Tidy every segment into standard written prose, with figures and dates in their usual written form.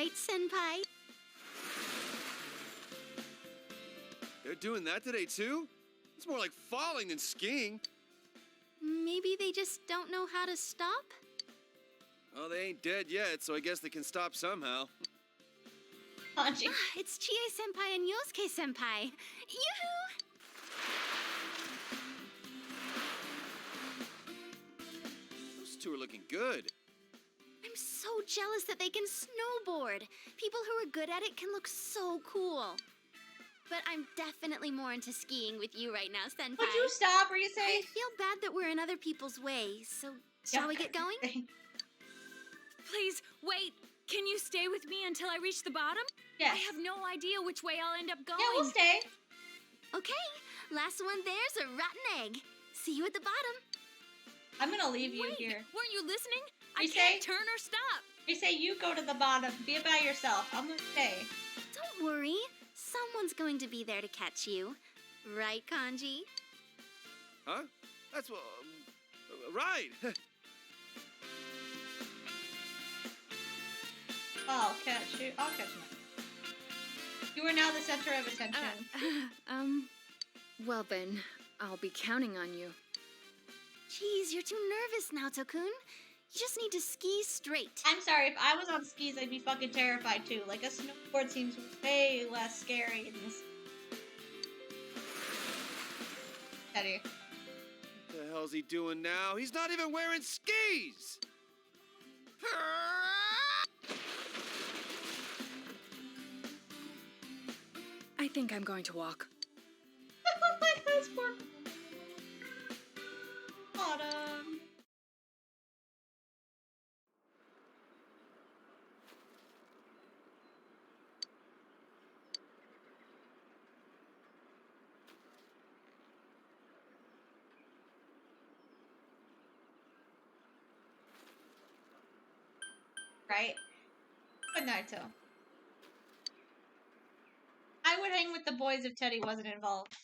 right, Senpai? They're doing that today, too? It's more like falling than skiing. Maybe they just don't know how to stop? Well, they ain't dead yet, so I guess they can stop somehow. Kanji. It's Chie-senpai and Yosuke-senpai. Yoo-hoo! Those two are looking good. I'm so jealous that they can snowboard. People who are good at it can look so cool. But I'm definitely more into skiing with you right now, Senpai. Would you stop, Rise? I feel bad that we're in other people's way, so shall we get going? Please, wait. Can you stay with me until I reach the bottom? Yes. I have no idea which way I'll end up going. Yeah, we'll stay. Okay, last one there's a rotten egg. See you at the bottom. I'm gonna leave you Wait, here. weren't you listening? I Rise? can't turn or stop. Rise, you go to the bottom. Be by yourself. I'm gonna stay. Don't worry, someone's going to be there to catch you. Right, Kanji? Huh? That's what... right. I'll catch you. I'll catch you. You are now the center of attention. Well then, I'll be counting on you. Jeez, you're too nervous now, Tokun. You just need to ski straight. I'm sorry, if I was on skis, I'd be fucking terrified too. Like, a snowboard seems way less scary than this. Teddy. What the hell's he doing now? He's not even wearing skis! I think I'm going to walk. Oh my God, it's poor. Autumn. Right? Good Naruto. I would hang with the boys if Teddy wasn't involved.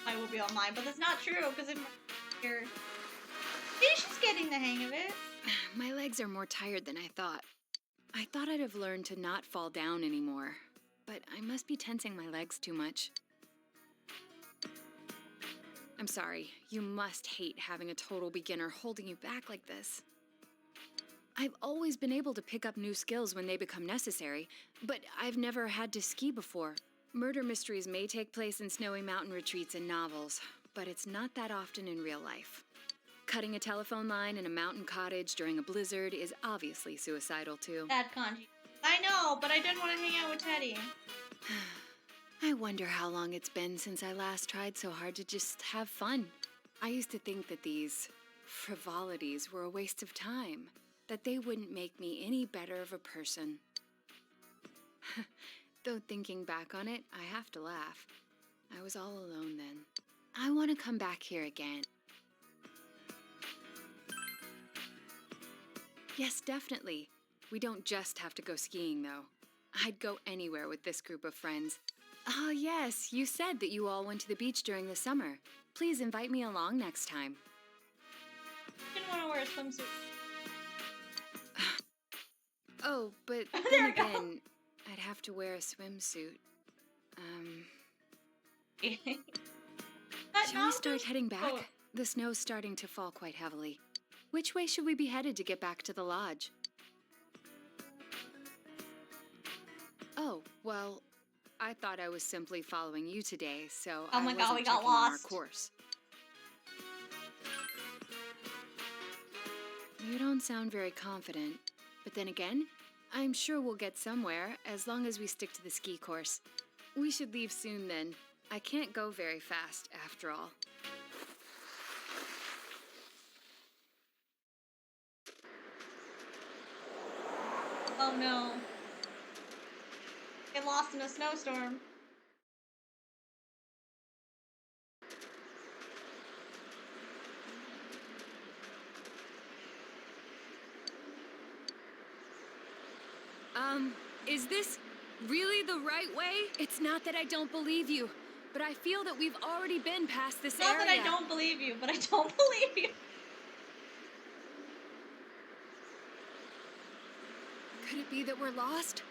I will be on mine, but that's not true because if here, maybe she's getting the hang of it. My legs are more tired than I thought. I thought I'd have learned to not fall down anymore, but I must be tensing my legs too much. I'm sorry, you must hate having a total beginner holding you back like this. I've always been able to pick up new skills when they become necessary, but I've never had to ski before. Murder mysteries may take place in snowy mountain retreats and novels, but it's not that often in real life. Cutting a telephone line in a mountain cottage during a blizzard is obviously suicidal too. Bad Kanji. I know, but I didn't want to hang out with Teddy. I wonder how long it's been since I last tried so hard to just have fun. I used to think that these frivolities were a waste of time, that they wouldn't make me any better of a person. Though thinking back on it, I have to laugh. I was all alone then. I want to come back here again. Yes, definitely. We don't just have to go skiing, though. I'd go anywhere with this group of friends. Oh, yes, you said that you all went to the beach during the summer. Please invite me along next time. Didn't want to wear a swimsuit. Oh, but There then we go. again, I'd have to wear a swimsuit. But Shall now we start just- heading back? oh, The snow's starting to fall quite heavily. Which way should we be headed to get back to the lodge? Oh, well, I thought I was simply following you today, so Oh I my God, wasn't we got checking on our lost. course. You don't sound very confident, but then again, I'm sure we'll get somewhere as long as we stick to the ski course. We should leave soon then. I can't go very fast after all. Oh no. Get lost in a snowstorm. Is this really the right way? It's not that I don't believe you, but I feel that we've already been past this Not area. that I don't believe you, but I don't believe you. Could it be that we're lost?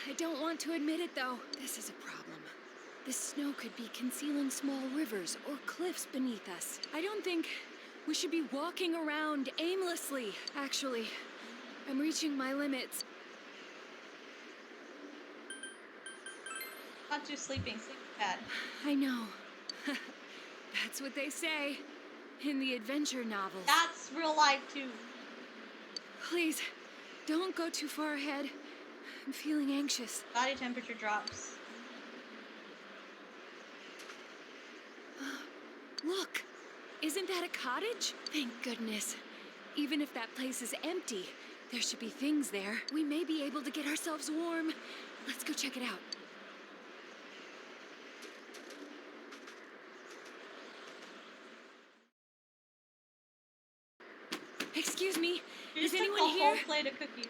I don't want to admit it, though. This is a problem. The snow could be concealing small rivers or cliffs beneath us. I don't think we should be walking around aimlessly. Actually, I'm reaching my limits. Not you sleeping. Sleep bad. I know. That's what they say in the adventure novels. That's real life too. Please, don't go too far ahead. I'm feeling anxious. Body temperature drops. Look! Isn't that a cottage? Thank goodness. Even if that place is empty, there should be things there. We may be able to get ourselves warm. Let's go check it out. Excuse me, You is just took anyone the here? whole plate of cookies.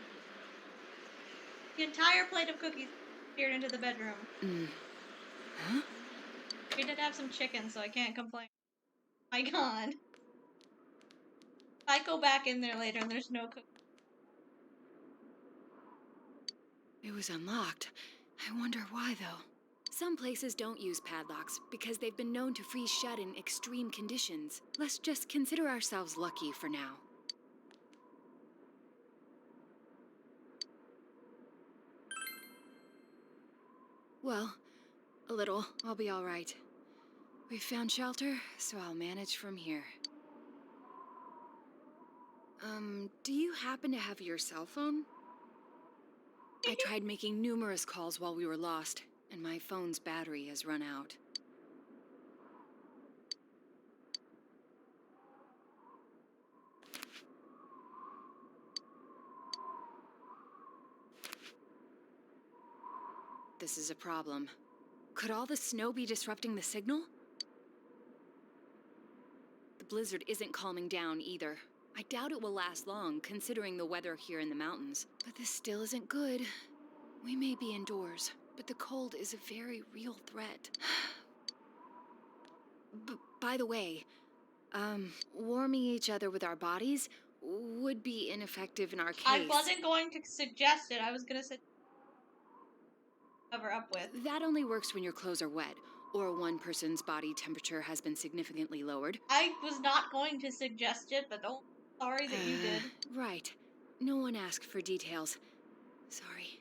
The entire plate of cookies appeared into the bedroom. Huh? We did have some chicken, so I can't complain. My god. I go back in there later and there's no cookies. It was unlocked. I wonder why, though. Some places don't use padlocks because they've been known to freeze shut in extreme conditions. Let's just consider ourselves lucky for now. Well, a little. I'll be all right. We've found shelter, so I'll manage from here. Do you happen to have your cell phone? I tried making numerous calls while we were lost, and my phone's battery has run out. This is a problem. Could all the snow be disrupting the signal? The blizzard isn't calming down either. I doubt it will last long, considering the weather here in the mountains. But this still isn't good. We may be indoors, but the cold is a very real threat. By the way, warming each other with our bodies would be ineffective in our case. I wasn't going to suggest it. I was gonna say cover up with. That only works when your clothes are wet, or one person's body temperature has been significantly lowered. I was not going to suggest it, but oh, sorry that you did. Right. No one asked for details. Sorry.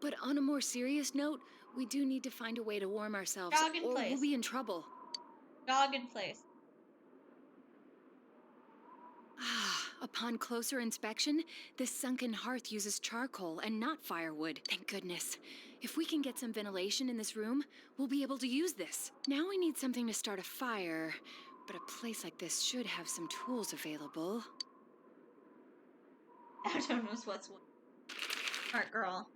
But on a more serious note, we do need to find a way to warm ourselves, Dog in or place. we'll be in trouble. Dog in place. Upon closer inspection, this sunken hearth uses charcoal and not firewood. Thank goodness. If we can get some ventilation in this room, we'll be able to use this. Now we need something to start a fire, but a place like this should have some tools available. Ato knows what's what. Smart girl.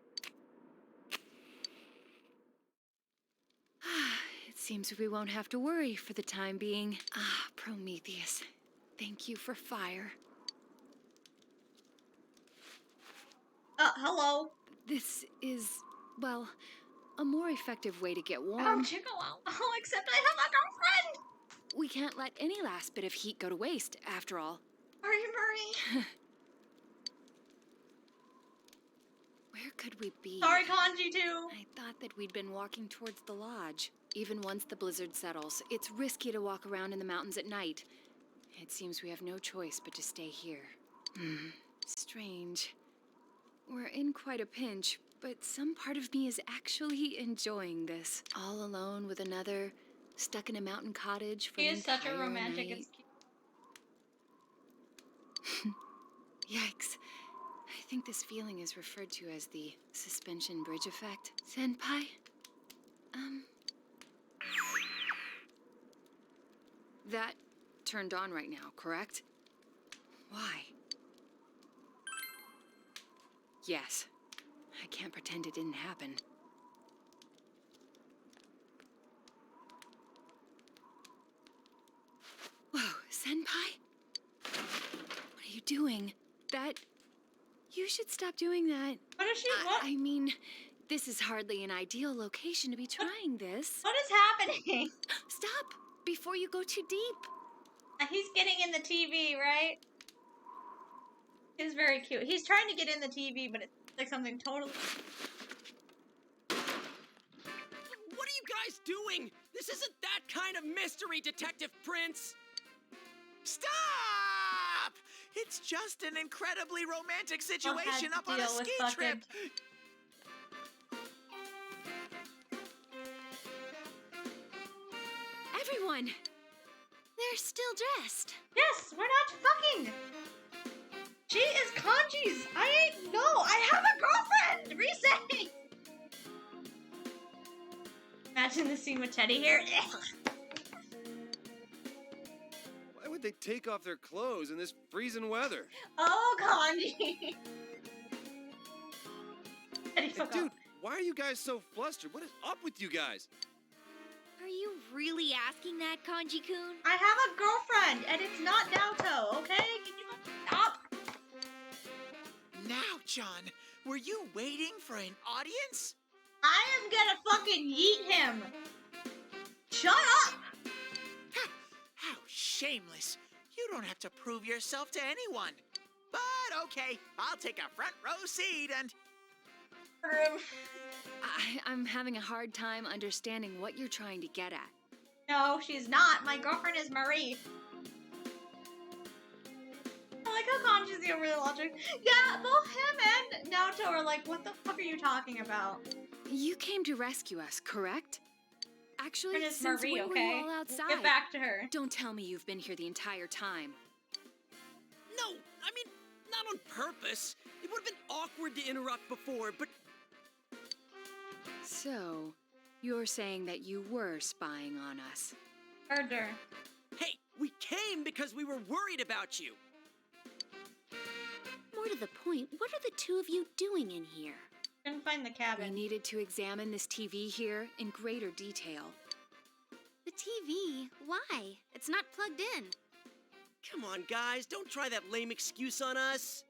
It seems we won't have to worry for the time being. Prometheus, thank you for fire. Hello. This is, well, a more effective way to get Oh, warm. Chico, oh, except I have a girlfriend! We can't let any last bit of heat go to waste, after all. Murray, Murray. Where could we be? Sorry, Kanji, too. I thought that we'd been walking towards the lodge. Even once the blizzard settles, it's risky to walk around in the mountains at night. It seems we have no choice but to stay here. Strange. We're in quite a pinch, but some part of me is actually enjoying this. All alone with another, stuck in a mountain cottage for He an is such a entire romantic night. and cute. Yikes. I think this feeling is referred to as the suspension bridge effect. Senpai? That turned on right now, correct? Why? Yes. I can't pretend it didn't happen. Whoa, Senpai? What are you doing? That... You should stop doing that. What is she? What? I mean, this is hardly an ideal location to be trying this. What is happening? Stop! Before you go too deep. He's getting in the TV, right? He's very cute. He's trying to get in the TV, but it's like something totally. What are you guys doing? This isn't that kind of mystery, Detective Prince. Stop! It's just an incredibly romantic situation up on a ski trip. Everyone! They're still dressed. Yes, we're not fucking. She is Kanji's. I ain't. No, I have a girlfriend. Reset. Imagine the scene with Teddy here. Why would they take off their clothes in this freezing weather? Oh, Kanji. Teddy, Hey, fuck dude, off. why are you guys so flustered? What is up with you guys? Are you really asking that, Kanji-kun? I have a girlfriend, and it's not Naoto. Okay? Can you stop? Now, John, were you waiting for an audience? I am gonna fucking yeet him. Shut up. Ha, how shameless. You don't have to prove yourself to anyone. But okay, I'll take a front row seat and... I'm having a hard time understanding what you're trying to get at. No, she's not. My girlfriend is Marie. I like how Kanji's the over the logic. Yeah, both him and Naoto are like, what the fuck are you talking about? You came to rescue us, correct? Actually, Her name is since Marie, when were okay? you all outside? Get back to her. Don't tell me you've been here the entire time. No, I mean, not on purpose. It would have been awkward to interrupt before, but So, you're saying that you were spying on us. Murder. hey, we came because we were worried about you. More to the point, what are the two of you doing in here? Couldn't find the We cabin. needed to examine this TV here in greater detail. The TV? Why? It's not plugged in. Come on, guys, don't try that lame excuse on us.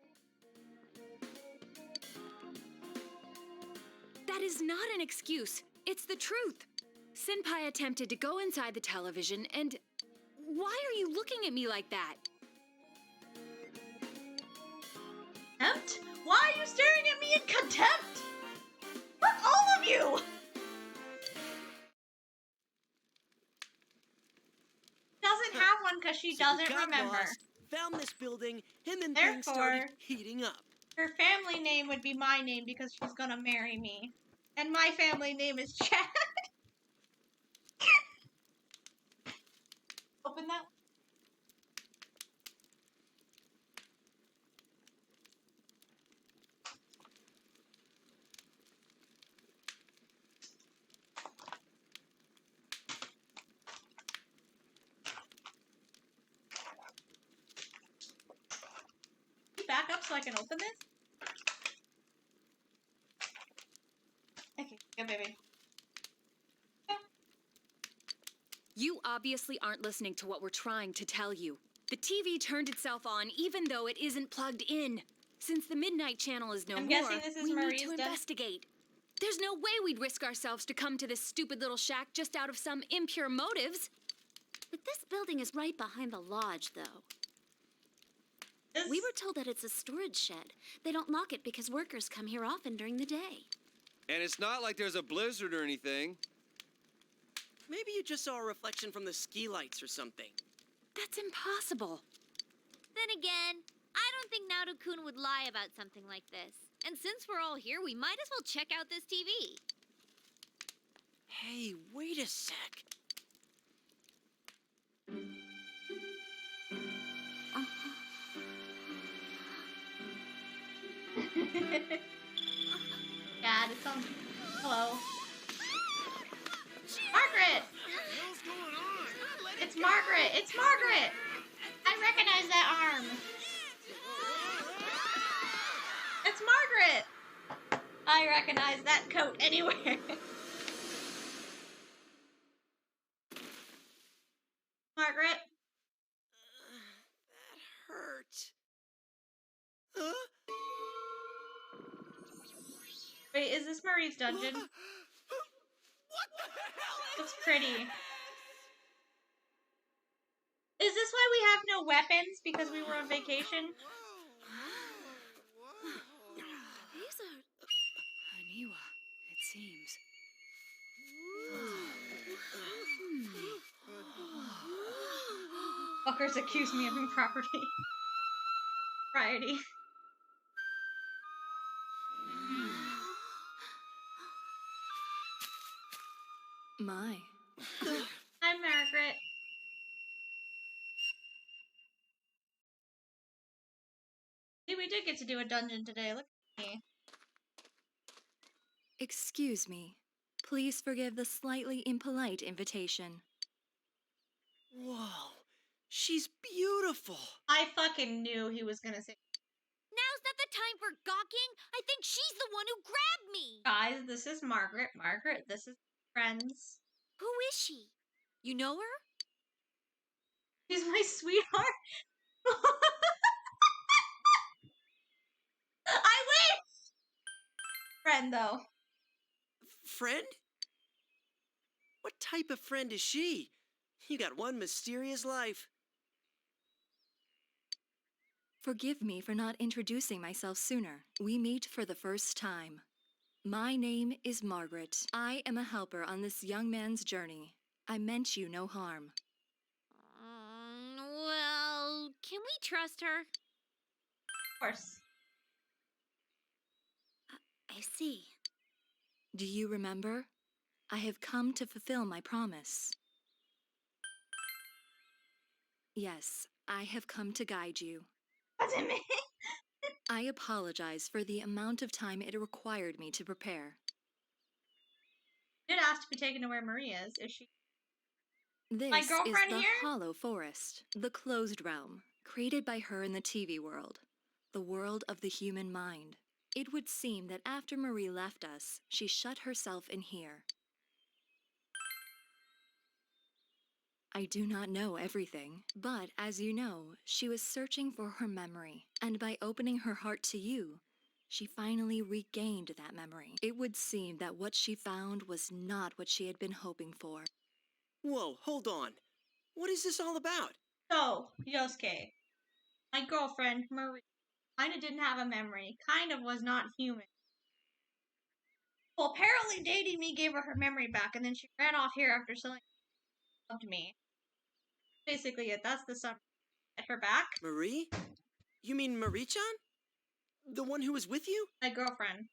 That is not an excuse. It's the truth. Senpai attempted to go inside the television and... Why are you looking at me like that? Contempt? Why are you staring at me in contempt? Fuck all of you! Doesn't have one because she So we doesn't got remember. lost, found this building, and then things started Therefore- heating up. Her family name would be my name because she's gonna marry me. And my family name is Chad. Open that. Back up so I can open this? Okay, good baby. You obviously aren't listening to what we're trying to tell you. The TV turned itself on even though it isn't plugged in. Since the Midnight Channel is no I'm more, guessing this is we Marie's need to death. investigate. There's no way we'd risk ourselves to come to this stupid little shack just out of some impure motives. But this building is right behind the lodge, though. This- We were told that it's a storage shed. They don't lock it because workers come here often during the day. And it's not like there's a blizzard or anything. Maybe you just saw a reflection from the ski lights or something. That's impossible. Then again, I don't think Naoto-kun would lie about something like this. And since we're all here, we might as well check out this TV. Hey, wait a sec. Dad, it's on. Hello. Margaret! It's Margaret! It's Margaret! I recognize that arm. It's Margaret! I recognize that coat anywhere. Margaret? That hurt. Huh? Wait, is this Marie's dungeon? What the hell is Looks pretty. Is this why we have no weapons? Because we were on vacation? seems. Fuckers accuse me of improperty. Propriety. My. Hi, Margaret. Hey, we did get to do a dungeon today. Look at me. Excuse me. Please forgive the slightly impolite invitation. Whoa, she's beautiful. I fucking knew he was gonna say. Now's not the time for gawking. I think she's the one who grabbed me. Guys, this is Margaret. Margaret, this is friends. Who is she? You know her? She's my sweetheart. I wish! Friend, though. Friend? What type of friend is she? You got one mysterious life. Forgive me for not introducing myself sooner. We meet for the first time. My name is Margaret. I am a helper on this young man's journey. I meant you no harm. Well, can we trust her? Of course. I see. Do you remember? I have come to fulfill my promise. Yes, I have come to guide you. Wasn't me. I apologize for the amount of time it required me to prepare. Did ask to be taken to where Marie is she? This is girlfriend the here? Hollow Forest, the closed realm, created by her in the TV world, the world of the human mind. It would seem that after Marie left us, she shut herself in here. I do not know everything, but as you know, she was searching for her memory, and by opening her heart to you, she finally regained that memory. It would seem that what she found was not what she had been hoping for. Whoa, hold on. What is this all about? So, Yosuke, my girlfriend, Marie, kinda didn't have a memory, kind of was not human. Well, apparently dating me gave her her memory back, and then she ran off here after selling loved me. Basically it. That's the summary. Get her back. Marie? You mean Marie-chan? The one who was with you? My girlfriend.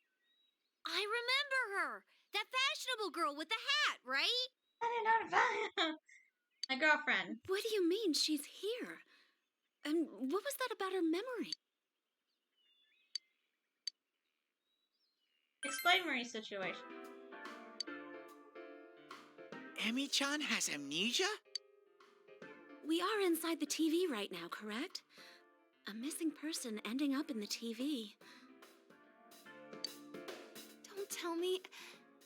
I remember her. That fashionable girl with the hat, right? I didn't know about my girlfriend. What do you mean she's here? And what was that about her memory? Explain Marie's situation. Emi-chan has amnesia? We are inside the TV right now, correct? A missing person ending up in the TV. Don't tell me.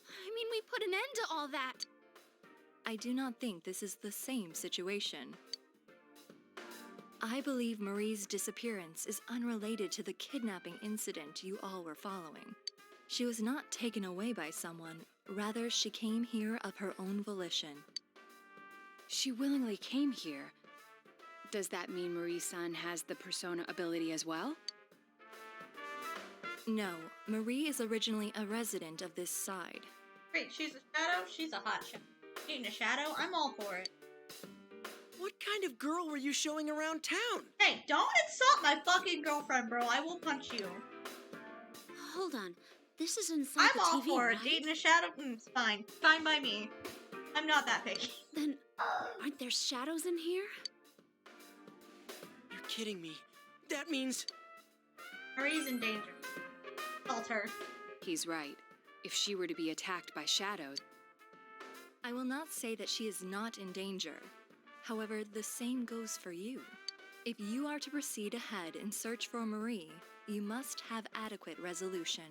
I mean, we put an end to all that. I do not think this is the same situation. I believe Marie's disappearance is unrelated to the kidnapping incident you all were following. She was not taken away by someone, rather she came here of her own volition. She willingly came here. Does that mean Marie-san has the persona ability as well? No, Marie is originally a resident of this side. Great, she's a shadow, she's a hot shadow. Being a shadow, I'm all for it. What kind of girl were you showing around town? Hey, don't insult my fucking girlfriend, bro. I will punch you. Hold on, this is inside I'm the all TV, for it. right? Dating a shadow? It's fine. Fine by me. I'm not that picky. Then, aren't there shadows in here? You're kidding me. That means... Marie's in danger. Assault her. He's right. If she were to be attacked by shadows, I will not say that she is not in danger. However, the same goes for you. If you are to proceed ahead in search for Marie, you must have adequate resolution.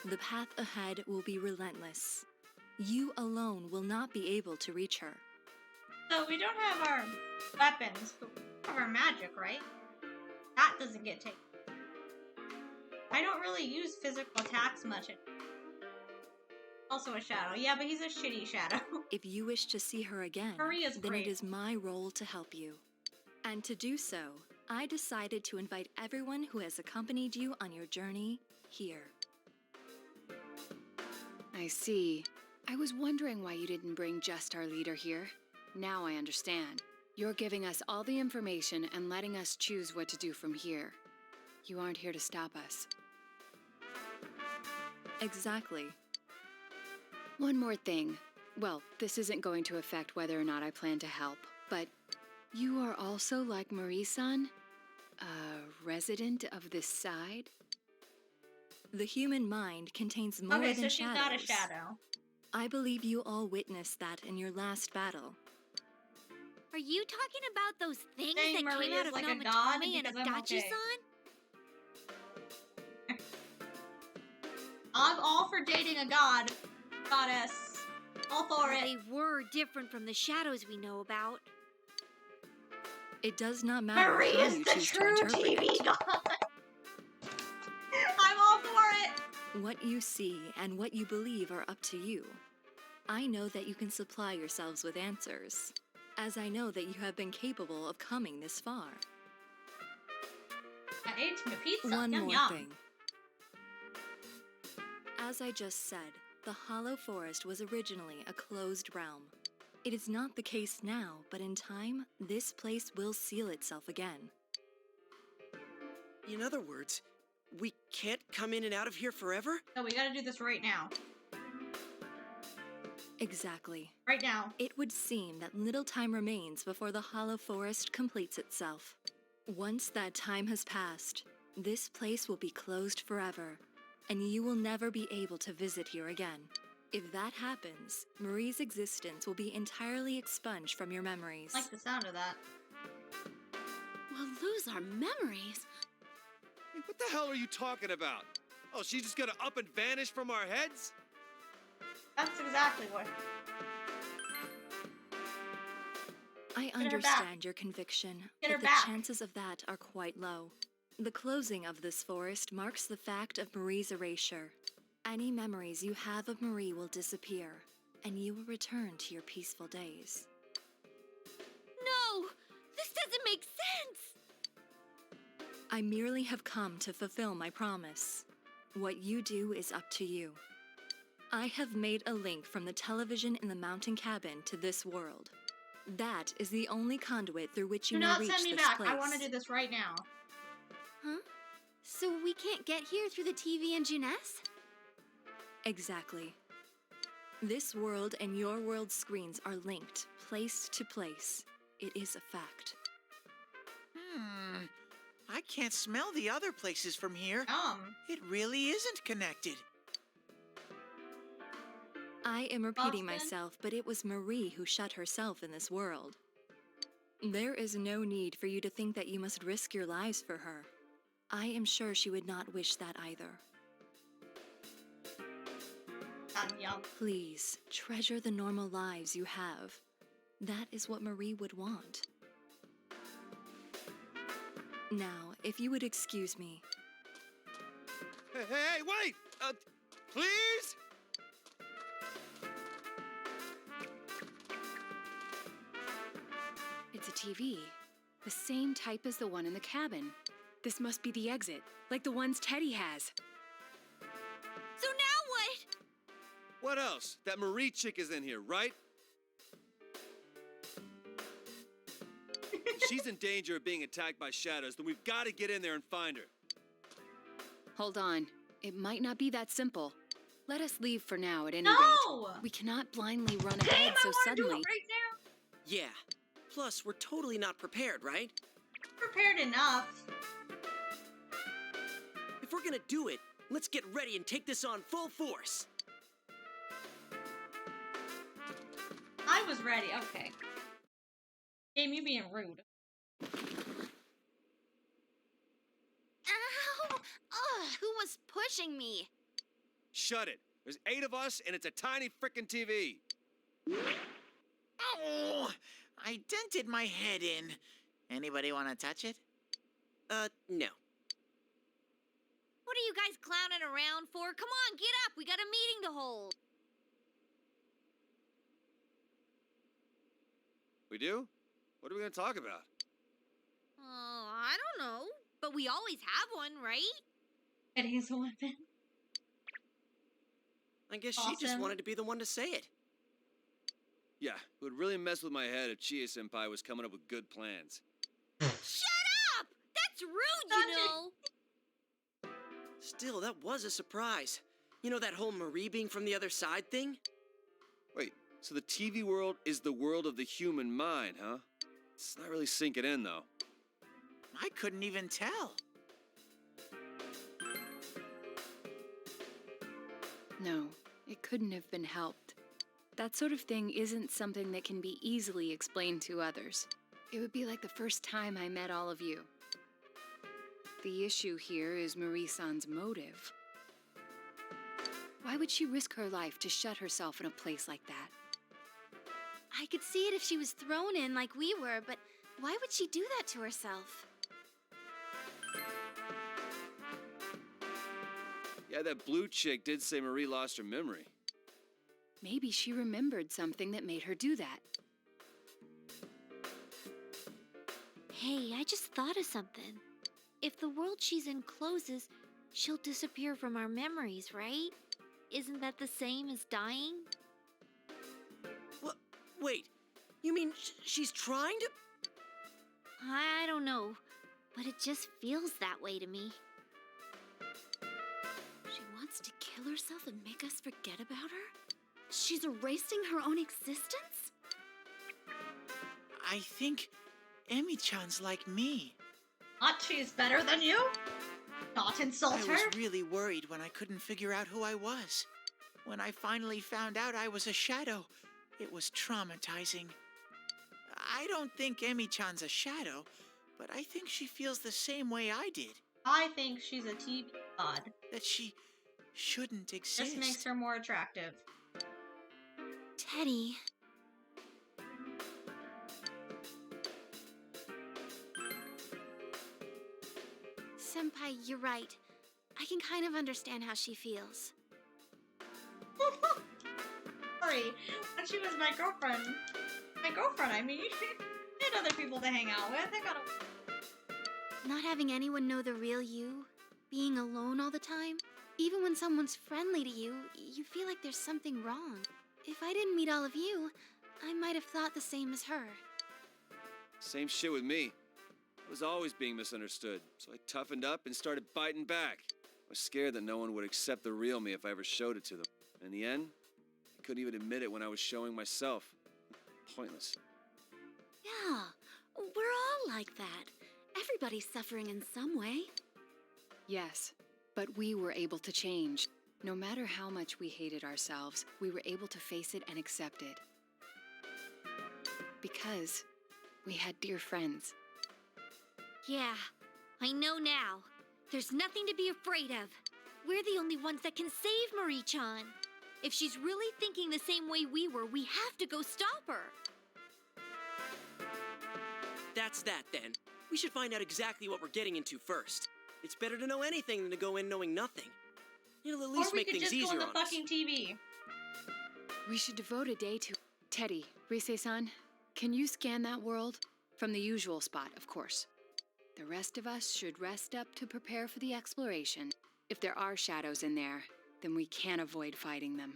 The path ahead will be relentless. You alone will not be able to reach her. So we don't have our weapons, but we have our magic, right? That doesn't get taken. I don't really use physical attacks much. Also a shadow. Yeah, but he's a shitty shadow. If you wish to see her again, Marie is then great. it is my role to help you. And to do so, I decided to invite everyone who has accompanied you on your journey here. I see. I was wondering why you didn't bring just our leader here. Now I understand. You're giving us all the information and letting us choose what to do from here. You aren't here to stop us. Exactly. One more thing. Well, this isn't going to affect whether or not I plan to help, but you are also like Marie-san? A resident of this side? The human mind contains more Okay, than so she's shadows. not a shadow. I believe you all witnessed that in your last battle. Are you talking about those things Saying that Marie came out is of like a god Nomitami and because I'm okay. Adachi-san? I'm all for dating a god. Goddess. All for Well, it. they were different from the shadows we know about. It does not matter Marie how is you the choose to true interpret TV it. god. I'm all for it. What you see and what you believe are up to you. I know that you can supply yourselves with answers, as I know that you have been capable of coming this far. I ate some pizza. One yum more yum. thing. As I just said, the Hollow Forest was originally a closed realm. It is not the case now, but in time, this place will seal itself again. In other words, we can't come in and out of here forever? No, we gotta do this right now. Exactly. Right now. It would seem that little time remains before the Hollow Forest completes itself. Once that time has passed, this place will be closed forever, and you will never be able to visit here again. If that happens, Marie's existence will be entirely expunged from your memories. I like the sound of that. We'll lose our memories. Hey, what the hell are you talking about? Oh, she's just gonna up and vanish from our heads? That's exactly what. I her back. understand your conviction, Get her but the back. chances of that are quite low. The closing of this forest marks the fact of Marie's erasure. Any memories you have of Marie will disappear, and you will return to your peaceful days. No! This doesn't make sense! I merely have come to fulfill my promise. What you do is up to you. I have made a link from the television in the mountain cabin to this world. That is the only conduit through which you Do may not reach send me this back. place. I want to do this right now. Huh? So we can't get here through the TV and Juness? Exactly. This world and your world's screens are linked, place to place. It is a fact. I can't smell the other places from here. It really isn't connected. I am repeating Austin? myself, but it was Marie who shut herself in this world. There is no need for you to think that you must risk your lives for her. I am sure she would not wish that either. Yum. Please, treasure the normal lives you have. That is what Marie would want. Now, if you would excuse me. Hey, wait! Please? It's a TV. The same type as the one in the cabin. This must be the exit, like the ones Teddy has. So now what? What else? That Marie chick is in here, right? If she's in danger of being attacked by shadows, then we've got to get in there and find her. Hold on. It might not be that simple. Let us leave for now at any No! rate. We cannot blindly run Damn, ahead I so want to do suddenly. it right now. Yeah. Plus, we're totally not prepared, right? Prepared enough. If we're gonna do it, let's get ready and take this on full force. I was ready. Okay. Game, you being rude. Ow! Ugh, who was pushing me? Shut it. There's 8 of us, and it's a tiny frickin' TV. Oh, I dented my head in. Anybody want to touch it? No. What are you guys clowning around for? Come on, get up! We got a meeting to hold. We do? What are we gonna talk about? Oh, I I don't know. But we always have one, right? It is a weapon. I guess she just Awesome. wanted to be the one to say it. Yeah, it would really mess with my head if Chie-senpai was coming up with good plans. Shut up! That's rude, Sanji. you know. Still, that was a surprise. You know that whole Marie being from the other side thing? Wait, so the TV world is the world of the human mind, huh? It's not really sinking in, though. I couldn't even tell. No, it couldn't have been helped. That sort of thing isn't something that can be easily explained to others. It would be like the first time I met all of you. The issue here is Marie-san's motive. Why would she risk her life to shut herself in a place like that? I could see it if she was thrown in like we were, but why would she do that to herself? Yeah, that blue chick did say Marie lost her memory. Maybe she remembered something that made her do that. Hey, I just thought of something. If the world she's in closes, she'll disappear from our memories, right? Isn't that the same as dying? What? Wait, you mean she's trying to? I don't know, but it just feels that way to me. She wants to kill herself and make us forget about her? She's erasing her own existence? I think Emi-chan's like me. Not she's better than you. Not insult I her. was really worried when I couldn't figure out who I was. When I finally found out I was a shadow, it was traumatizing. I don't think Emi-chan's a shadow, but I think she feels the same way I did. I think she's a TV god. That she shouldn't exist. Just makes her more attractive. Teddy. Senpai, you're right. I can kind of understand how she feels. Sorry, when she was my girlfriend. My girlfriend, I mean. She had other people to hang out with. I gotta. Not having anyone know the real you, being alone all the time, even when someone's friendly to you, you feel like there's something wrong. If I didn't meet all of you, I might have thought the same as her. Same shit with me. I was always being misunderstood, so I toughened up and started biting back. I was scared that no one would accept the real me if I ever showed it to them. In the end, I couldn't even admit it when I was showing myself. Pointless. Yeah, we're all like that. Everybody's suffering in some way. Yes, but we were able to change. No matter how much we hated ourselves, we were able to face it and accept it. Because we had dear friends. Yeah, I know now. There's nothing to be afraid of. We're the only ones that can save Marie-chan. If she's really thinking the same way we were, we have to go stop her. That's that then. We should find out exactly what we're getting into first. It's better to know anything than to go in knowing nothing. It'll at Or least we make could things just go easier on the on us. fucking TV. We should devote a day to Teddy. Rise-san, can you scan that world? From the usual spot, of course. The rest of us should rest up to prepare for the exploration. If there are shadows in there, then we can't avoid fighting them.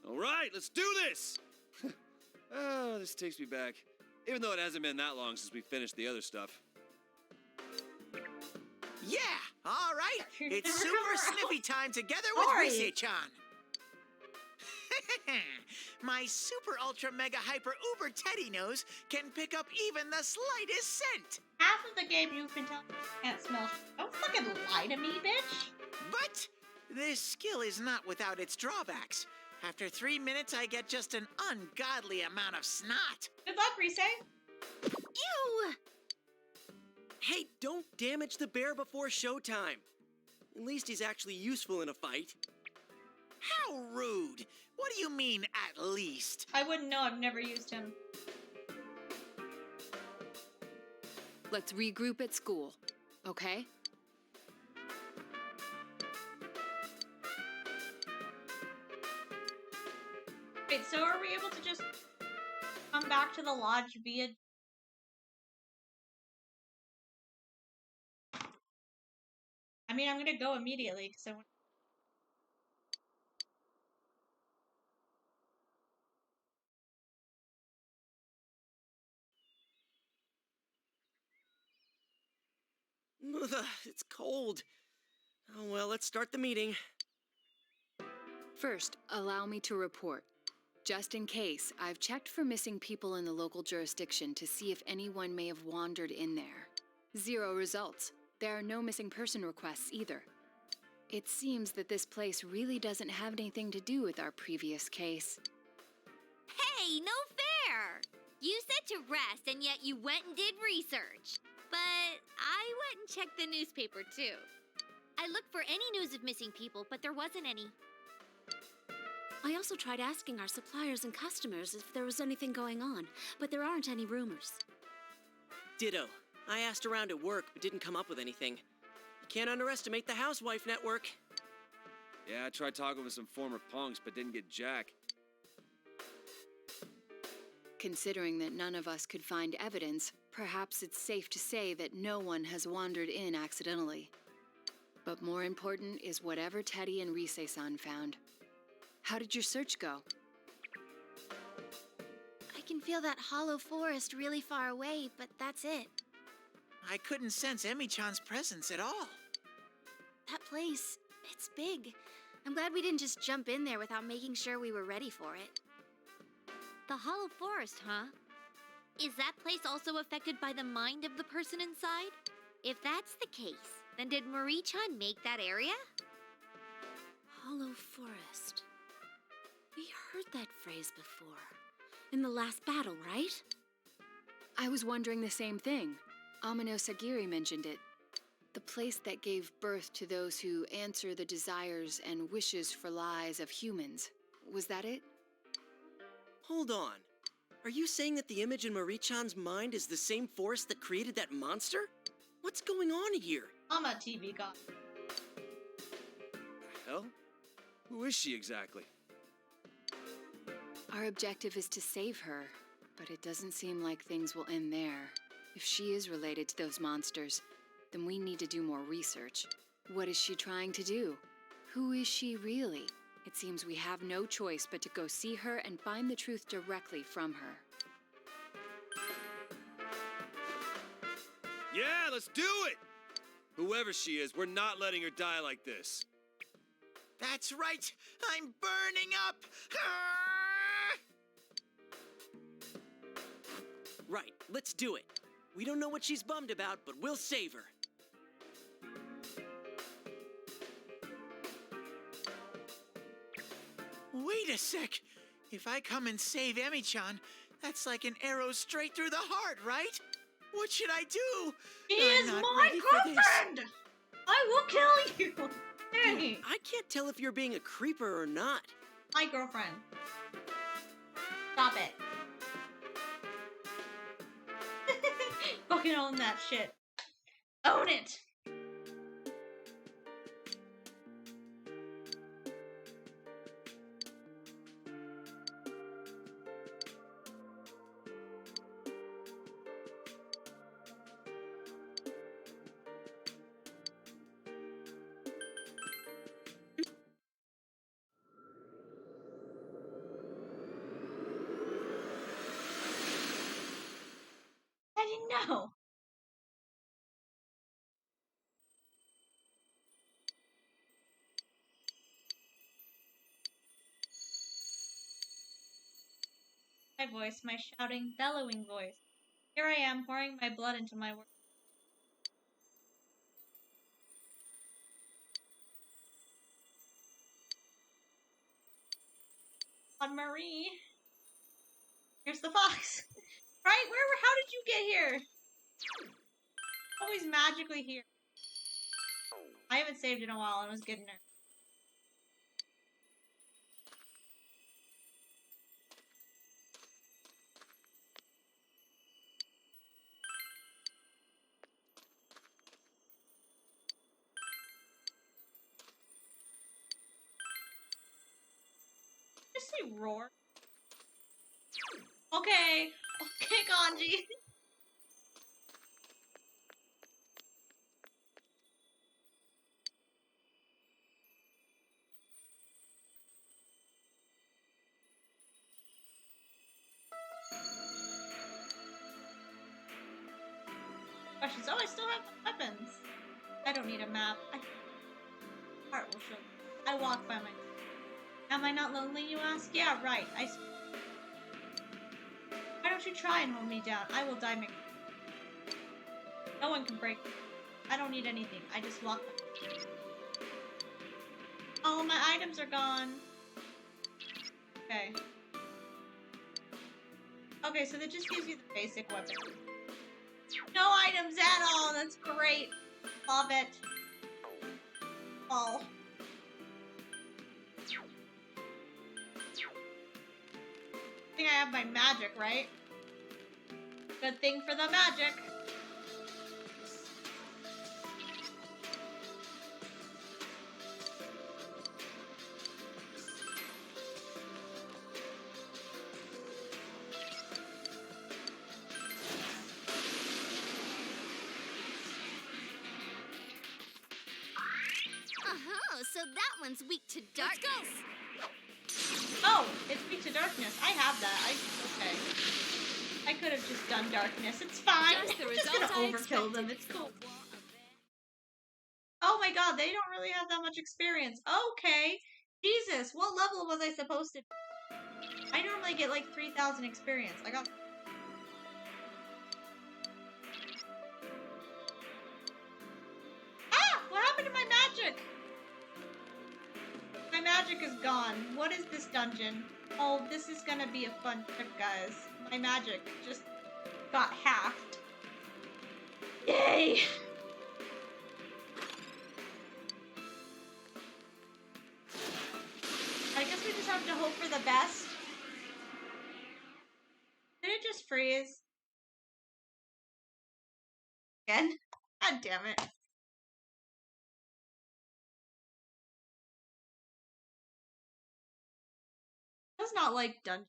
All right, let's do this! Oh, this takes me back. Even though it hasn't been that long since we finished the other stuff. Yeah, all right. It's Never super come around. sniffy time together with Sorry. Rise-chan. My super ultra mega hyper uber Teddy nose can pick up even the slightest scent. Half of the game you've been telling me you can't smell. Don't fucking lie to me, bitch. But this skill is not without its drawbacks. After 3 minutes, I get just an ungodly amount of snot. Good luck, Rise. Ew! Hey, don't damage the bear before showtime. At least he's actually useful in a fight. How rude. What do you mean, at least? I wouldn't know. I've never used him. Let's regroup at school, okay? Wait, so are we able to just come back to the lodge via I mean, I'm gonna go immediately because I want. Ugh, it's cold. Oh well, let's start the meeting. First, allow me to report. Just in case, I've checked for missing people in the local jurisdiction to see if anyone may have wandered in there. 0 results. There are no missing person requests either. It seems that this place really doesn't have anything to do with our previous case. Hey, no fair! You said to rest, and yet you went and did research. But I went and checked the newspaper, too. I looked for any news of missing people, but there wasn't any. I also tried asking our suppliers and customers if there was anything going on, but there aren't any rumors. Ditto. I asked around at work, but didn't come up with anything. You can't underestimate the housewife network. Yeah, I tried talking with some former punks, but didn't get jack. Considering that none of us could find evidence, perhaps it's safe to say that no one has wandered in accidentally. But more important is whatever Teddy and Rise-san found. How did your search go? I can feel that hollow forest really far away, but that's it. I couldn't sense Emi-chan's presence at all. That place, it's big. I'm glad we didn't just jump in there without making sure we were ready for it. The Hollow Forest, huh? Is that place also affected by the mind of the person inside? If that's the case, then did Marie-chan make that area? Hollow Forest. We heard that phrase before. In the last battle, right? I was wondering the same thing. Amano Sagiri mentioned it. The place that gave birth to those who answer the desires and wishes for lies of humans. Was that it? Hold on. Are you saying that the image in Marie-chan's mind is the same force that created that monster? What's going on here? I'm a TV guy. The hell? Who is she exactly? Our objective is to save her, but it doesn't seem like things will end there. If she is related to those monsters, then we need to do more research. What is she trying to do? Who is she really? It seems we have no choice but to go see her and find the truth directly from her. Yeah, let's do it! Whoever she is, we're not letting her die like this. That's right! I'm burning up! Right, let's do it. We don't know what she's bummed about, but we'll save her. Wait a sec! If I come and save Emi-chan, that's like an arrow straight through the heart, right? What should I do? She I'm is not my ready for this. girlfriend! I will kill you! Danny! I can't tell if you're being a creeper or not. My girlfriend. Stop it. Fucking own that shit. Own it! I didn't know. My voice, my shouting, bellowing voice. Here I am, pouring my blood into my work. On Marie. Here's the fox. Right? How did you get here? Always magically here. I haven't saved in a while and was getting her. Did you say roar? Okay. Okay, Kanji. Questions. Oh, I still have weapons. I don't need a map. Heart will show. I walk by my. Am I not lonely, you ask? Yeah, right. Why don't you try and hold me down? I will die. No one can break me. I don't need anything. I just walk. Oh, my items are gone. Okay. Okay, so that just gives you the basic weapon. No items at all. That's great. Love it. Oh. I think I have my magic, right? Good thing for the magic. Oh, so that one's weak to darkness. Oh, it's weak to darkness. I have that. Okay. I could have just done darkness. It's fine. Just the I'm just result gonna I overkill them. expected. It's cool. Oh my god, they don't really have that much experience. Okay. Jesus, what level was I supposed to? I normally get like 3,000 experience. I got. Ah! What happened to my magic? My magic is gone. What is this dungeon? Oh, this is gonna be a fun trip, guys. My magic just got halved. Yay! I guess we just have to hope for the best. Did it just freeze? Again? God damn it. That's not like dungeon.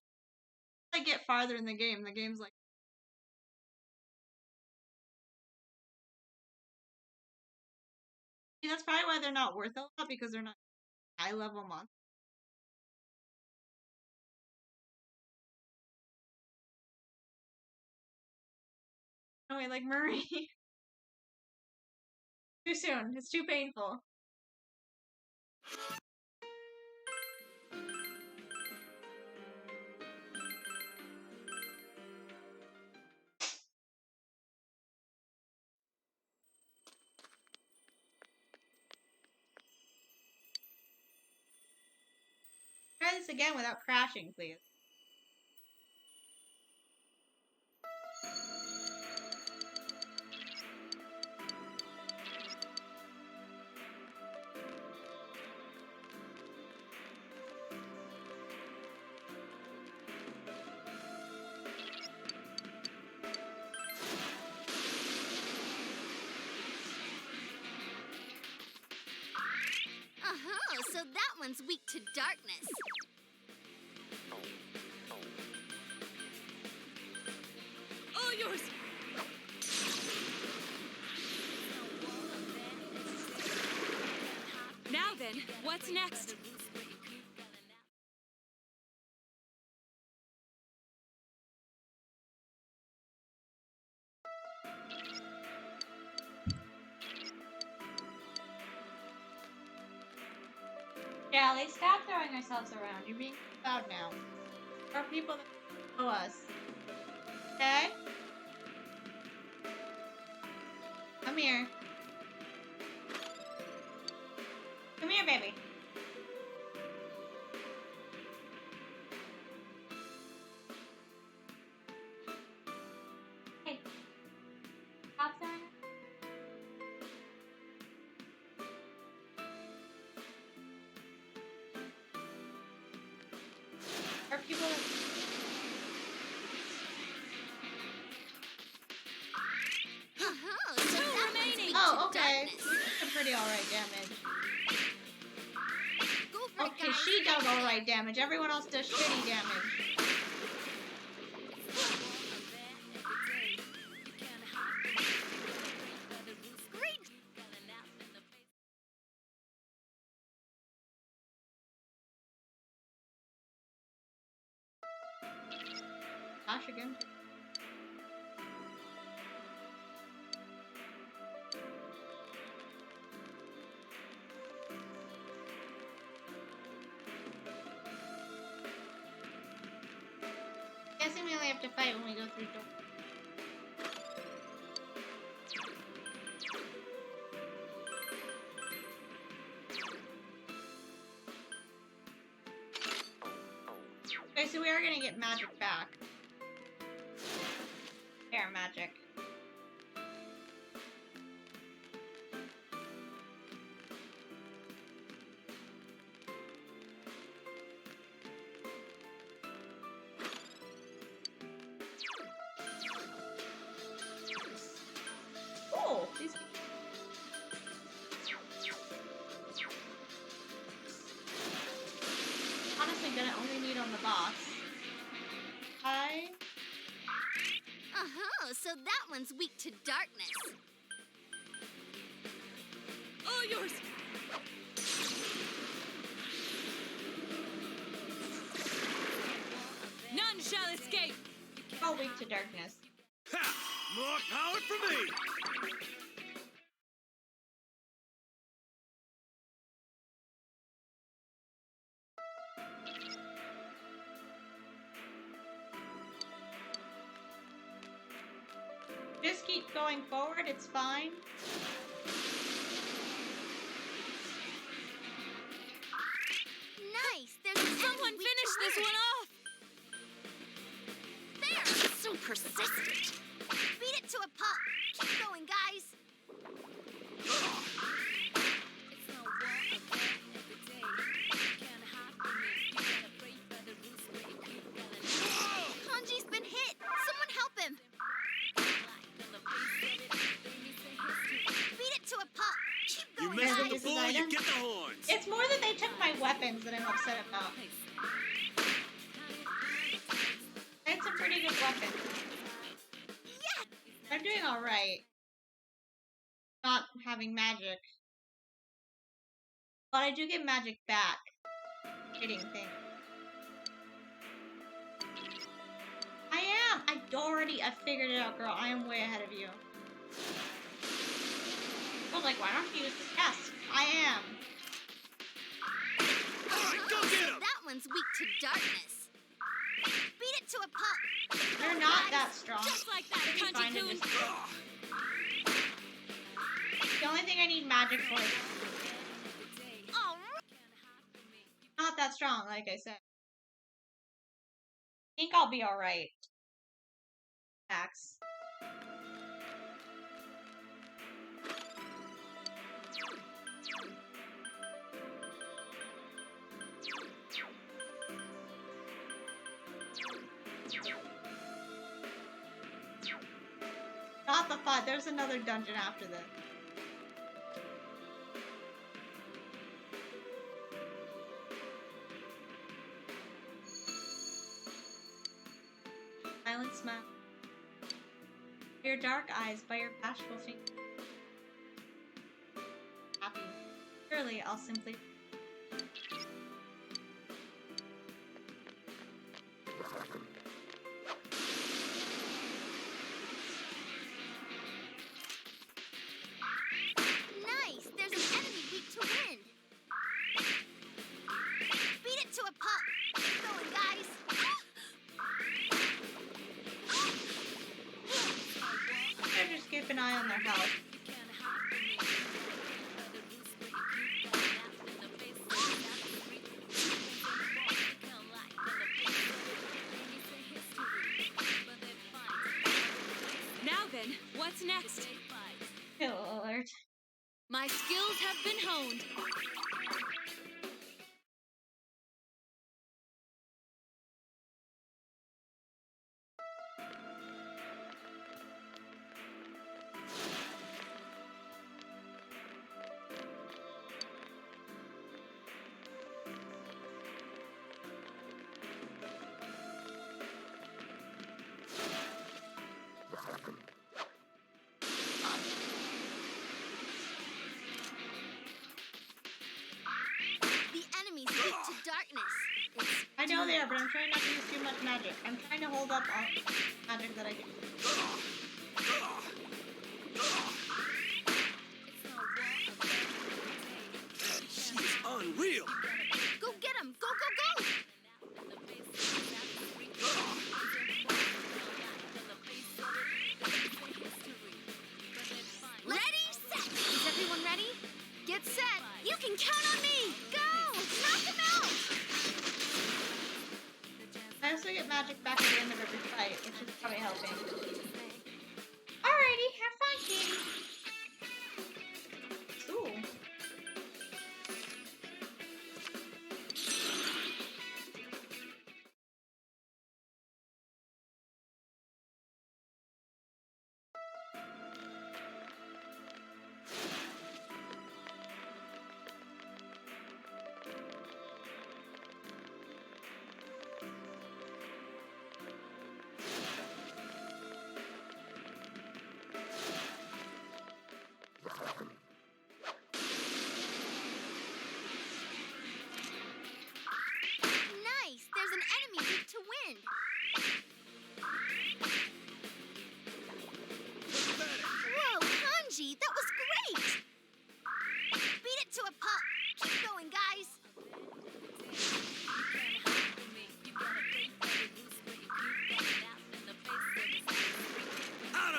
I get farther in the game's like. See, that's probably why they're not worth a lot, because they're not high level monsters. Oh wait, like Murray. Too soon. It's too painful. Try this again without crashing, please. So that one's weak to darkness. All yours. Now then, what's next? Callie, stop throwing ourselves around. You're being loud now. There are people that know us. Okay? Come here. Come here, baby. Hey. Stop throwing us. Are people that... So that one's weak Oh, to okay. darkness. We did some pretty alright damage. Go for it, Okay, guys. she does alright damage. Everyone else does shitty damage. Great. Gosh, again. guessing we only have to fight when we go through door. Okay, so we are gonna get magic back. Air magic. Cool. These. Honestly, gonna only need on the boss. Uh-huh, so that one's weak to darkness. All yours! None shall escape! Oh, weak to darkness. Ha! More power for me! Just keep going forward, it's fine. Nice! There's an Someone enemy weak finish to this wind. one off! There! So persistent! Beat it to a pulp! Keep going, guys! It's no war again every day. You can't hide from me. You gotta pray for the roots where you keep yelling. Kanji's been hit! Someone help him! Beat it to a pulp! Keep You going, mess Guys. with the This is bull, you item. get the horns! It's more that they took my weapons that I'm upset about. I had some pretty good weapons. Yeah! I'm doing alright. Not having magic. But I do get magic back. Hitting things. I figured it out, girl. I am way ahead of you. I was like, why don't you use this test? I am. Go get him! That one's weak to darkness. Beat it to a pulp. You're not that strong. Just like that, You'll be fine to Kanji-kun! just- The only thing I need magic for is Oh, not that strong, like I said. I think I'll be alright. Axe. Not the fun. There's another dungeon after this. Silent smile. Your dark eyes by your bashful finger. Happy. Surely I'll simply. nice. There's an enemy weak to wind. Beat it to a pulp. Keep going, guys. Better just keep an eye on their health. Now then, what's next? Kill alert. My skills have been honed. The enemy's weak to darkness. It's I know they are, but I'm trying not to use too much magic. I'm trying to hold up all magic that I can. She is unreal! go get him. Go, go, go.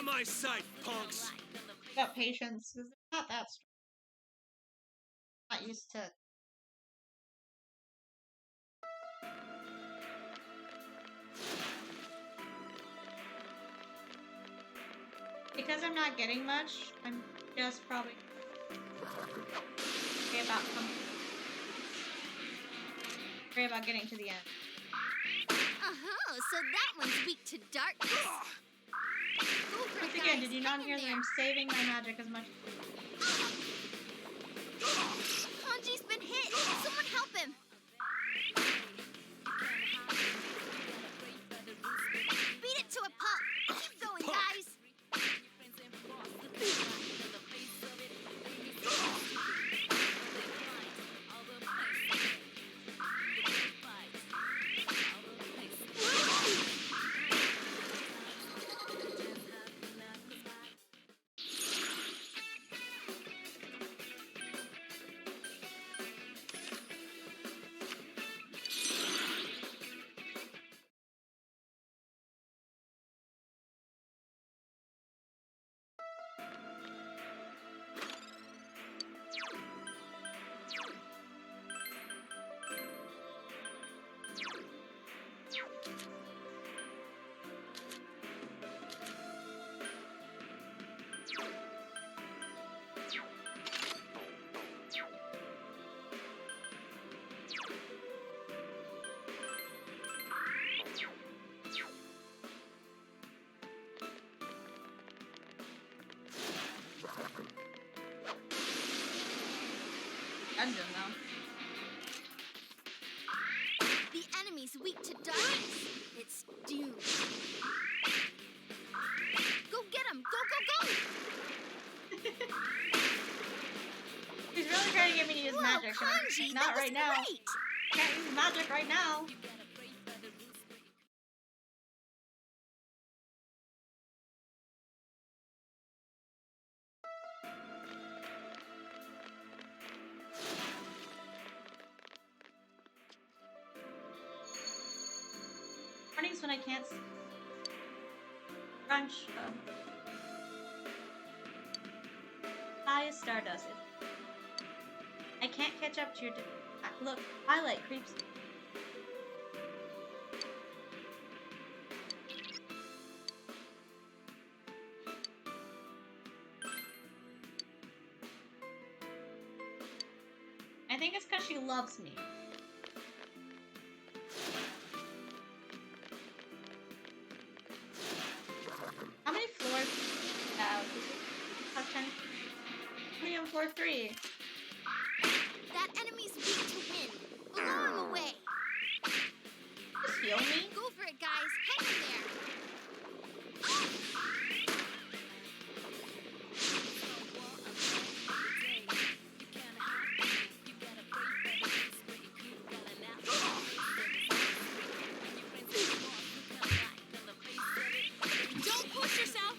of my sight, punks! Got patience, because they're not that strong. Not used to. Because I'm not getting much, I'm just probably worry about getting to the end. Uh-huh, so that one's weak to darkness. Go for Once it, again, guys. did you not Hang in hear that there. I'm saving my magic as much? Hanji's been hit. Someone help him. Beat it to a pulp. Keep going, guys. Dungeon, though. The enemy's weak to darkness. It's doomed. Go get him. Go, go, go. He's really trying to get me to use Whoa, magic. and I'm Hanji, not that was right now. great. Can't use magic right now. Mornings when I can't crunch. Highest Stardust. I can't catch up to your. Look, Twilight creeps. I think it's because she loves me. How many floors do you have? Top 10? How many on floor 3? That enemy's weak to wind. Blow him away. Just heal me. Go for it, guys. Hang in there. Don't push yourself.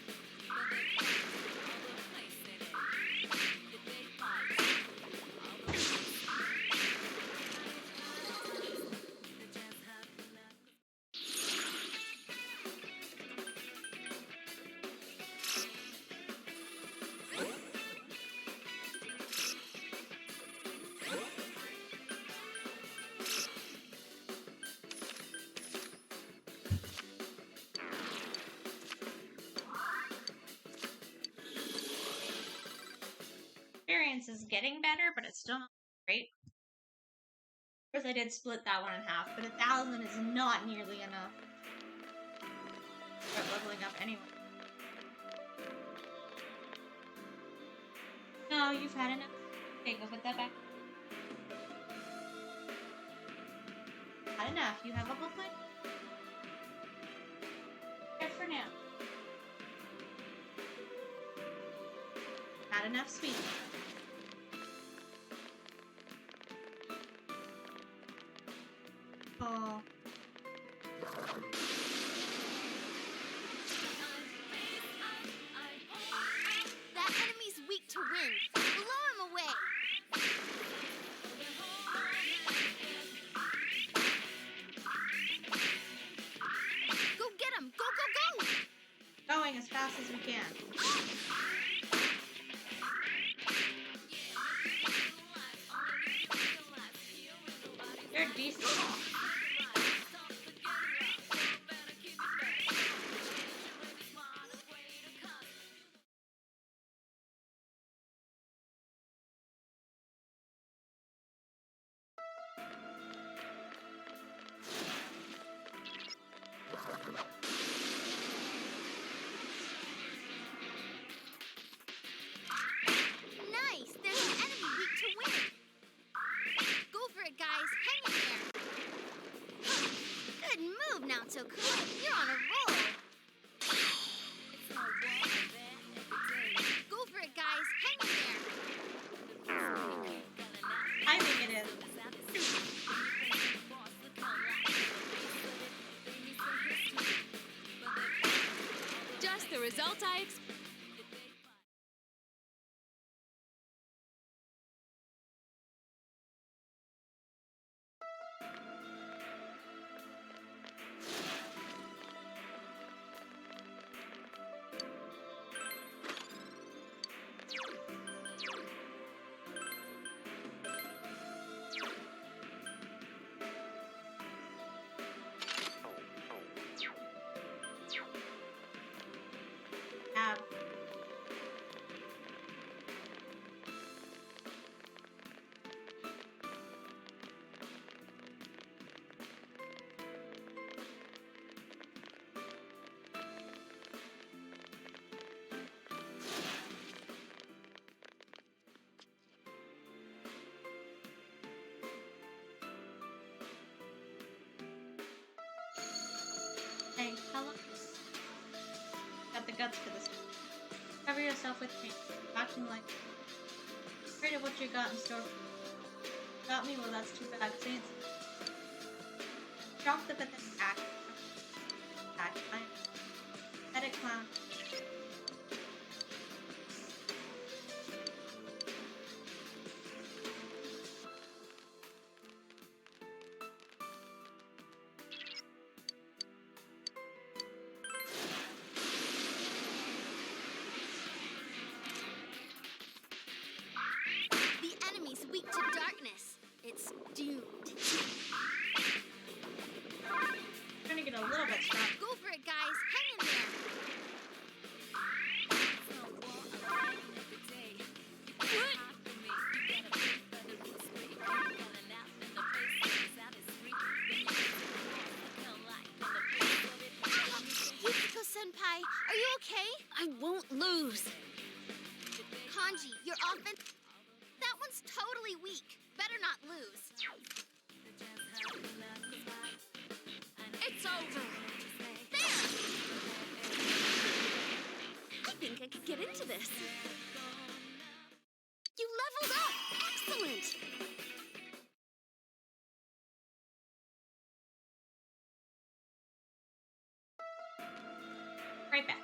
Experience is getting better, but it's still not great. Of course, I did split that one in half, but 1,000 is not nearly enough. Start leveling up anyway. No, you've had enough. Okay, go put that back. Had enough. You have a whole plate. Here for now. Not enough sweet. Oh. That enemy's weak to wind. Blow him away. Go get him. Go, go, go. Going as fast as we can. You're decent. Nice! There's an enemy weak to win! Go for it, guys! Hang in there! Good move, Not So Cool! You're on a roll! Go for it, guys! Hang in there! I think it is. Just the result I expected. Ab. Hey, how long? Got the guts for this. Cover yourself with paint. Acting like afraid of what you got in store. Got me? Well, that's too bad. Say it's drop the pathetic act. I'm pathetic clown. The enemy's weak to darkness. It's doomed. Trying to get a little bit strong. Go for it, guys! Hang in there! Yukiko-senpai, are you okay? I won't lose. Kanji, your offense... That one's totally weak. Better not lose. It's over. There! I think I could get into this. You leveled up! Excellent! Right back.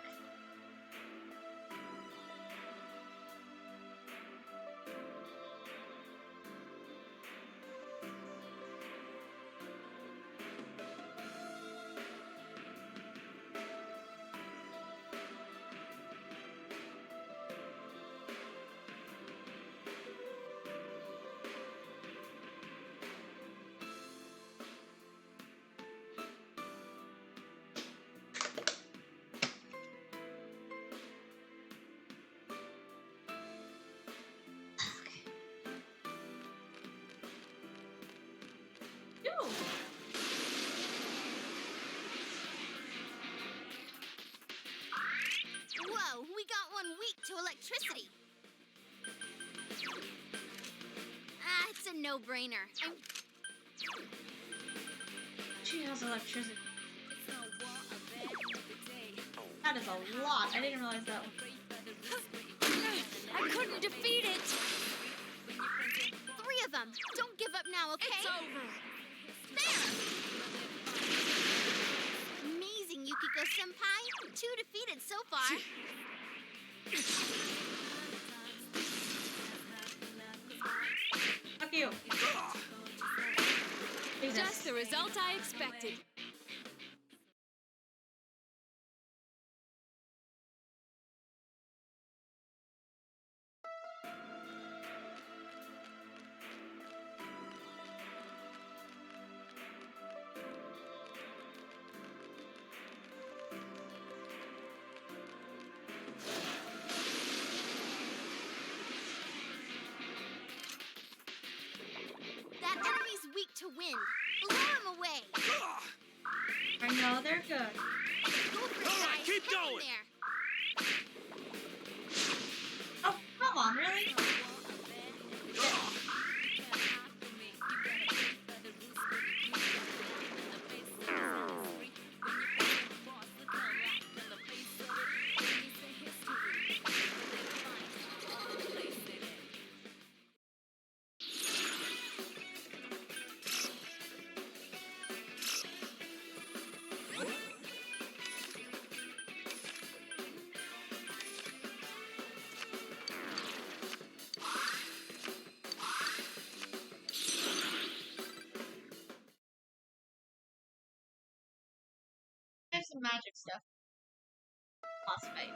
Ooh. Whoa, we got one weak to electricity. It's a no-brainer. She has electricity. That is a lot. I didn't realize that one. I couldn't defeat it! 3 of them. Don't give up now, okay? It's over. There! Amazing, Yukiko-senpai. 2 defeated so far. Fuck you. Jesus. Just the result I expected. wind. Blow him away. I know they're good. Go for it, All right, guys. keep Hang in going. there. Oh, come on, really? There's some magic stuff. Boss fight.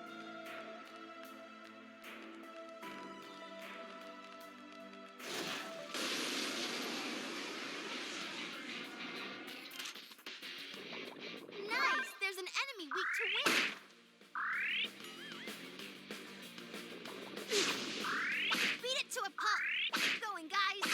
Nice. There's an enemy weak to wind. Beat it to a pulp. Keep going, guys.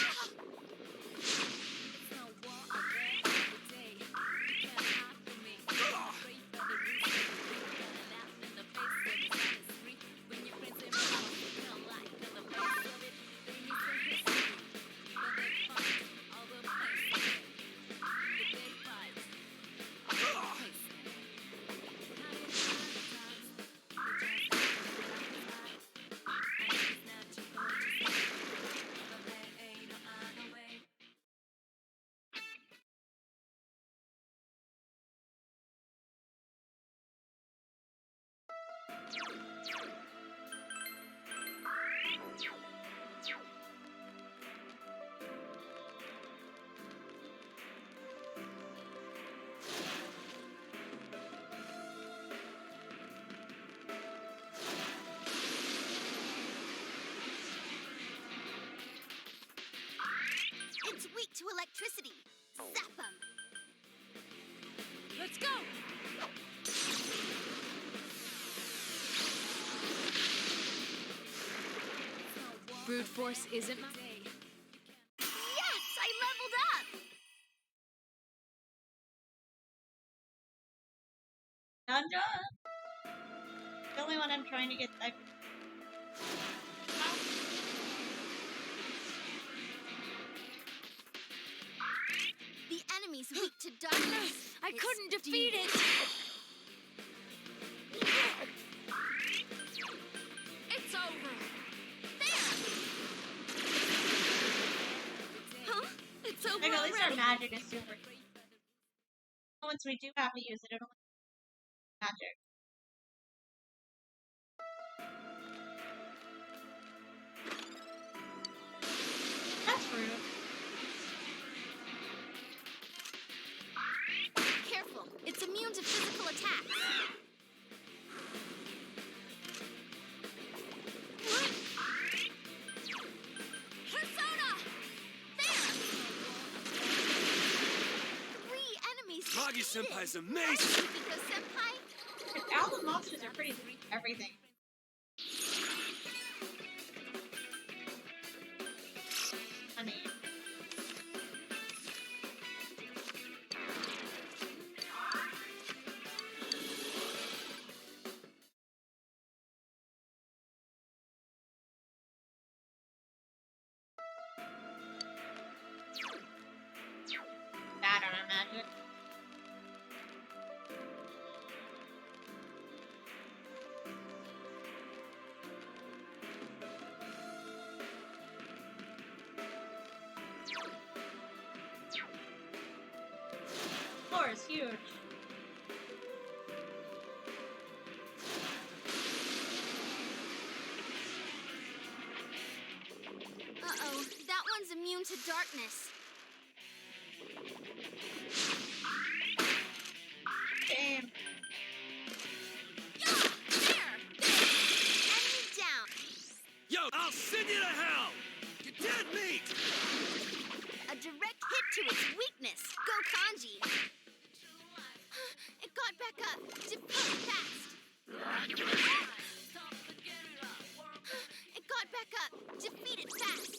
It's weak to electricity. Zap 'em. Let's go! Brute force isn't my... Yes, I leveled up. Dun-dun! The only one I'm trying to get. The enemy's weak to darkness. I couldn't defeat it! It's over! Huh? It's over Like, at least our already. magic is super. Once we do have to use it, it'll magic. That's rude. Careful. It's immune to physical attacks. Persona! There! 3 enemies. Kagi defeated. Senpai's amazing! Because Senpai, All the monsters are pretty everything. Honey. Bad on our magic. Floor is huge. uh-oh, that one's immune to darkness. Damn. Yeah, there! Enemy down. Yo, I'll send you to hell! You dead meat! A direct hit to its weakness. Go Kanji. It got back up. Defeat it fast. It got back up. Defeat it fast.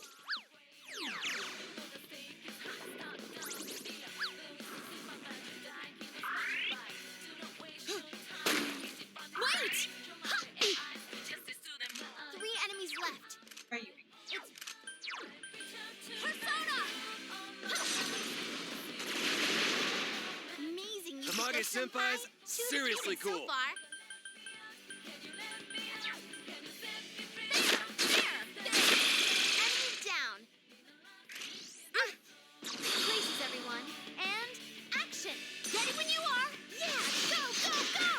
senpai's seriously So cool. far. There. Enemy down. Places, everyone. And action. Ready when you are. Yeah, go, go, go.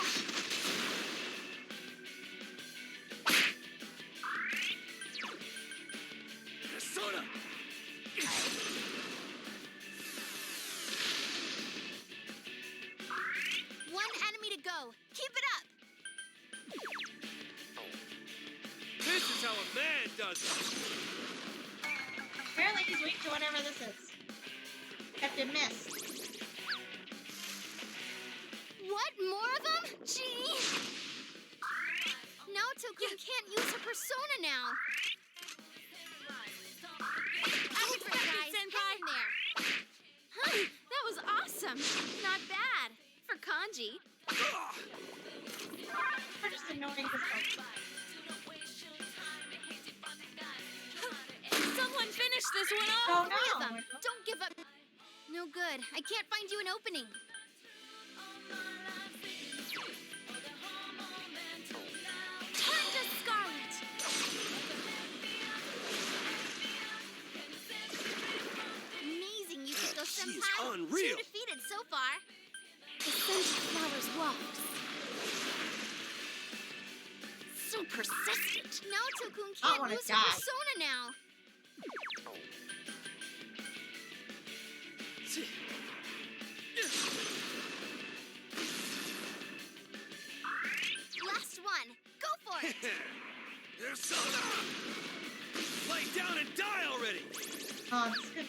Persona! One enemy to go. Keep it up. This is how a man does it. Apparently he's weak to whatever this is. Kept it missed. What? More of them? Gee. Naoto-kun can't use her persona now. Over, guys. Hang in there. Huh, that was awesome. Not bad. For kanji. We're just annoying because Someone finish this one Oh off. Three of no! them. Don't give up. No good. I can't find you an opening. Turn to Scarlet. Amazing, Yukiko She's senpai. unreal. 2 defeated so far. The scent of flowers walks. So persistent. Naoto-kun I can't wanna use her die. persona now. Last one. Go for it. Persona! Lay down and die already! Oh, this could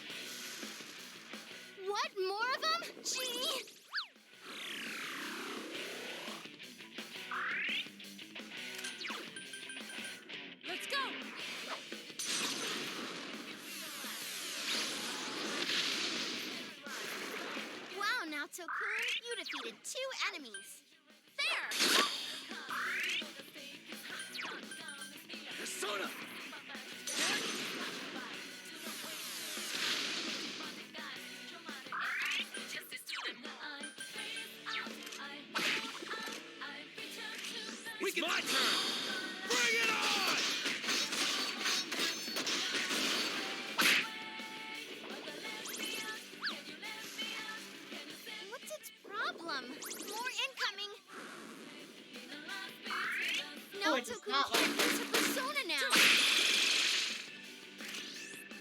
What? More of them? Gee. Let's go. Wow, Naoto-kun, you defeated 2 enemies. There. Persona! It's my turn! Bring it on! What's its problem? More incoming. Oh, it does Naoto-kun not can't use her persona now.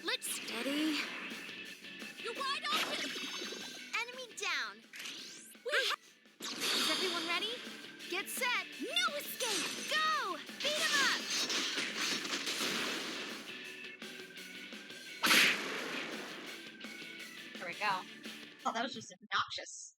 Let's steady. You're wide open. Enemy down. Is everyone ready? Get set. No escape. Go. Beat him up. There we go. Oh, that was just obnoxious.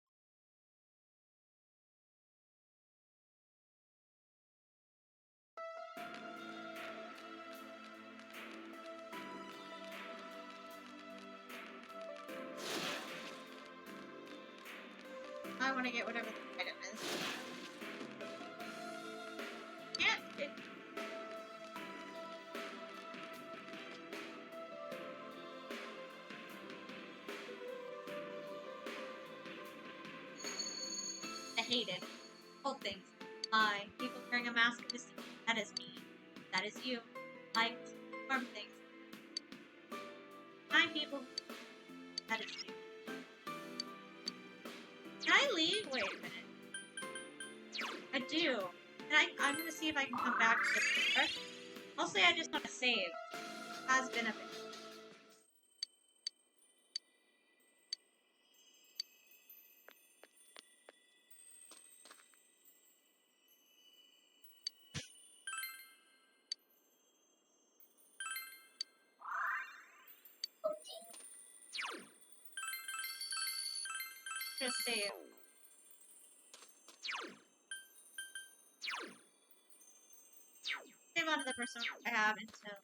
I want to get whatever the item is. Yeah, it... I hate it. Old things. Lie. People wearing a mask of deceit. That is me. That is you. Liked. Farm things. Kind people. That is you. Can I leave? Wait a minute. I do. I'm gonna see if I can come back to this. Mostly I just want to save. Has been a bit. Just save. Save onto the persona I have until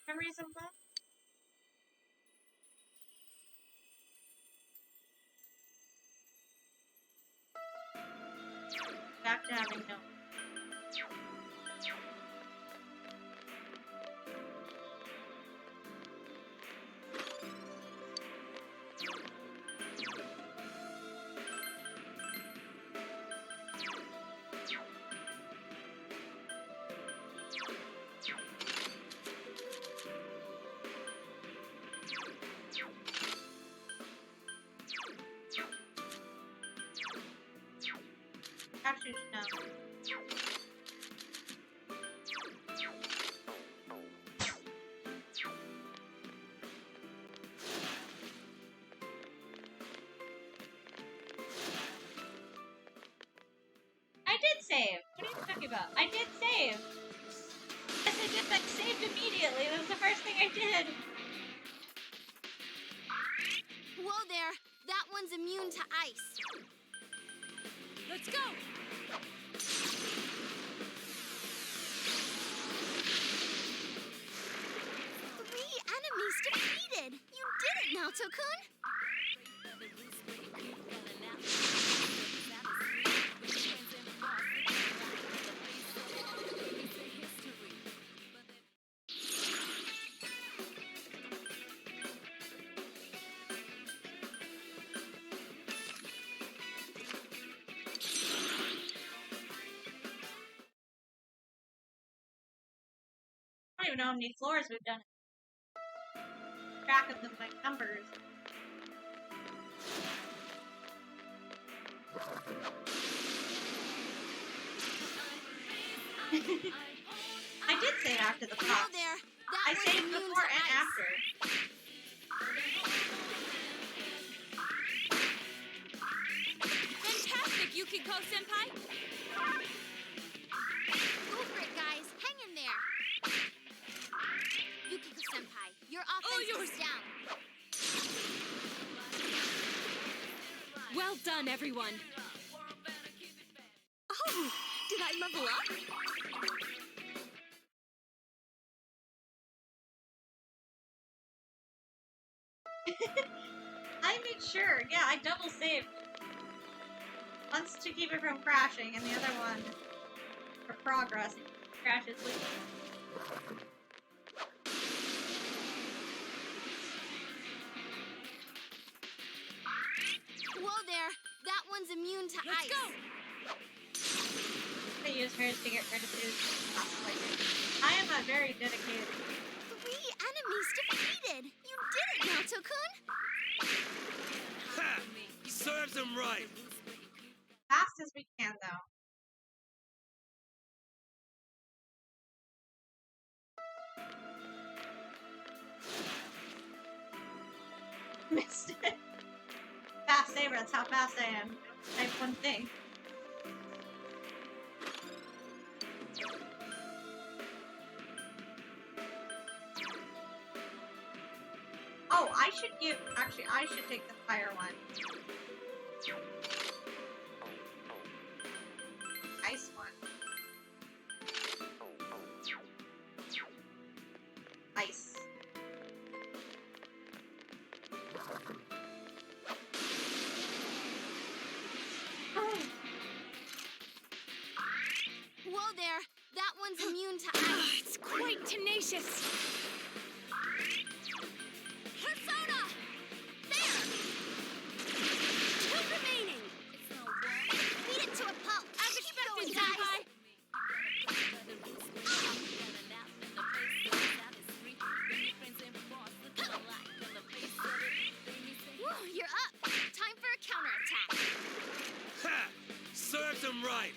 memories of that. Back to having no. you should know. I did save. What are you talking about? I did save. Yes, I did. I saved immediately. That was the first thing I did. Whoa there! That one's immune to ice. Let's go! Three enemies defeated! You did it, Naoto-kun! I don't even know how many floors we've done. Track of them by numbers. I did save after the Whoa box. there! That I one's saved immune before to and ice. after. Fantastic, Yukiko-senpai! Go for it, guys. Hang in there. Yukiko-senpai, your offense yours. is down. Well done, everyone! Oh, did I level up? I made sure. Yeah, I double saved. Once to keep it from crashing, and the other one for progress. Crashes later. Whoa there! That one's immune to Let's ice. go! I use hers to get rid of his last fighter. I am a very dedicated. Three enemies defeated! You did it, Naoto-kun! Ha! Serves him right. Fast as we can, though. Missed it. Fast saber, that's how fast I am. Type one thing. Oh, I should give. Actually, I should take the fire one. Ice one. Ice. Whoa there! That one's immune to ice. It's quite tenacious! Persona! There! Two remaining! Beat it to a pulp! As expected, guys! senpai! Woo, you're up! Time for a counterattack! Ha! Serves him right.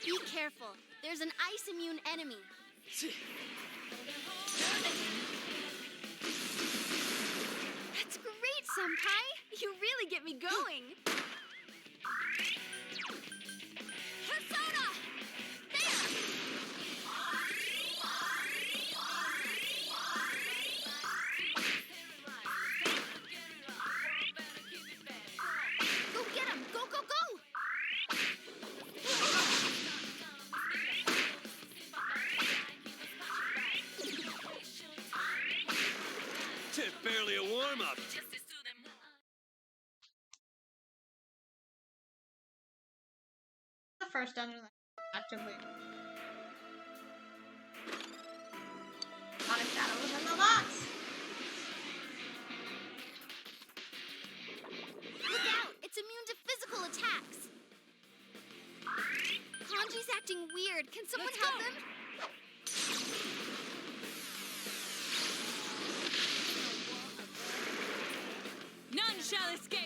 Be careful. There's an ice immune enemy. That's great, Senpai! You really get me going! Persona! There! Go get him! Go, go, go! Barely a warm-up. The first dungeon actively. Not a shadow was in the box. acting weird. Can someone help them? None shall escape!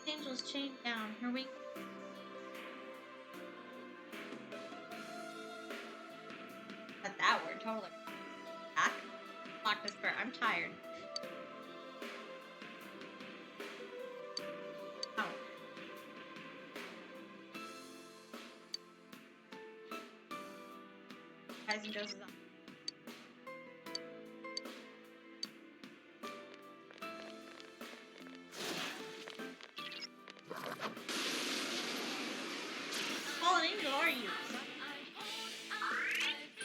Angel's chained down. Her wing. But that word totally. Back. Lock this door. I'm tired. Oh. Guys and doses on. Fallen angel, are you?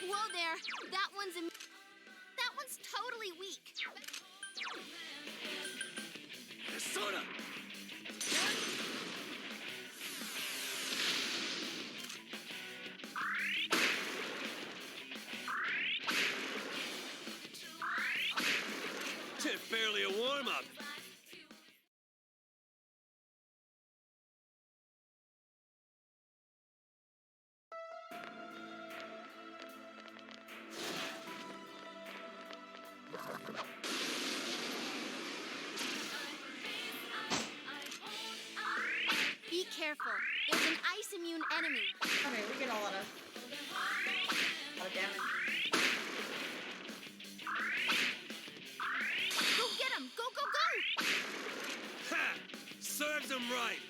Whoa there. That one's totally weak. Persona! Barely a warm-up. Be careful. There's an ice immune enemy. Okay, we get a lot of damage. Go get him! Go, go, go! Ha! Serves him right.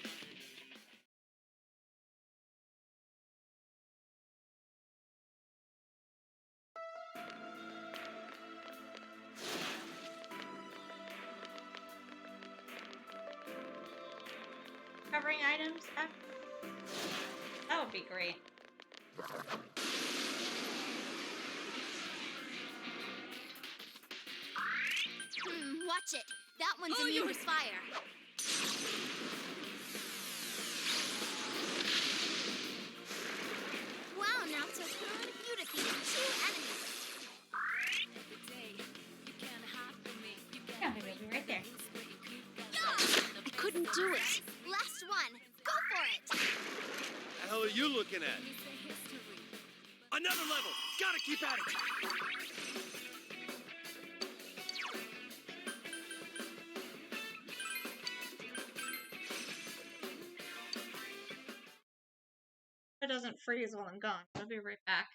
Covering items after. That would be great. Watch it. That one's immune to fire. Wow, Naruto, you defeated 2 enemies. Yeah, maybe we'll be right there. I couldn't do it. Last one. Go for it. The hell are you looking at? Another level. Gotta keep at it. It doesn't freeze while I'm gone. I'll be right back.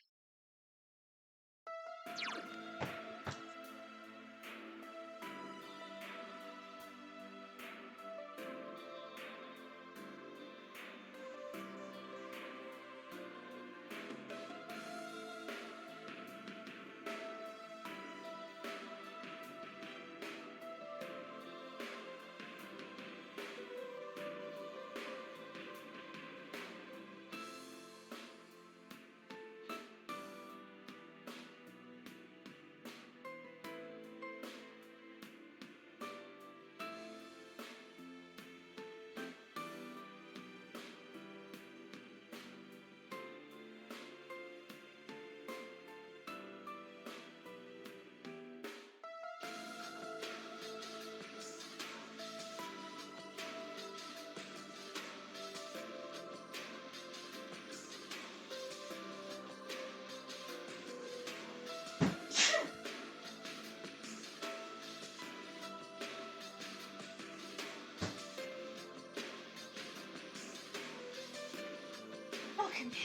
Welcome back.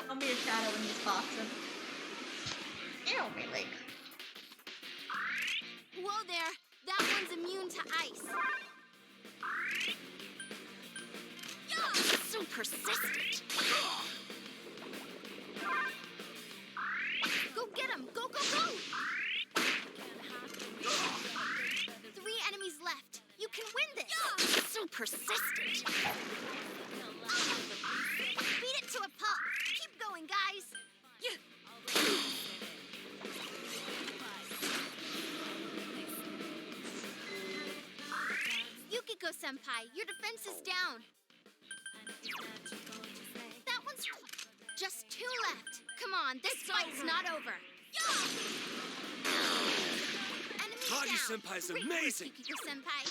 I'll be a shadow in this box. Ew, my leg. Whoa there. That one's immune to ice. So persistent. Go get him. Go, go, go. 3 enemies left. You can win this. So persistent. Beat it to a pulp. Keep going, guys. Yukiko-senpai, your defense is down. That one's just 2 left. Come on, this fight's not over. Enemy down. Hagi-senpai's Great work, amazing. Yukiko-senpai.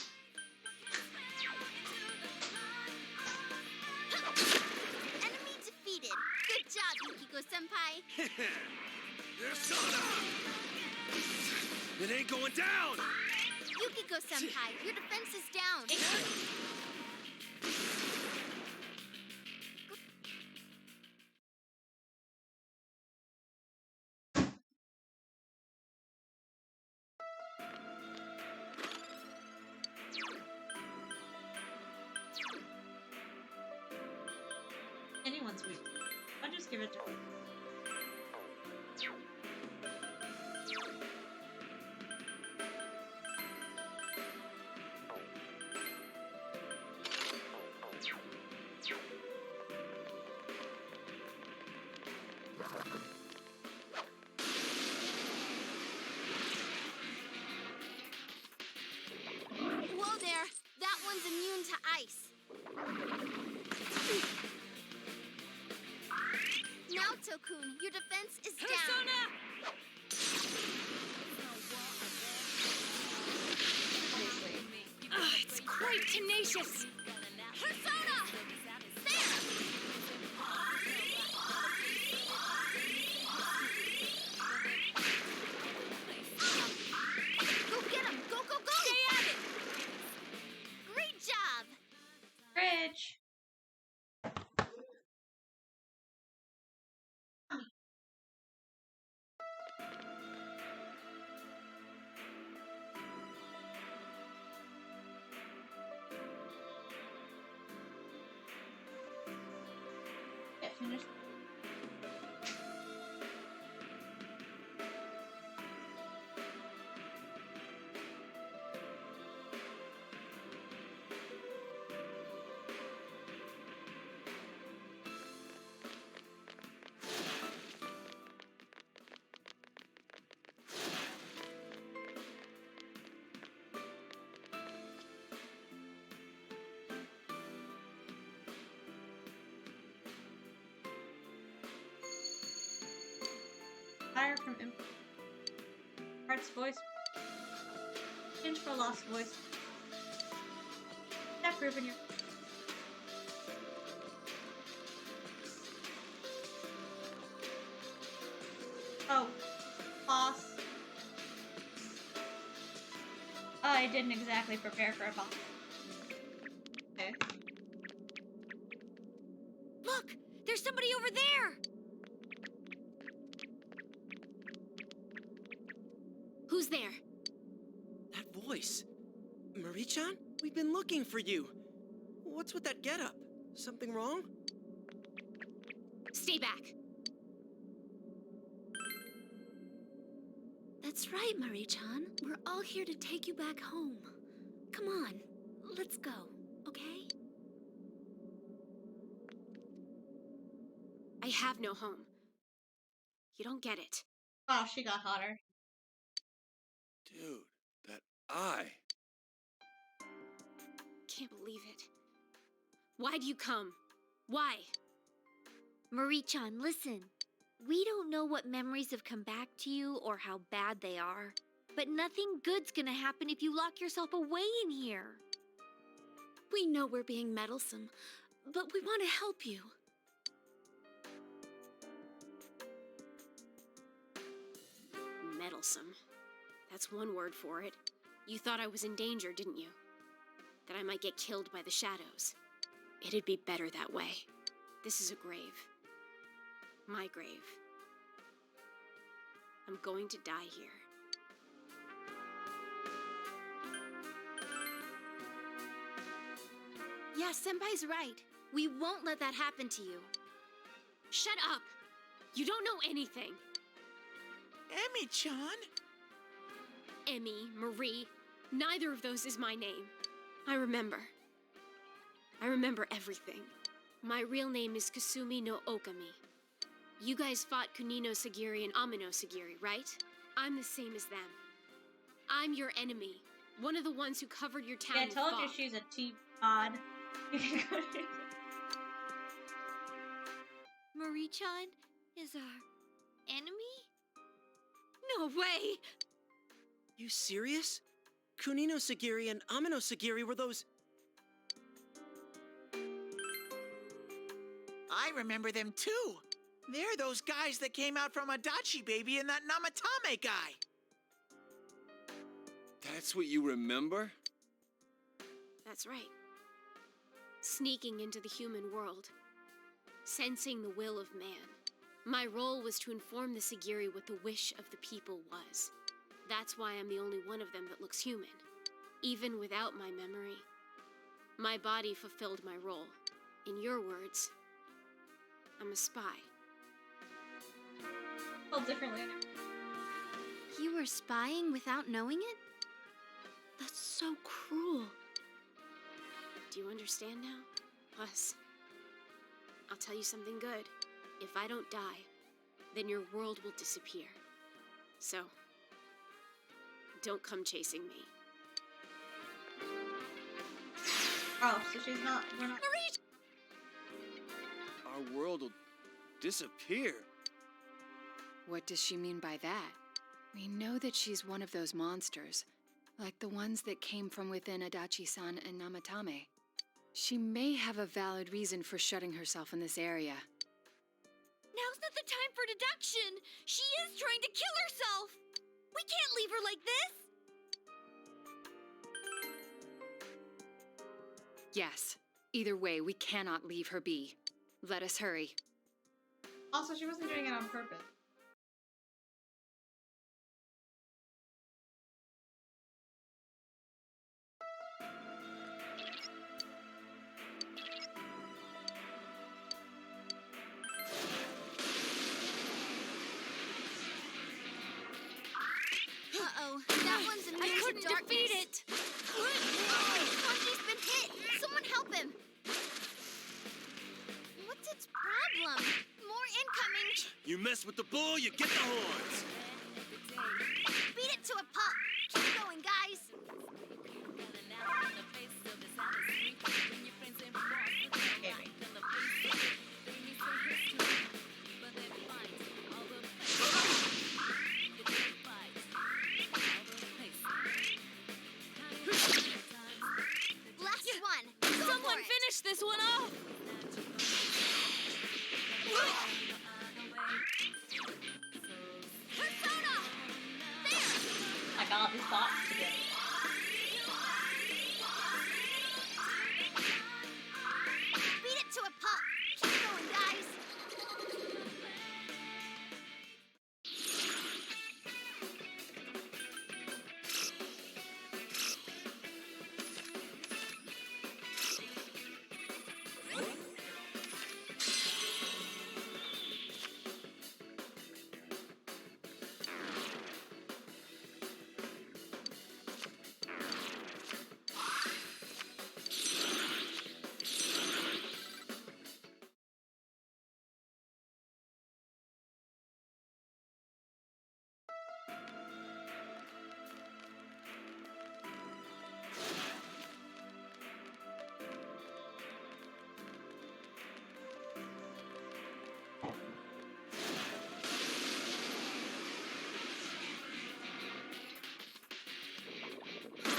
Enemy defeated. Good job, Yukiko-senpai. Persona! It ain't going down! Yukiko-senpai, your defense is down. Anyone's weak. I'll just give it to her. Whoa there. That one's immune to ice. Naoto-kun, your defense is down. It's quite tenacious. Persona! There! Go get him! Go, go, go! Stay at it! Great job! Bridge. Get finished. Fire from Heart's voice. Change for lost voice. Step Ruben, your oh, boss. I didn't exactly prepare for a boss. Okay. Look! There's somebody over there! Who's there? That voice. Marie-chan? We've been looking for you. What's with that getup? Something wrong? Stay back. That's right, Marie-chan. We're all here to take you back home. Come on, let's go, okay? I have no home. You don't get it. Wow, she got hotter. Dude, that eye. Can't believe it. Why do you come? Why? Marie-chan, listen. We don't know what memories have come back to you or how bad they are. But nothing good's gonna happen if you lock yourself away in here. We know we're being meddlesome, but we want to help you. Meddlesome. That's one word for it. You thought I was in danger, didn't you? That I might get killed by the shadows. It'd be better that way. This is a grave. My grave. I'm going to die here. Yeah, Senpai's right. We won't let that happen to you. Shut up! You don't know anything! Emi-chan? Emmy, Marie, neither of those is my name. I remember. I remember everything. My real name is Kasumi no Okami. You guys fought Kunino Sagiri and Amino Sagiri, right? I'm the same as them. I'm your enemy. One of the ones who covered your town Yeah, I with told you fog. she's a cheap god. Marie-chan is our enemy? No way! You serious? Kunino Sagiri and Amino Sagiri were those... I remember them too. They're those guys that came out from Adachi Baby and that Namatame guy. That's what you remember? That's right. Sneaking into the human world. Sensing the will of man. My role was to inform the Sagiri what the wish of the people was. That's why I'm the only one of them that looks human. Even without my memory. My body fulfilled my role. In your words, I'm a spy. Spelled differently. You were spying without knowing it? That's so cruel. Do you understand now? Plus, I'll tell you something good. If I don't die, then your world will disappear. So, don't come chasing me. Oh, so she's not. We're not. Our world will disappear. What does she mean by that? We know that she's one of those monsters, like the ones that came from within Adachi-san and Namatame. She may have a valid reason for shutting herself in this area. Now's not the time for deduction! She is trying to kill herself! We can't leave her like this! Yes. Either way, we cannot leave her be. Let us hurry. Also, she wasn't doing it on purpose. Uh-oh, that one's immune I couldn't to darkness. defeat it! Sanji's been hit! Someone help him! What's its problem? More incoming! You mess with the bull, you get the horns. Beat it to a pulp! Keep going, guys! Last one! Go Someone for it. finish this one off! Persona! There! I got all these thoughts together. Beat it to a pulp! Keep going, guys!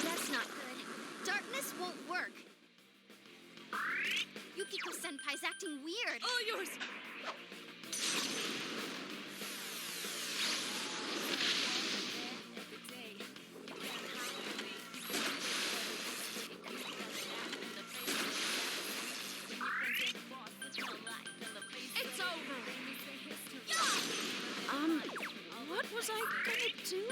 That's not good. Darkness won't work. Yukiko-senpai's acting weird. All yours! It's over! What was I gonna do?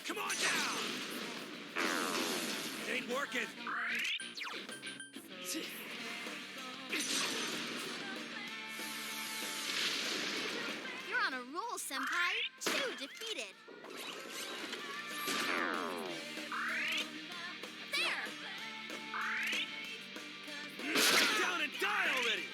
Come on down! It ain't working. You're on a roll, Senpai. 2 defeated. There! Sit down and die already!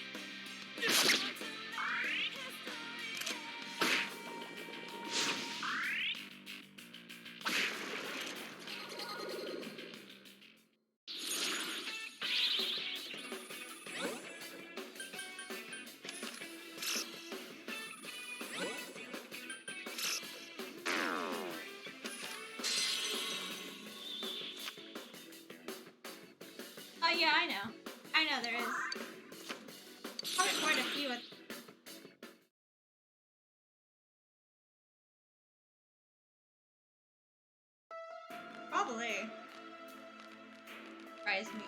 yeah, I know. I know there is. Probably quite a few. Probably. Surprise me.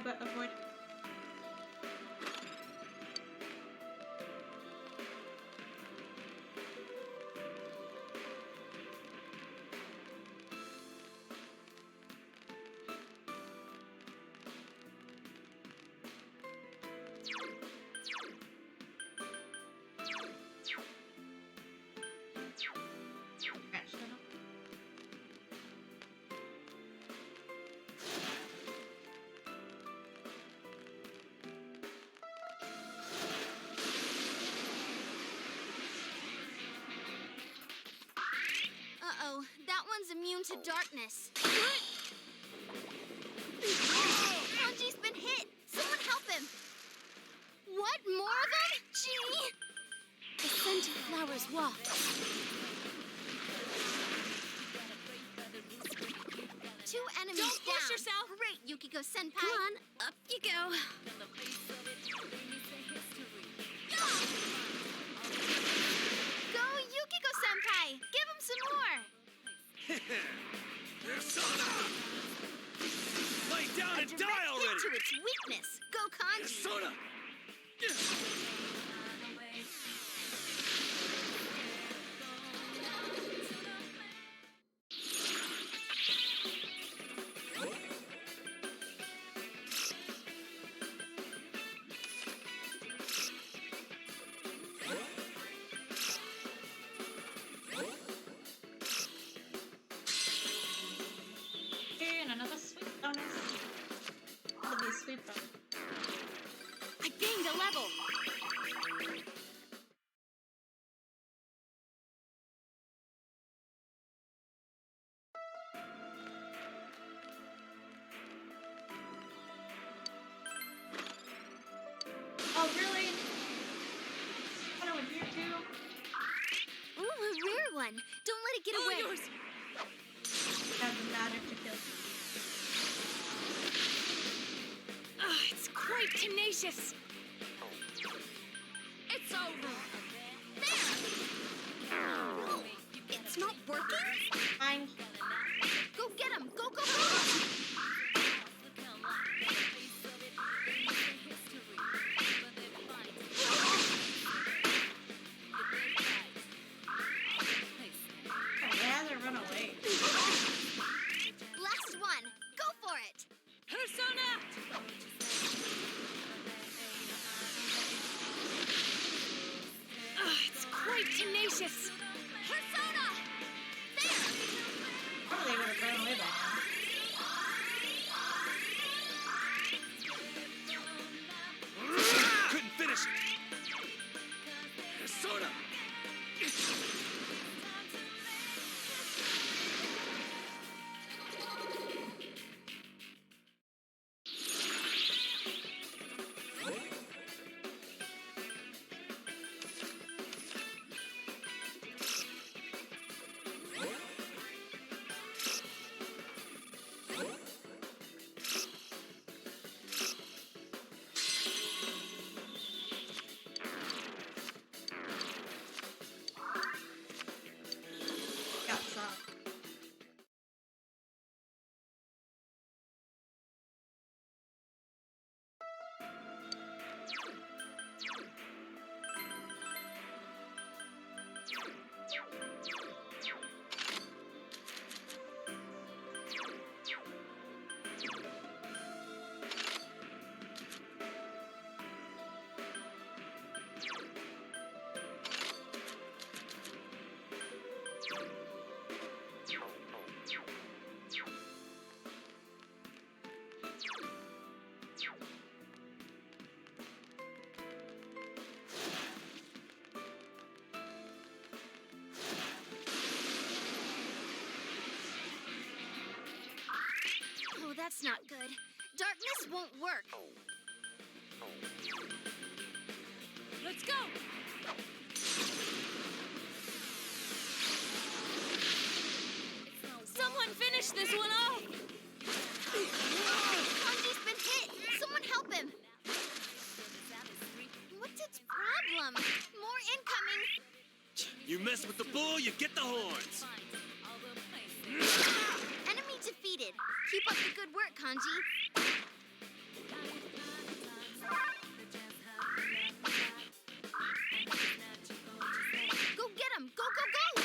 But avoid. Uh-oh, that one's immune to darkness. Kanji's been hit! Someone help him! What? More of them? Gee! The scent of flowers walk. Two enemies Don't push down. yourself. Great, Yukiko Senpai. Come on, up you go. Go, Yukiko Senpai! Give him some more! Persona! Lay down A and direct die hit already! to its weakness. Go, Kanji! Persona! And another sweet bonus. That'll be a sweet bonus. I gained a level. Oh, really? What over here too? Ooh, a rare one. Don't let it get away. Yours. Has the magic to kill. It's quite tenacious. It's over. Oh, it's not working? Fine. Go get him! Go, go, go! I'd rather run away. Last one. Go for it! Persona! It's quite tenacious. Persona! There! Probably would have run away by now. Couldn't finish it! Persona! Got some. Oh, that's not good. Darkness won't work. Let's go! Someone finish this one off! Kanji's been hit! Someone help him! What's its problem? More incoming! You mess with the bull, you get the horns. Enemy defeated. Keep up the good work, Kanji. Go get him! Go, go, go!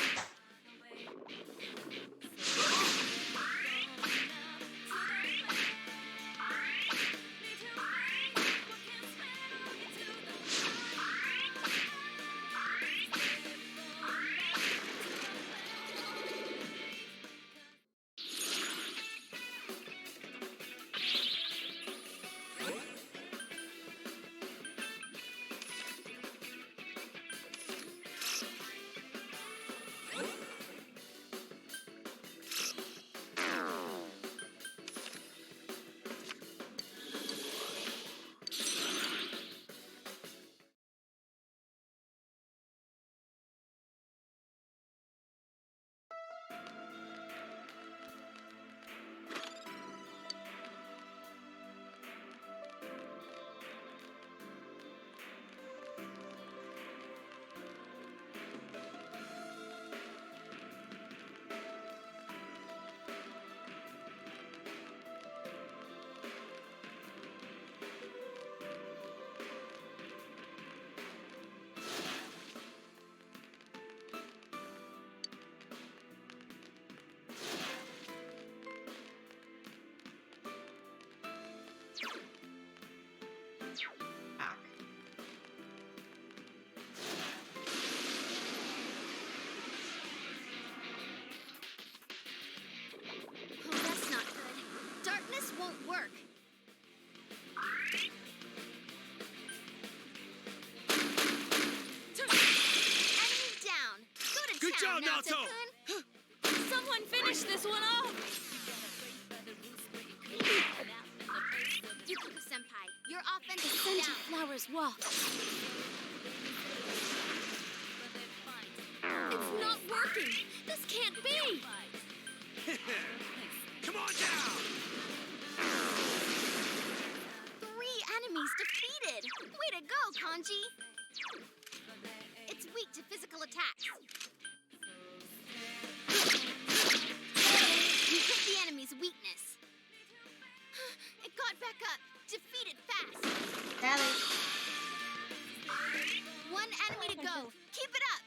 Back. Oh, that's not good. Darkness won't work. Enemy down. Go to Good town, job, Naoto. Naoto-kun. Someone finish this one off! Yukiku-senpai, your offense is Scented down. flowers walk. It's not working! This can't be! Come on down. 3 enemies defeated. Way to go, Kanji. It's weak to physical attacks. You hit the enemy's weakness. It got back up. Defeat it fast. Sally. 1 enemy to go. Keep it up.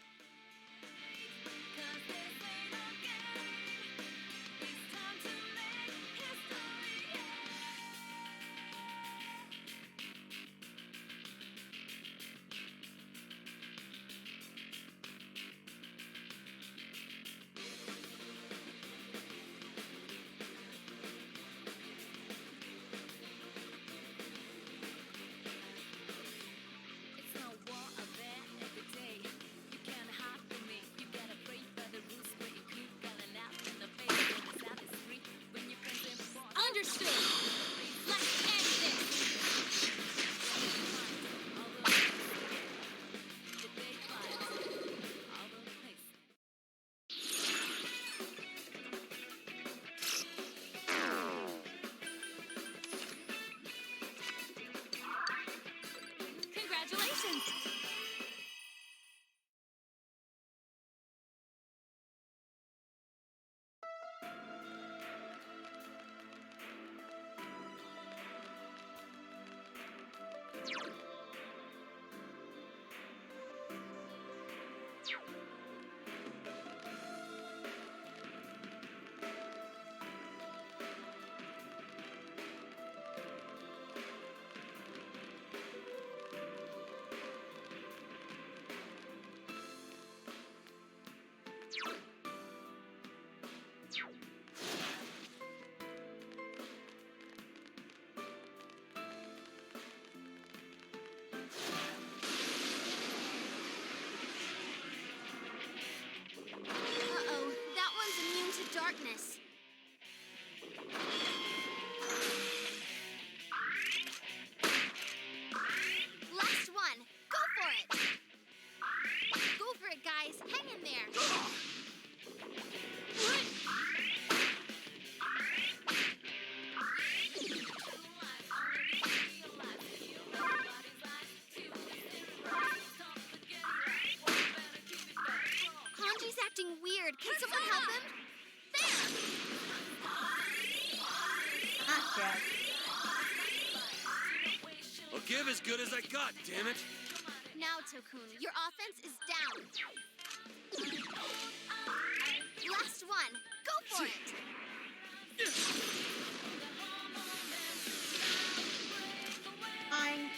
Understood! Let's end this! Congratulations! Uh-oh, that one's immune to darkness. Last one. Go for it. jab. I'll give as good as I got, damn it. Now, Tokun, your offense is down. Last one. Go for it. Fine.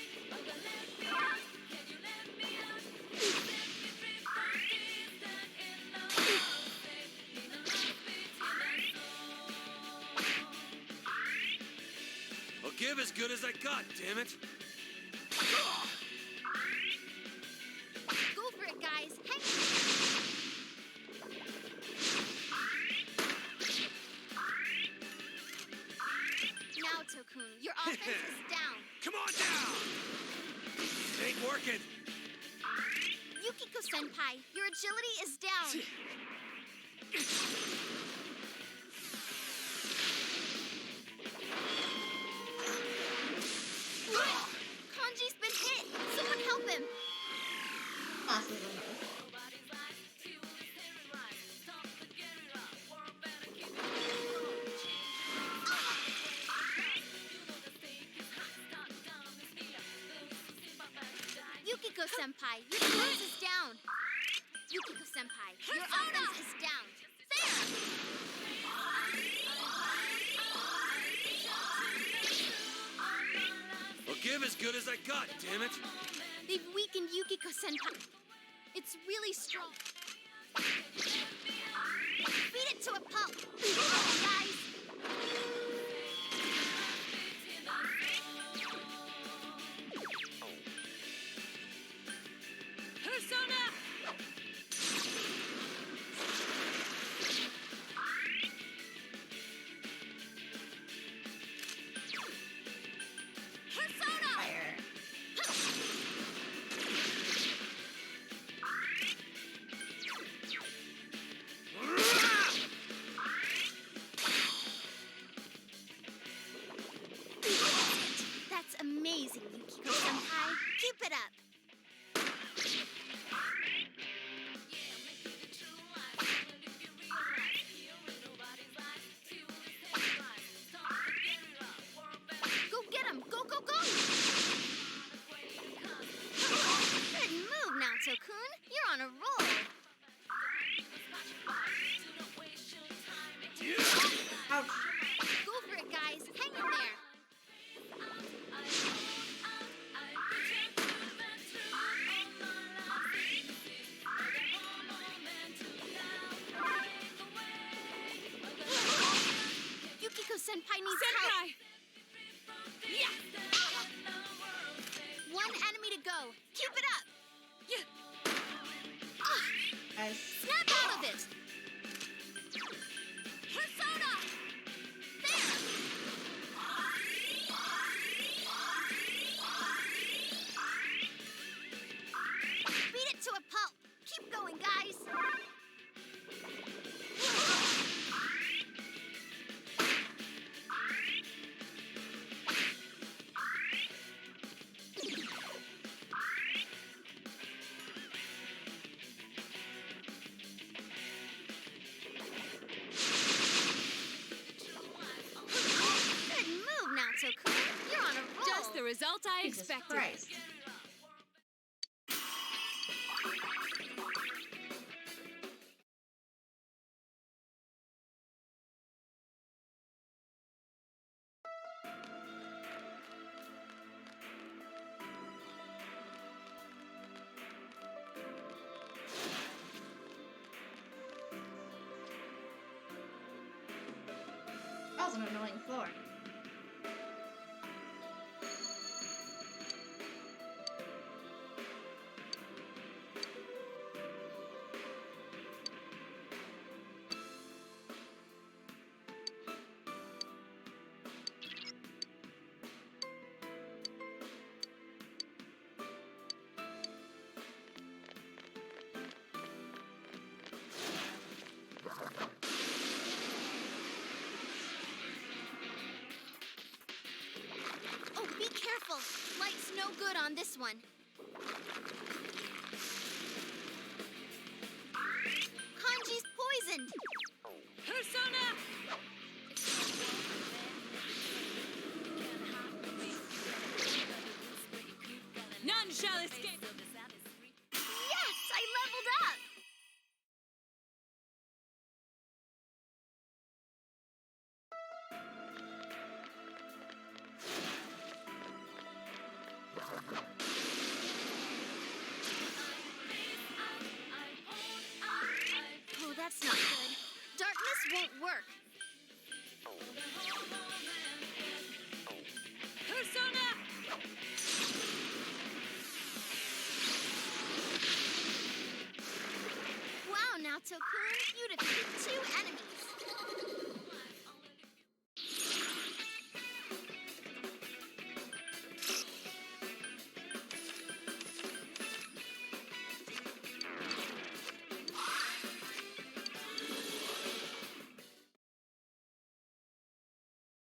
I'll give as good as I got, damn it. Go for it, guys. Hang Now, Tokun, your offense is down. Come on down! Ain't working. Yukiko Senpai, your agility is down. Kanji's been hit. Someone help him. Possibly don't know. Yukiko Senpai, your defense is down. Yukiko Senpai, your offense is down. There! I'll give as good as I got, damn it. They've weakened Yukiko Senpai. It's really strong. Beat it to a pulp. Guys. Persona! Fire. That's amazing, Yukiko Senpai. Keep it up. Go get him! Go, go, go! Good move now, Tokun. You're on a roll. Ouch. Go for it, guys. Hang in there. Yukiko Senpai needs help. Yeah! One enemy to go. Keep it up. Guys. Snap out of it. Persona. There. Beat it to a pulp. Keep going, guys. Good move now, Tokun. You're on a roll. Just the result I Jesus expected. Christ. That was an annoying floor. Oh, be careful. Light's no good on this one. Kanji's poisoned. Persona! shall escape. Yes, I leveled up. Oh, that's not good. Darkness won't work. Persona! Wow, Naoto-kun, you defeated 2 enemies.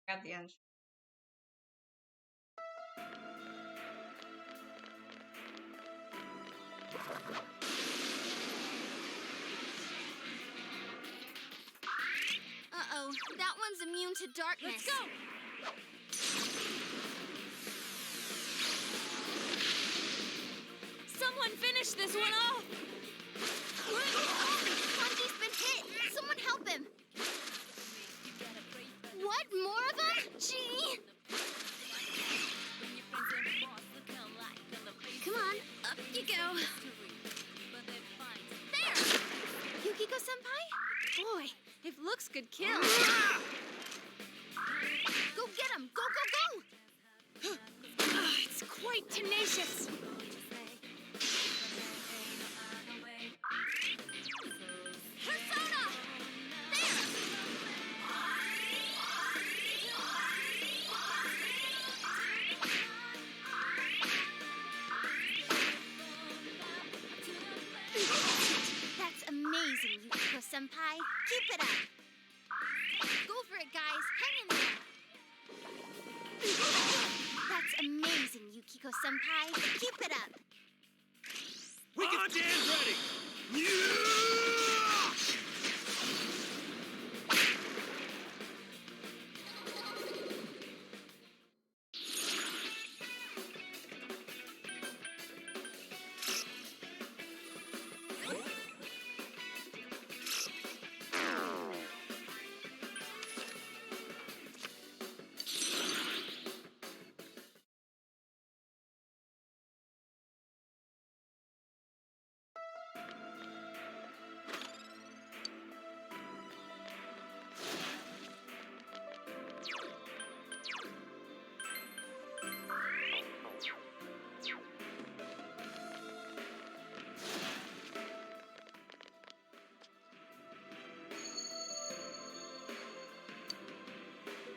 At the end. Uh-oh, that one's immune to darkness. Let's go! Someone finish this one off! Kanji's been hit. Someone help him. What? More of them? Gee. Come on, up you go. There. Yukiko-senpai? Boy, if looks could kill. Go get him. Go, go, go. It's quite tenacious. Persona. There. That's amazing, Yukiko-senpai. Keep it up. Go for it, guys. Hang in there. That's amazing, Yukiko-senpai. Keep it up. Wicked stand ready!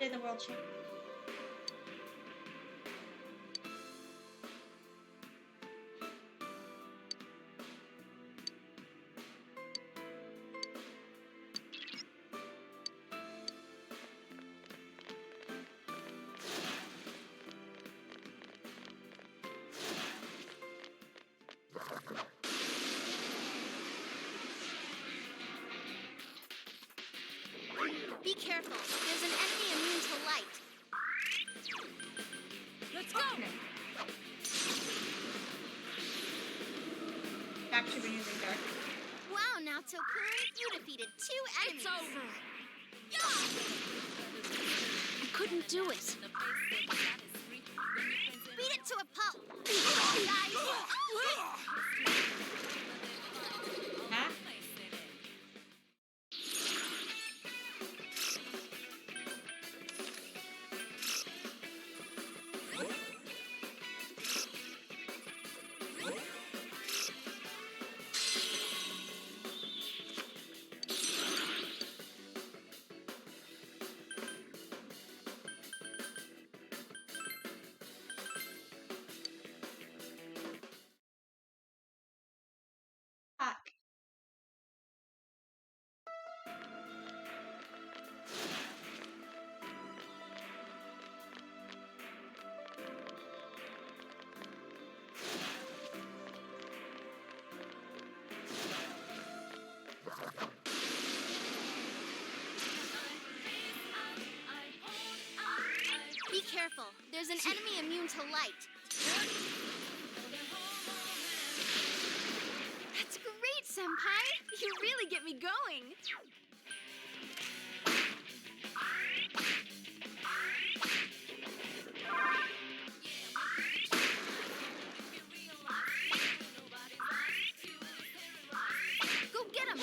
Did the world change? Be careful. There's an enemy immune to light. Let's go! Actually been using dark. Wow, Naoto-kun, you defeated 2 enemies. It's over! I couldn't do it. Beat it to a pulp. Guys. Huh? Fuck. Be careful. There's an enemy immune to light. Senpai! You really get me going! Go get him!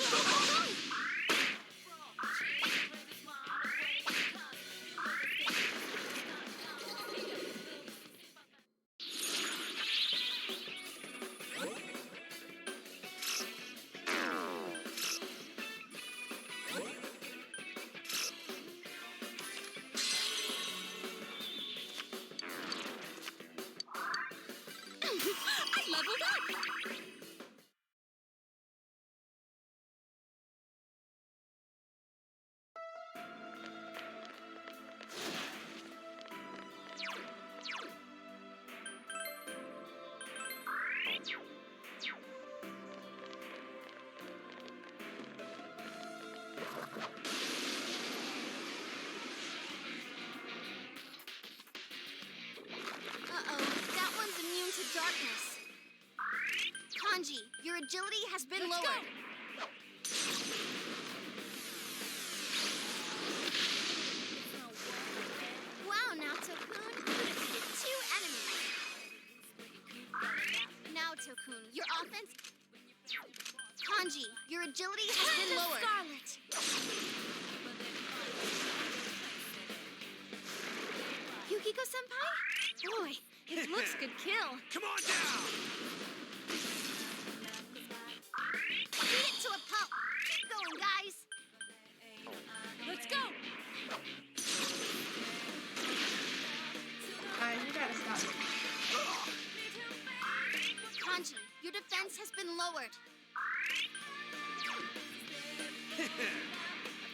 I leveled up! Uh-oh, that one's immune to darkness. Kanji, your agility has been lowered. Wow, Naoto-kun, you defeated 2 enemies. Naoto-kun, your offense... Kanji, your agility has been lowered. Scarlet! Yukiko-senpai? Boy, it looks good kill. Come on down! Beat it to a pulp. Keep going, guys. Let's go! Guys, you gotta stop. Kanji, your defense has been lowered.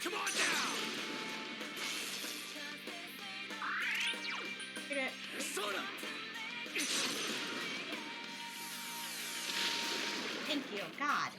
Come on down! Get it. Soda! Thank you. God.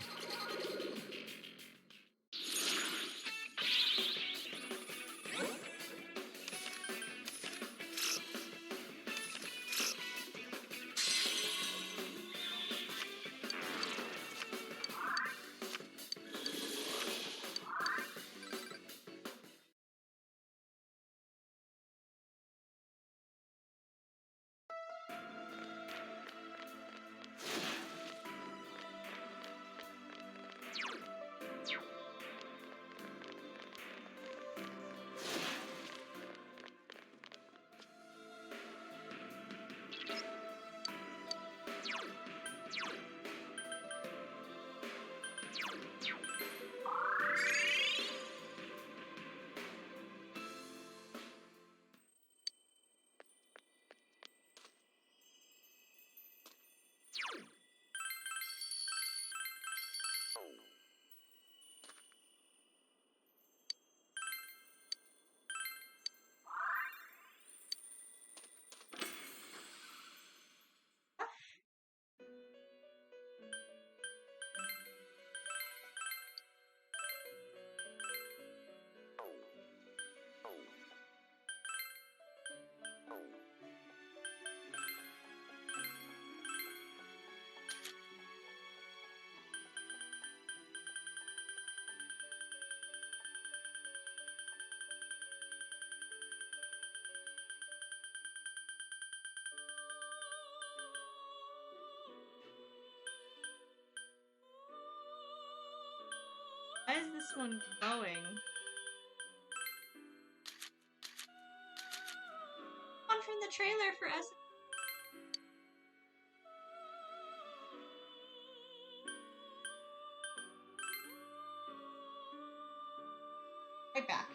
Why is this one going? One from the trailer for us. Right back.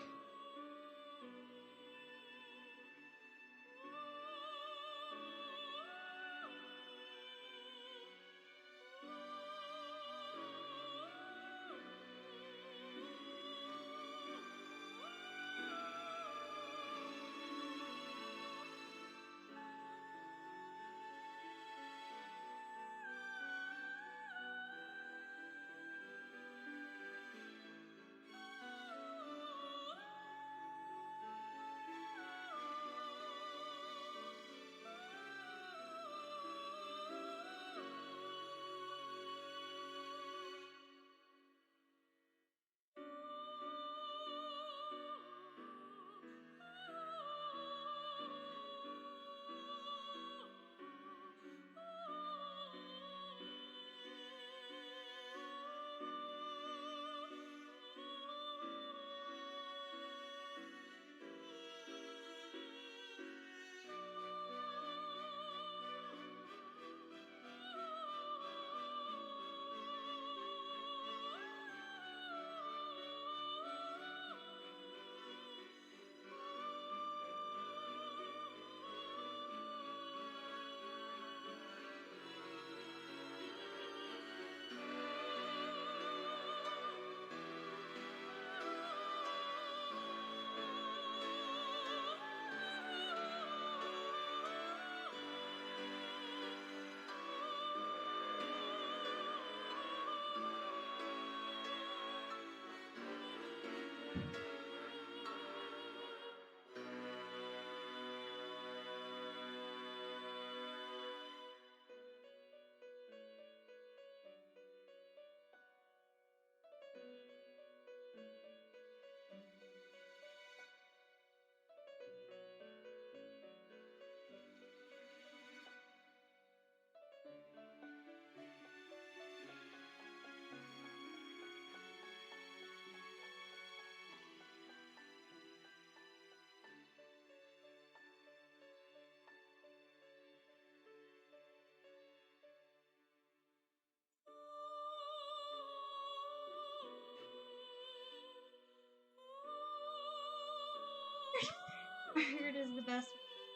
Margaret is the best.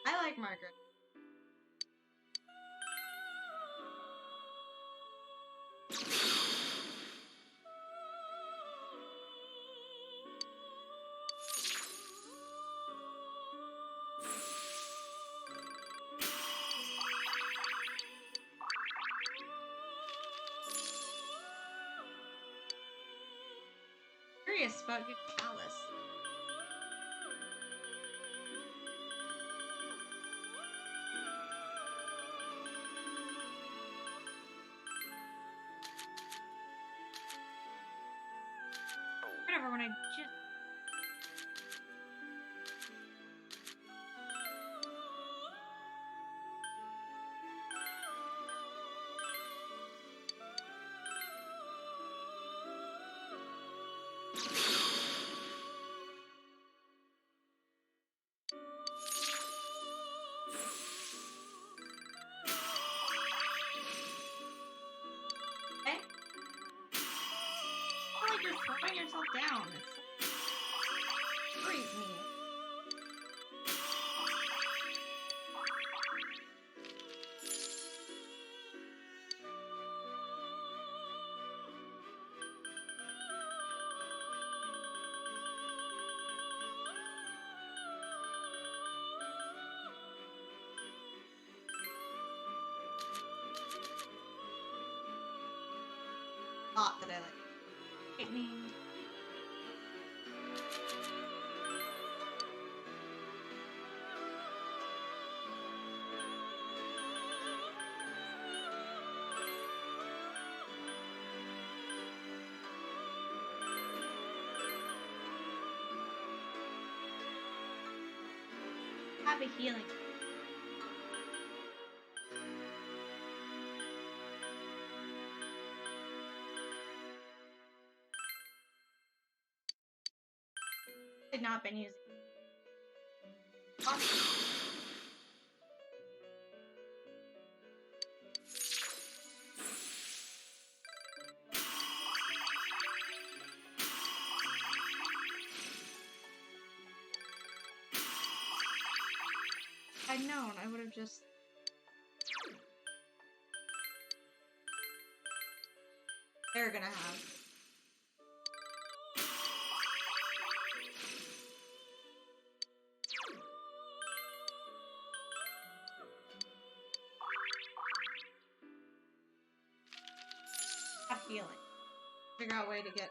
I like Margaret. Curious about getting Alice. Whatever, when I just... Okay. I feel like you're throwing yourself down. It frees me. Lot that I like. Lightning. Have a healing. Had not been using. I'd known, I would have just... They're gonna have. Have healing. Figure out a way to get...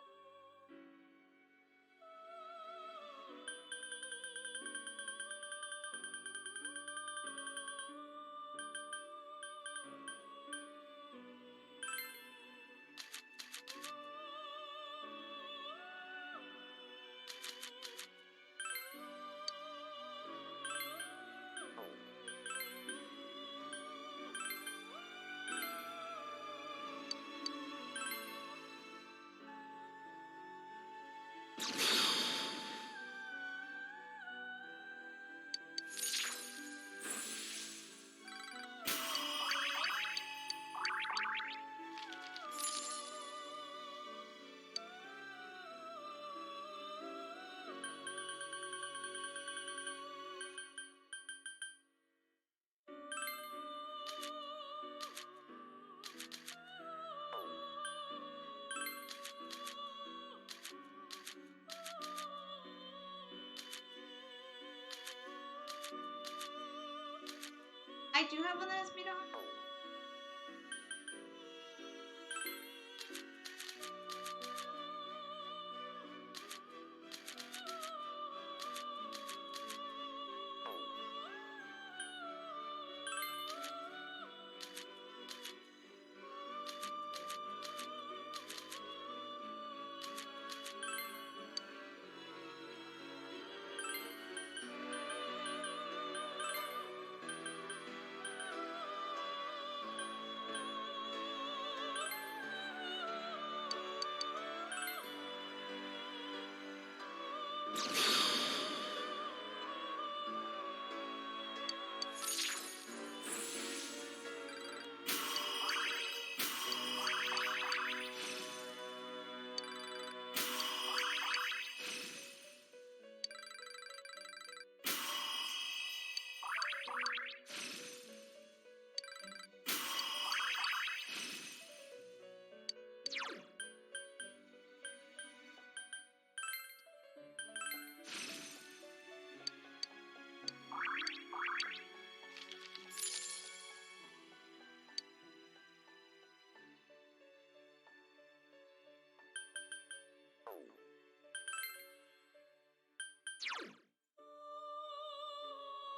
I do have one that has me down.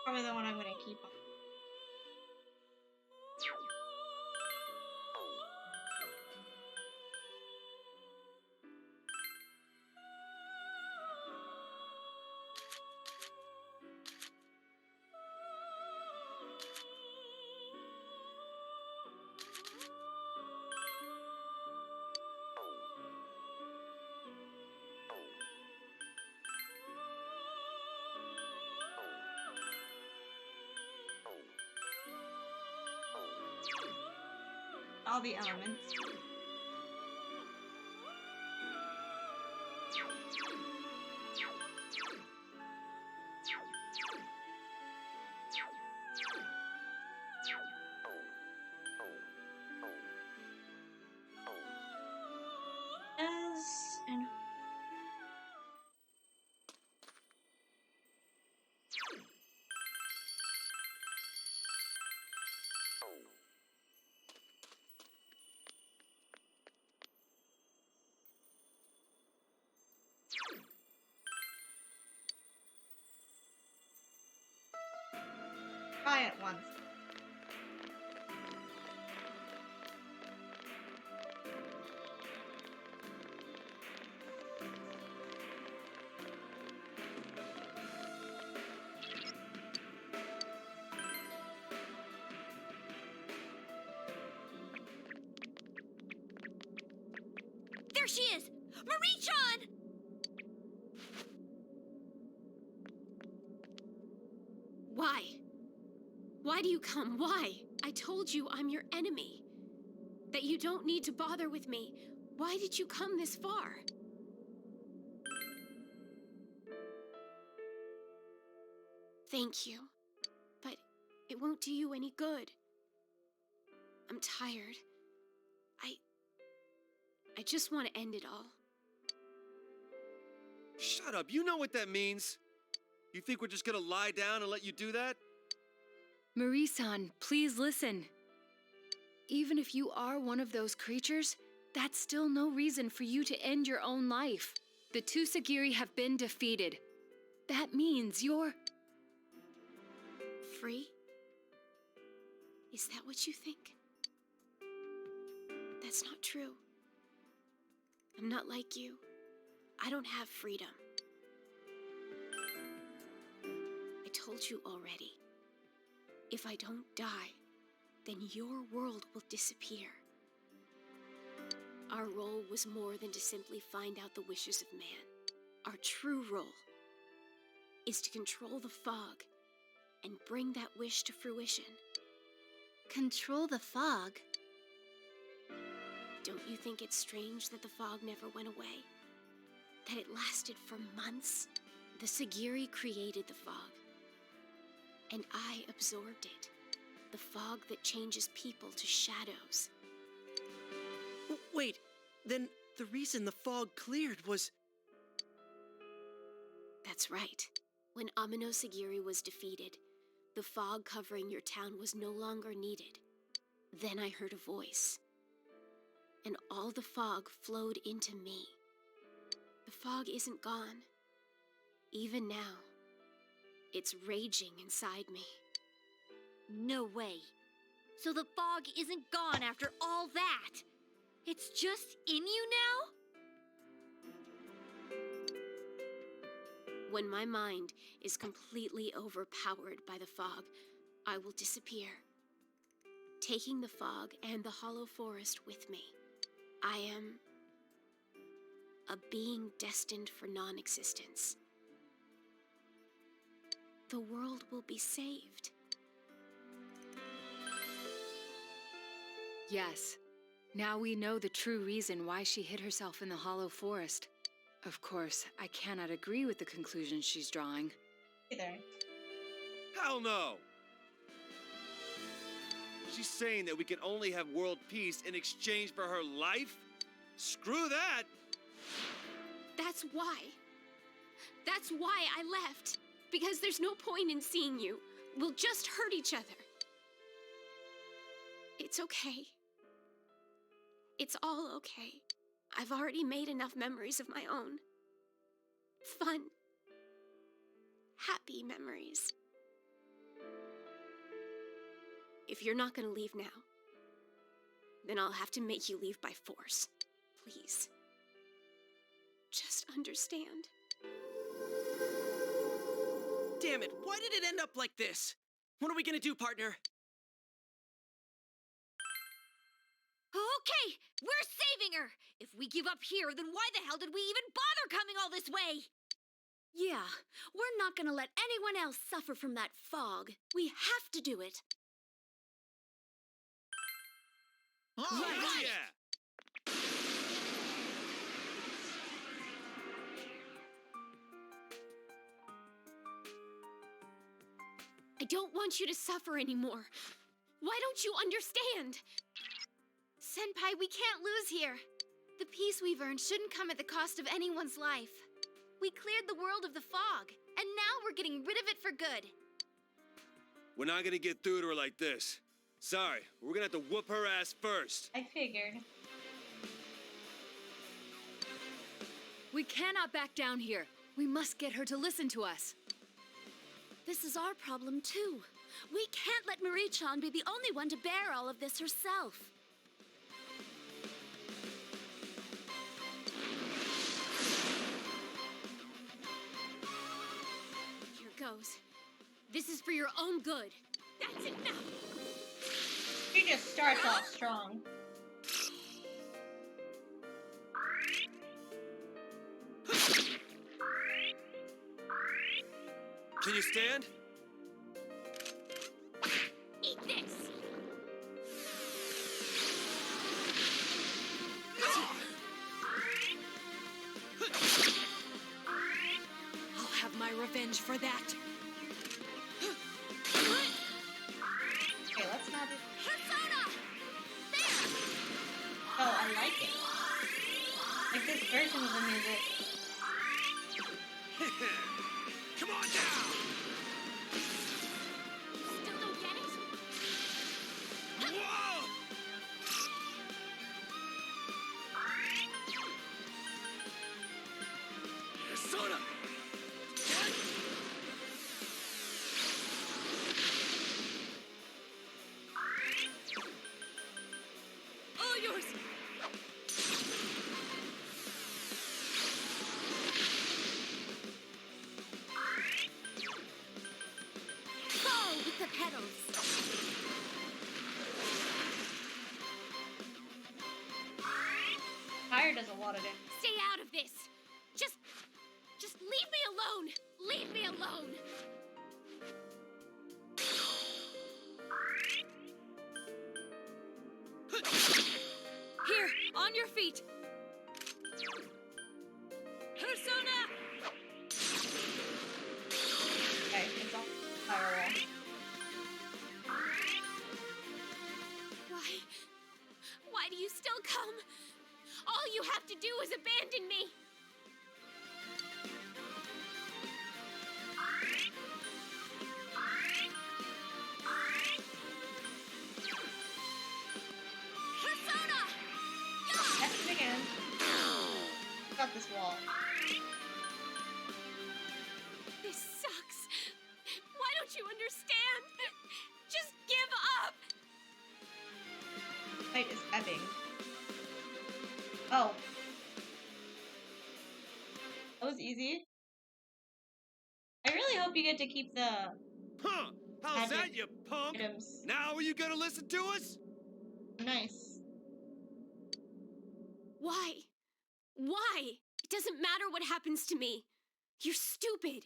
Probably the one I'm gonna keep on. All the elements. Yes, and try it once. There she is! Marie-chan! Why? Why do you come? Why? I told you I'm your enemy. That you don't need to bother with me. Why did you come this far? Thank you. But it won't do you any good. I'm tired. I just want to end it all. Shut up. You know what that means. You think we're just gonna lie down and let you do that? Marie-san, please listen. Even if you are one of those creatures, that's still no reason for you to end your own life. The two Sagiri have been defeated. That means you're... Free? Is that what you think? That's not true. I'm not like you. I don't have freedom. I told you already. If I don't die, then your world will disappear. Our role was more than to simply find out the wishes of man. Our true role is to control the fog and bring that wish to fruition. Control the fog? Don't you think it's strange that the fog never went away? That it lasted for months? The Sagiri created the fog, and I absorbed it. The fog that changes people to shadows. Wait, then the reason the fog cleared was... That's right. When Amino Sagiri was defeated, the fog covering your town was no longer needed. Then I heard a voice, and all the fog flowed into me. The fog isn't gone. Even now, it's raging inside me. No way. So the fog isn't gone after all that. It's just in you now? When my mind is completely overpowered by the fog, I will disappear, taking the fog and the hollow forest with me. I am a being destined for non-existence. The world will be saved. Yes. Now we know the true reason why she hid herself in the hollow forest. Of course, I cannot agree with the conclusion she's drawing. Either. Hell no! She's saying that we can only have world peace in exchange for her life? Screw that! That's why. That's why I left. Because there's no point in seeing you. We'll just hurt each other. It's okay. It's all okay. I've already made enough memories of my own. Fun. Happy memories. If you're not gonna leave now, then I'll have to make you leave by force. Please. Just understand. Damn it, why did it end up like this? What are we gonna do, partner? Okay, we're saving her! If we give up here, then why the hell did we even bother coming all this way? Yeah, we're not gonna let anyone else suffer from that fog. We have to do it. All Oh, right. yeah! I don't want you to suffer anymore. Why don't you understand? Senpai, we can't lose here. The peace we've earned shouldn't come at the cost of anyone's life. We cleared the world of the fog, and now we're getting rid of it for good. We're not gonna get through to her like this. Sorry, we're gonna have to whoop her ass first. I figured. We cannot back down here. We must get her to listen to us. This is our problem, too. We can't let Marie-chan be the only one to bear all of this herself. Here goes. This is for your own good. That's it now. She just starts off strong. Can you stand? Eat this. I'll have my revenge for that. Okay, let's not do... Persona! There! Oh, I like it. Like this version of the music. Come on down! Still don't get it? Whoa! Persona! All yours. Fall with the petals! Fire does a lot of damage. Stay out of this. Just leave me alone. Leave me alone. Here, on your feet. Persona! Okay, it's all fire wall. Why do you still come? All you have to do is abandon me. Persona! That's it again. Got this wall. This sucks. Why don't you understand? Just give up. Fight is ebbing. Oh. That was easy. I really hope you get to keep the Huh! How's Magic that, you punk? items. Now are you gonna listen to us? Nice. Why? Why? It doesn't matter what happens to me. You're stupid.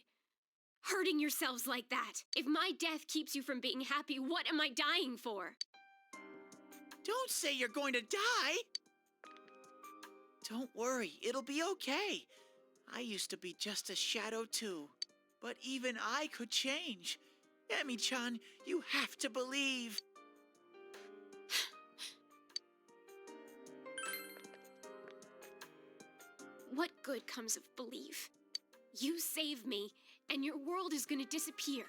Hurting yourselves like that. If my death keeps you from being happy, what am I dying for? Don't say you're going to die. Don't worry, it'll be okay. I used to be just a shadow too. But even I could change. Emi-chan, you have to believe. What good comes of belief? You save me, and your world is gonna disappear.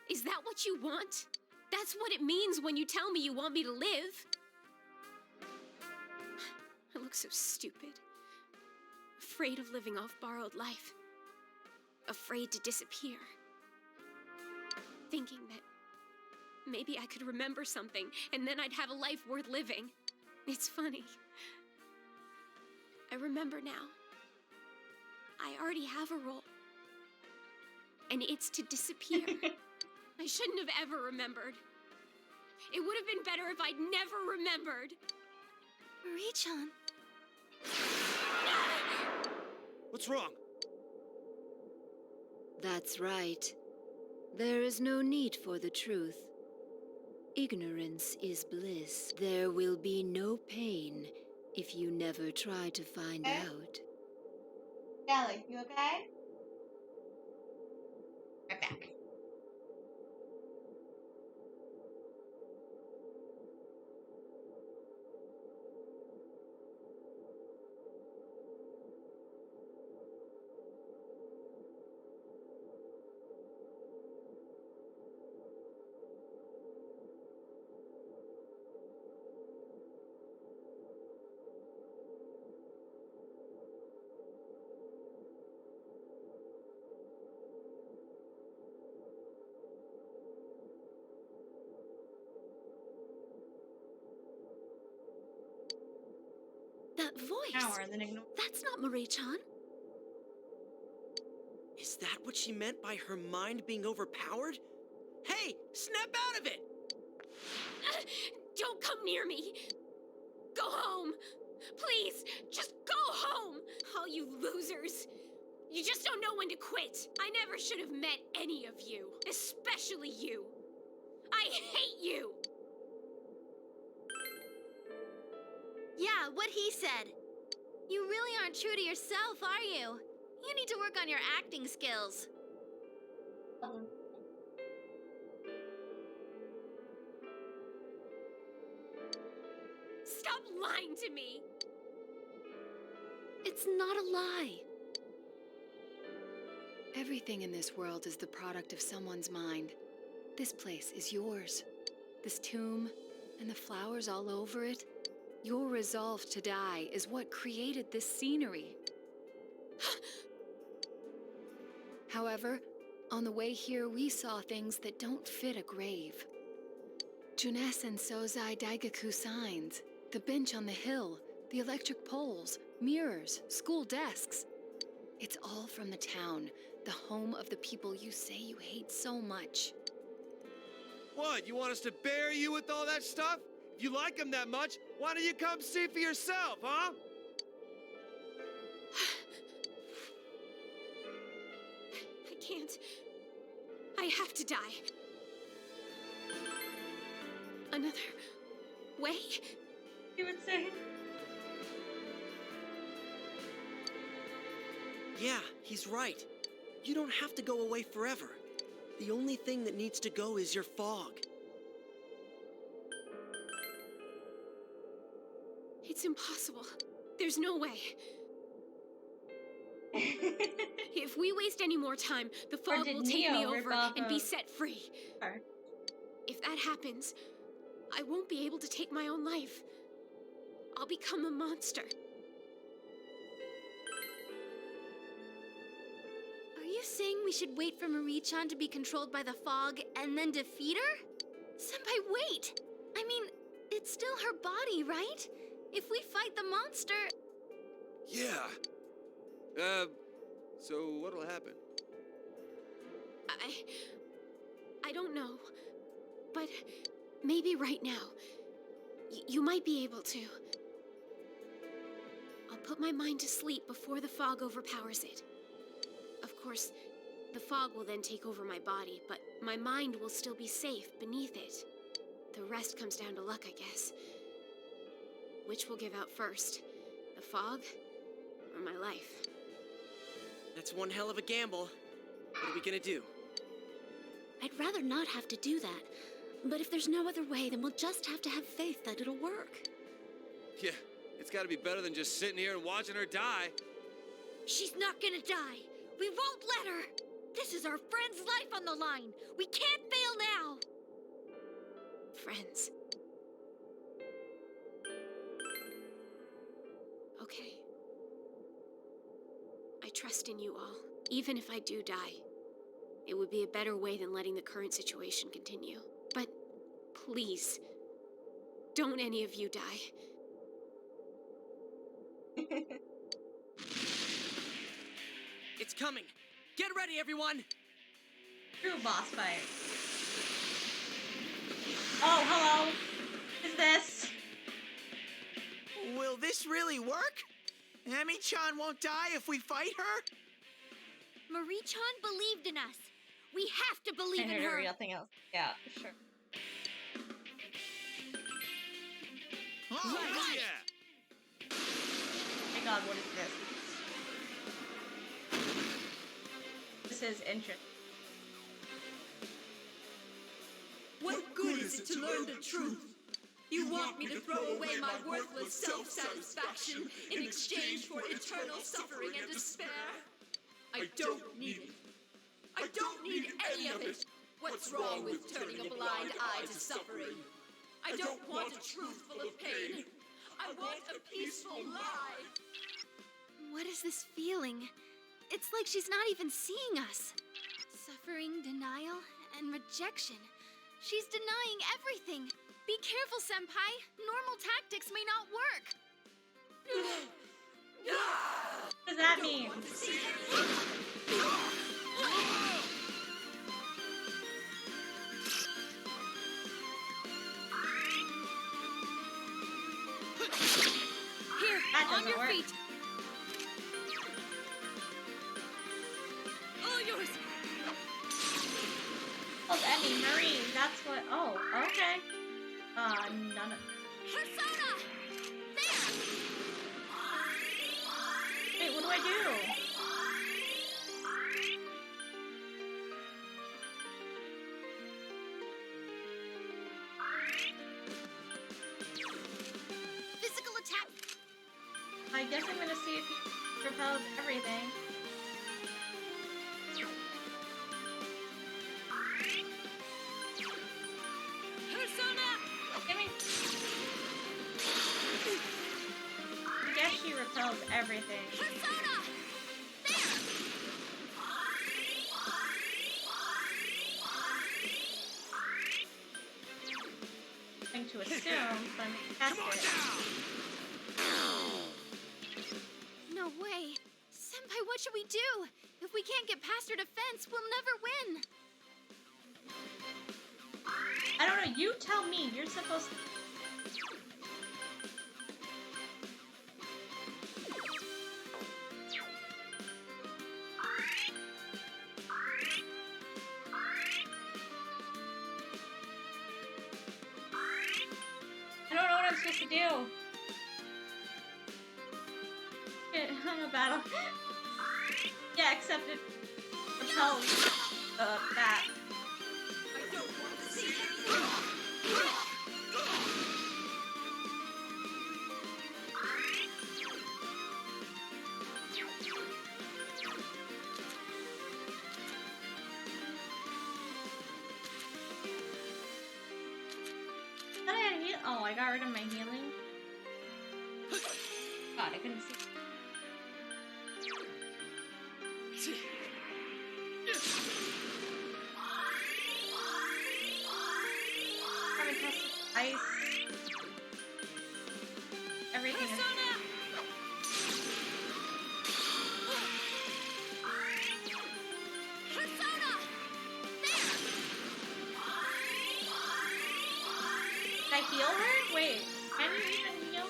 Is that what you want? That's what it means when you tell me you want me to live. I look so stupid. Afraid of living off borrowed life. Afraid to disappear. Thinking that maybe I could remember something, and then I'd have a life worth living. It's funny. I remember now. I already have a role. And it's to disappear. I shouldn't have ever remembered. It would have been better if I'd never remembered. Marie-chan. What's wrong? That's right. There is no need for the truth. Ignorance is bliss. There will be no pain if you never try to find Okay. out. Sally, you okay? Right back. That voice! Hour and then ignore. That's not Marie-chan. Is that what she meant by her mind being overpowered? Hey, snap out of it! Don't come near me. Go home. Please, just go home. All you losers. You just don't know when to quit. I never should have met any of you, especially you. I hate you. Yeah, what he said. You really aren't true to yourself, are you? You need to work on your acting skills. Stop lying to me. It's not a lie. Everything in this world is the product of someone's mind. This place is yours. This tomb and the flowers all over it. Your resolve to die is what created this scenery. However, on the way here, we saw things that don't fit a grave. Junes and Sozai Daigaku signs, the bench on the hill, the electric poles, mirrors, school desks. It's all from the town, the home of the people you say you hate so much. What, you want us to bury you with all that stuff? If you like him that much, why don't you come see for yourself, huh? I can't. I have to die. Another way? You would say. Yeah, he's right. You don't have to go away forever. The only thing that needs to go is your fog. It's impossible. There's no way. If we waste any more time, the fog did will take me Neo rip over off and be a- set free. Her. If that happens, I won't be able to take my own life. I'll become a monster. Are you saying we should wait for Marie-chan to be controlled by the fog and then defeat her? Senpai, wait! I mean, it's still her body, right? If we fight the monster... Yeah. So what'll happen? I don't know. But maybe right now, you might be able to. I'll put my mind to sleep before the fog overpowers it. Of course, the fog will then take over my body, but my mind will still be safe beneath it. The rest comes down to luck, I guess. Which will give out first? The fog or my life? That's one hell of a gamble. What are we gonna do? I'd rather not have to do that. But if there's no other way, then we'll just have to have faith that it'll work. Yeah, it's gotta be better than just sitting here and watching her die. She's not gonna die. We won't let her. This is our friend's life on the line. We can't fail now. Friends. Okay. I trust in you all. Even if I do die, it would be a better way than letting the current situation continue. But please, don't any of you die. It's coming. Get ready, everyone. True boss fight. Oh, hello. Is this? Will this really work? Emi-chan won't die if we fight her? Marie-chan believed in us. We have to I believe in heard her. everything else. Yeah, sure. Oh, Oh, yeah! My God, what is this? This is interesting. What good is it to learn the truth? You want me to throw away my worthless self-satisfaction in exchange for eternal suffering and despair? I don't need it. I don't need any of it. What's wrong with turning a blind eye to suffering? I don't want a truth full of pain. I want a peaceful life. What is this feeling? It's like she's not even seeing us. Suffering, denial, and rejection. She's denying everything. Be careful, Senpai. Normal tactics may not work. What does that mean? Here, That on doesn't your work. feet. All yours. Oh, Emmy, Marie, that's what. Oh, okay. None of. Persona! There! Wait, what do I do? Physical attack. I guess I'm gonna see if he repels everything. Persona! Give me. I guess she repels everything. Persona! There! Something to assume, so I'm gonna test it. No way. Senpai, what should we do? If we can't get past her defense, we'll never win. I don't know, you tell me. You're supposed to. I don't know what I'm supposed to do. Shit, I'm a battle. Yeah, except it repels that. I don't want to see anything. How did I heal? Oh, I got rid of my healing. God, I couldn't see. Haven't tested ice. Everything is. Persona! There! Did I heal her? Wait, can you even heal?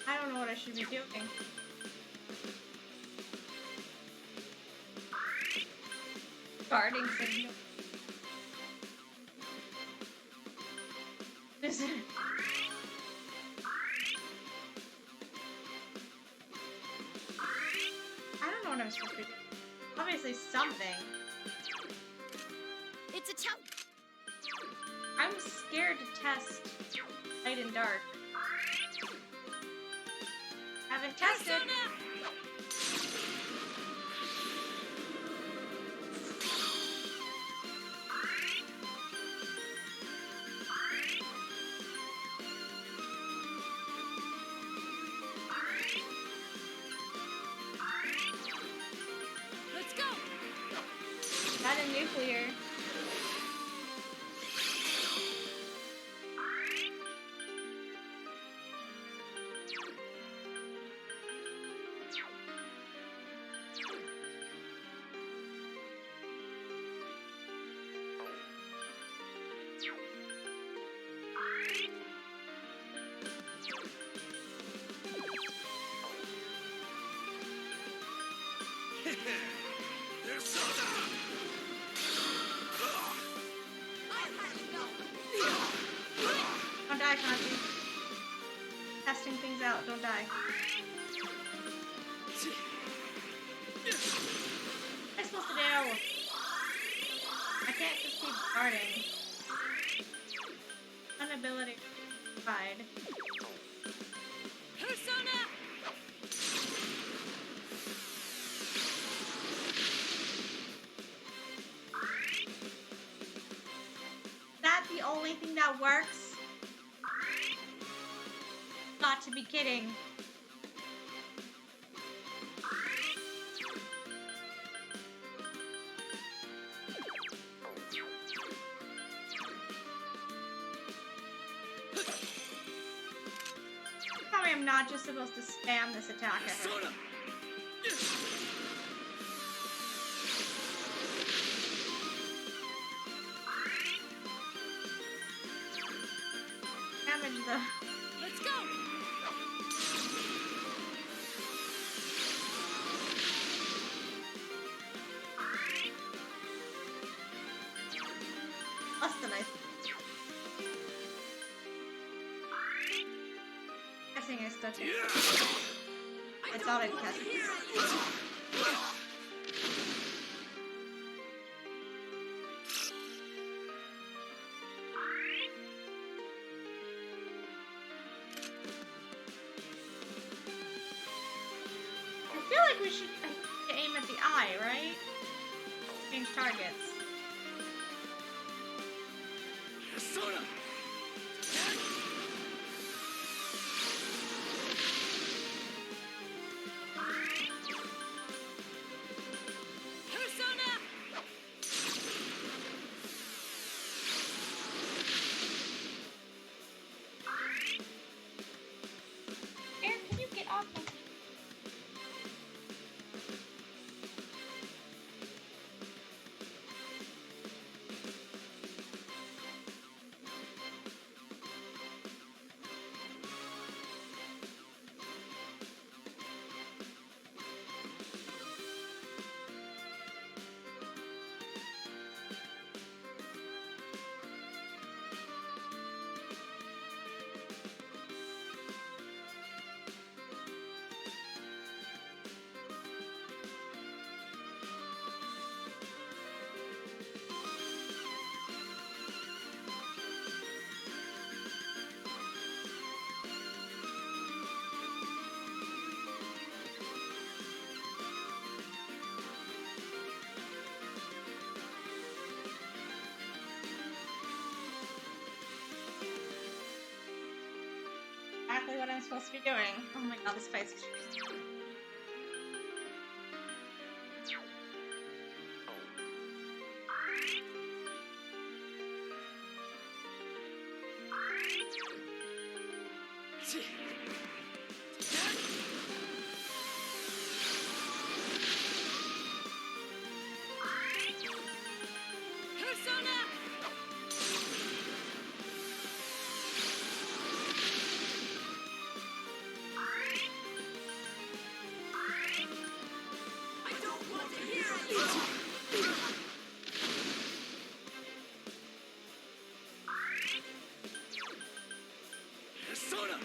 I don't know what I should be doing. Guarding signal. This is. I don't know what I'm supposed to do. Obviously something. It's a tough. I'm scared to test light and dark. Haven't tested. die, Kanji. Testing things out, don't die. What am I supposed to do? I can't just keep guarding. An ability to provide. Persona! That the only thing that works? Got to be kidding. Tell me I'm not just supposed to spam this attack at her. Damage the... Let's go! Less than I... Guessing I stuck it. I thought I'd catch it. I feel like we should aim at the eye, right? Change targets. Persona! Aaron, can you get off my... Exactly what I'm supposed to be doing. Oh my god, this fight's extreme. Persona! I don't want to hear it! Persona!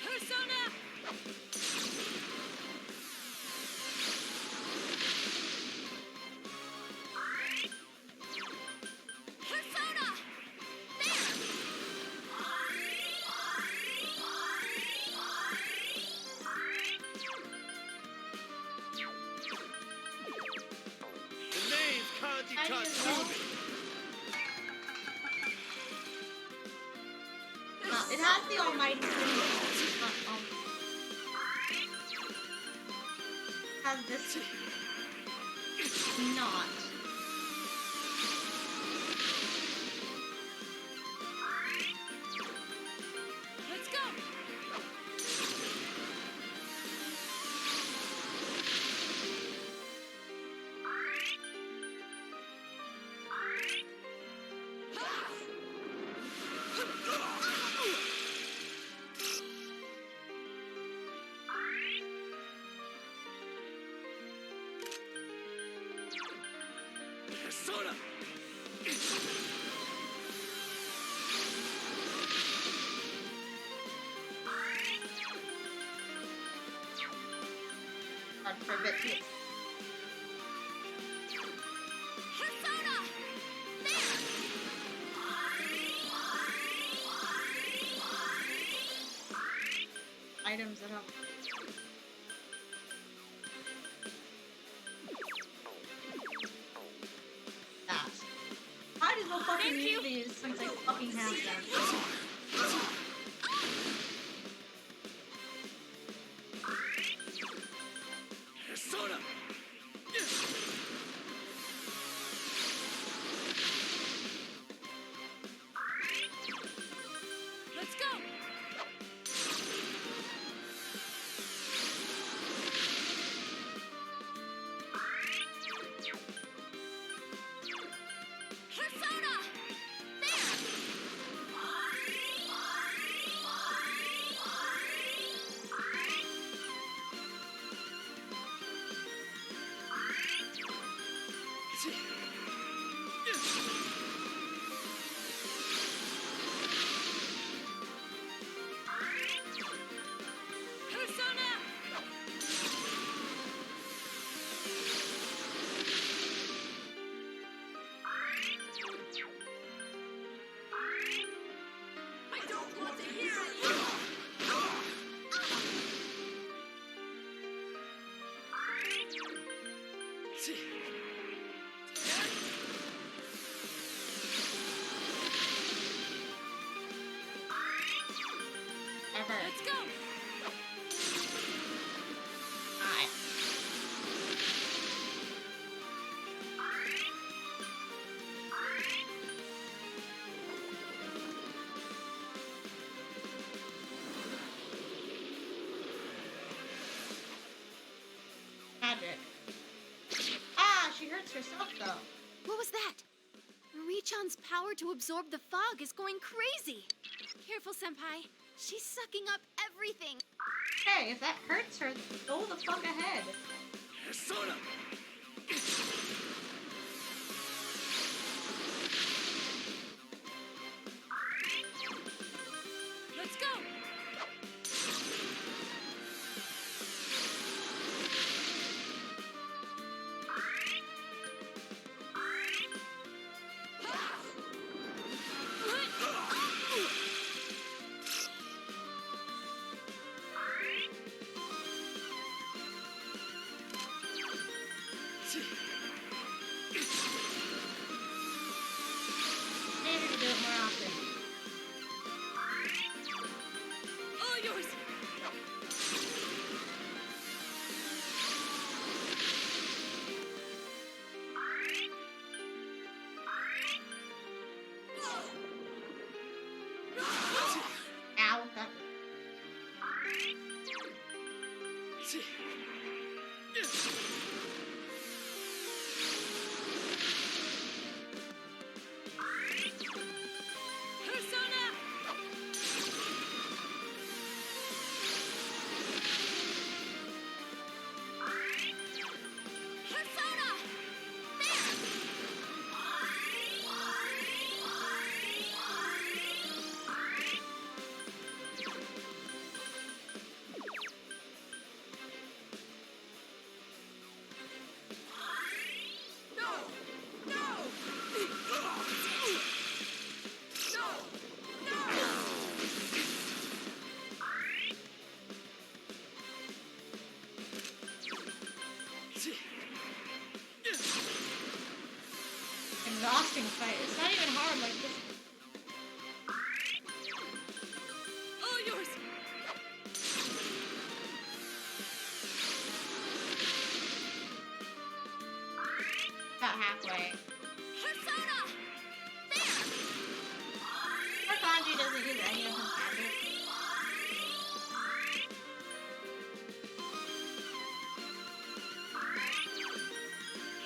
Persona! Persona! The name's Kanji I just Tatsumi. It has the almighty symbol. Has this not. Let's go! Persona! Hard for a bit to get. Persona! Items that help. That. Might as well fucking use these since I fucking have them. Persona! Let's go! Persona! Persona! I don't want to hear it! Ever. Let's go! Alright. Magic. Ah, she hurts herself though. What was that? Marie-chan's power to absorb the fog is going crazy. Careful, Senpai. She's sucking up everything. Hey, if that hurts her, go the fuck ahead. Persona! Let's go! Maybe to do it more often. All yours! Ow, that Persona! Persona! exhausting fight. It's not even hard like this. All yours! About halfway. Persona! Poor Kanji doesn't use any of his magic.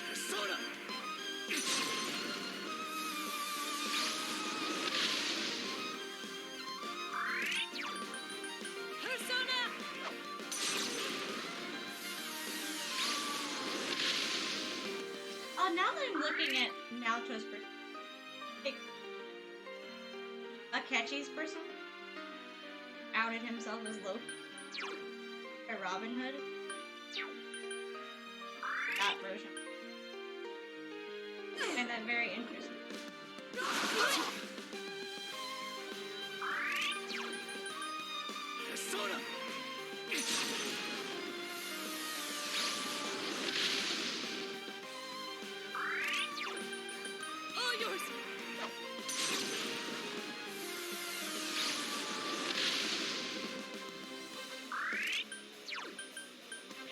Persona! Persona! Oh, now that I'm looking at Naoto's person, like, Akechi's person outed himself as Loki or Robin Hood. That version. I find that very interesting. Persona! All yours!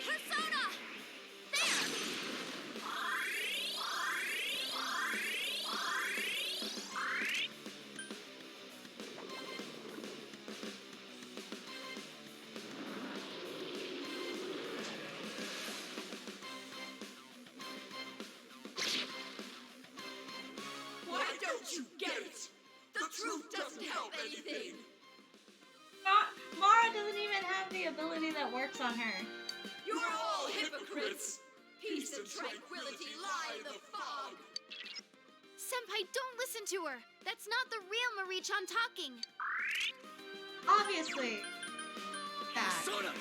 Persona! There! Why don't you get it? The truth doesn't help anything. Mara doesn't even have the ability that works on her. You're all hypocrites. Peace and tranquility lie in the fog. Senpai, don't listen to her. That's not the real Marie-chan talking. Obviously. Bad. Persona!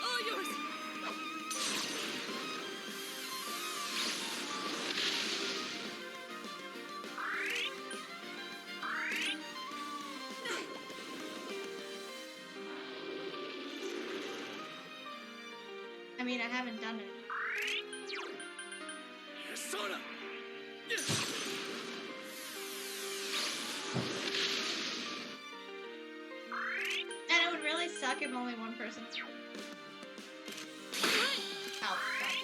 All yours. I mean, I haven't done it. Persona! And it would really suck if only one person. Ow, fuck.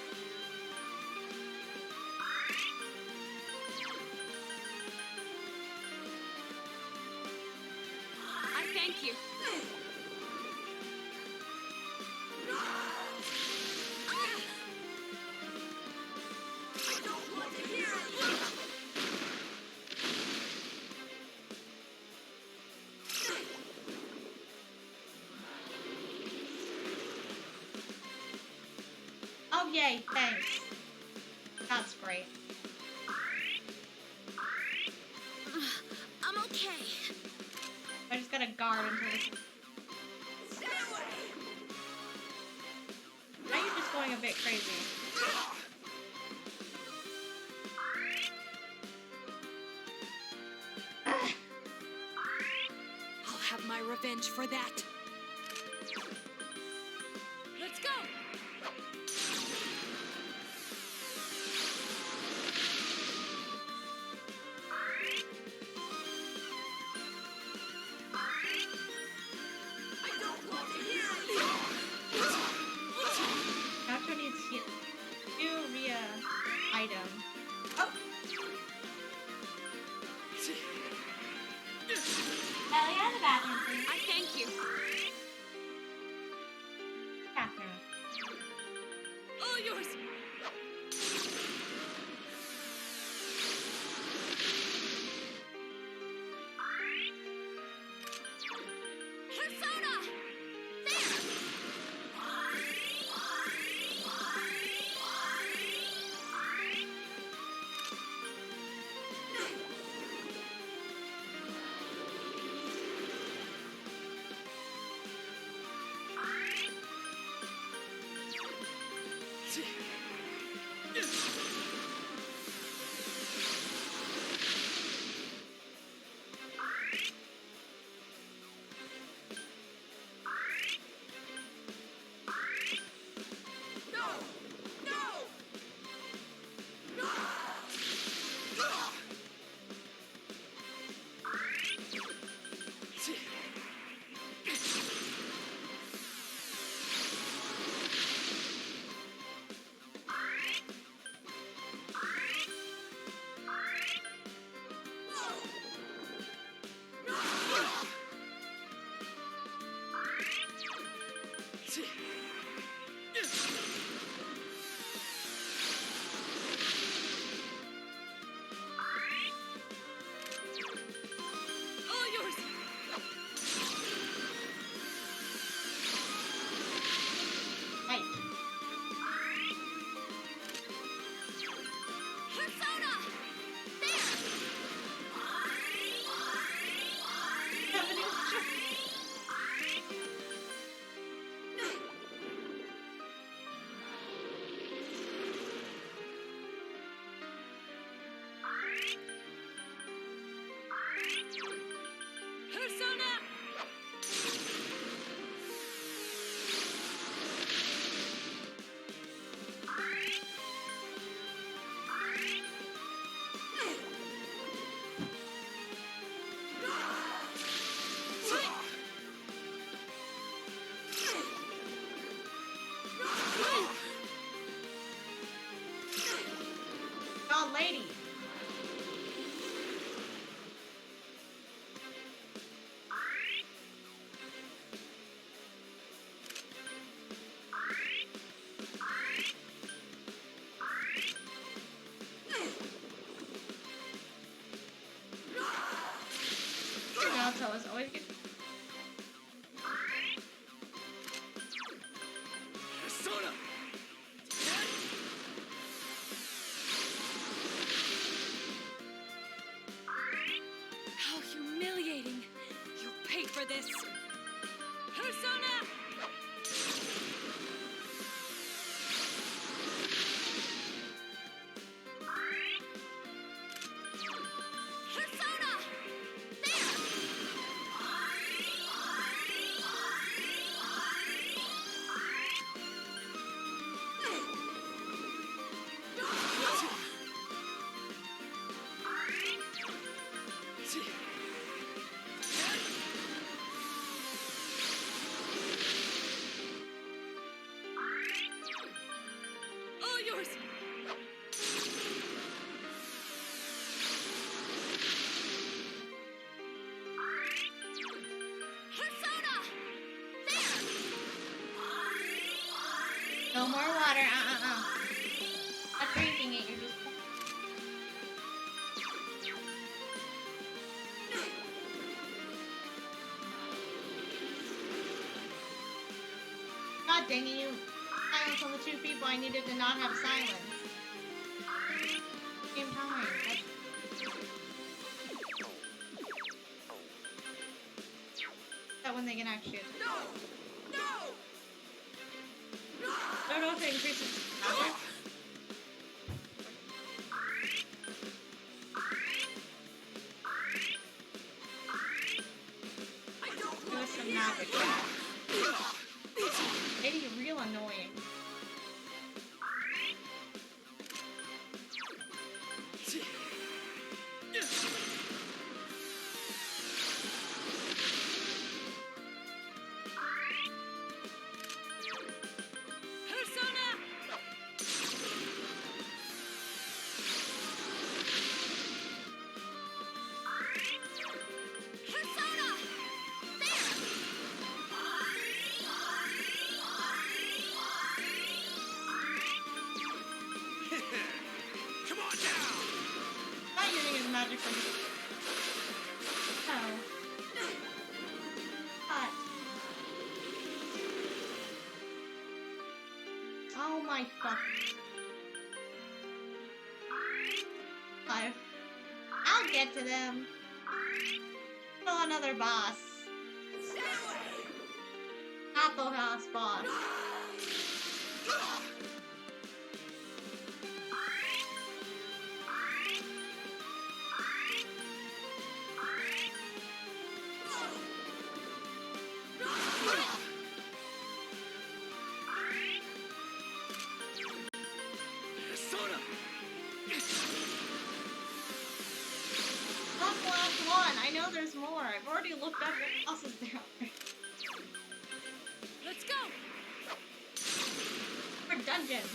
I thank you. I don't want to hear it. Oh, yay, thanks. That's great. I'm okay. I just gotta guard until this. Stay away. Now you're just going a bit crazy. I'll have my revenge for that. Let's go. I don't want to hear it. Nacho needs heal. New Ria item. Oh! Ellie, out of the bathroom, please. I thank you. those. Always get. Persona! How humiliating! You'll pay for this! Persona! Persona! There! All yours! Persona! There! No more water. Not drinking it. You're just. God dang it, you silence on the two people I needed to not have silence. Same time. That when they can actually. No! I don't know if it increases magic. Give us some magic back. Maybe real annoying. Persona! Persona! There! Come on down! Not using his magic for me. Oh. Hot. Oh my fuck. I'll get to them. Kill another boss. Not the last boss. Persona! Not the last one. I know there's more. I've already looked up what else is there. Let's go! For dungeon.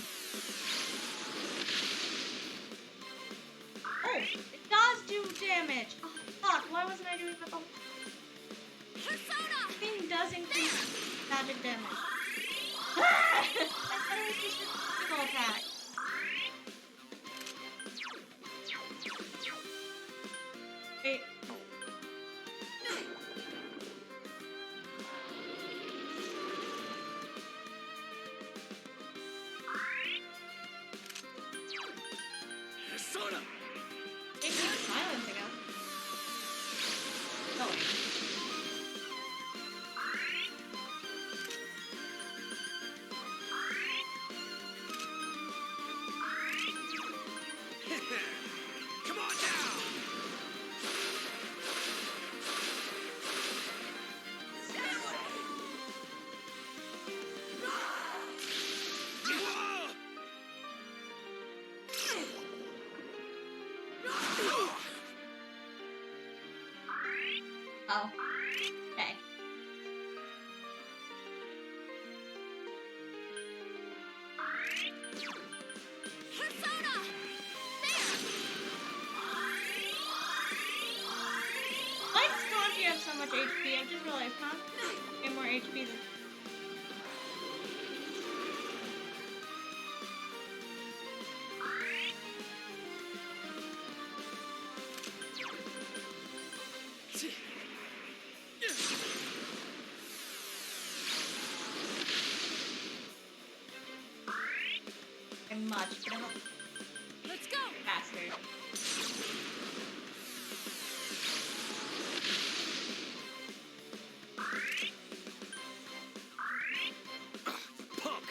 Oh, it does do damage. Oh fuck! Why wasn't I doing that? Persona! Thing does increase magic damage. I thought it was just a single attack. Wait. Persona! Maybe silence ago. Oh wait. Come on down! Oh. Okay. Persona! There! Why does Kanji have so much HP? I just realized, huh? Get more HP than. much, but I'm a Let's go! bastard. Punk!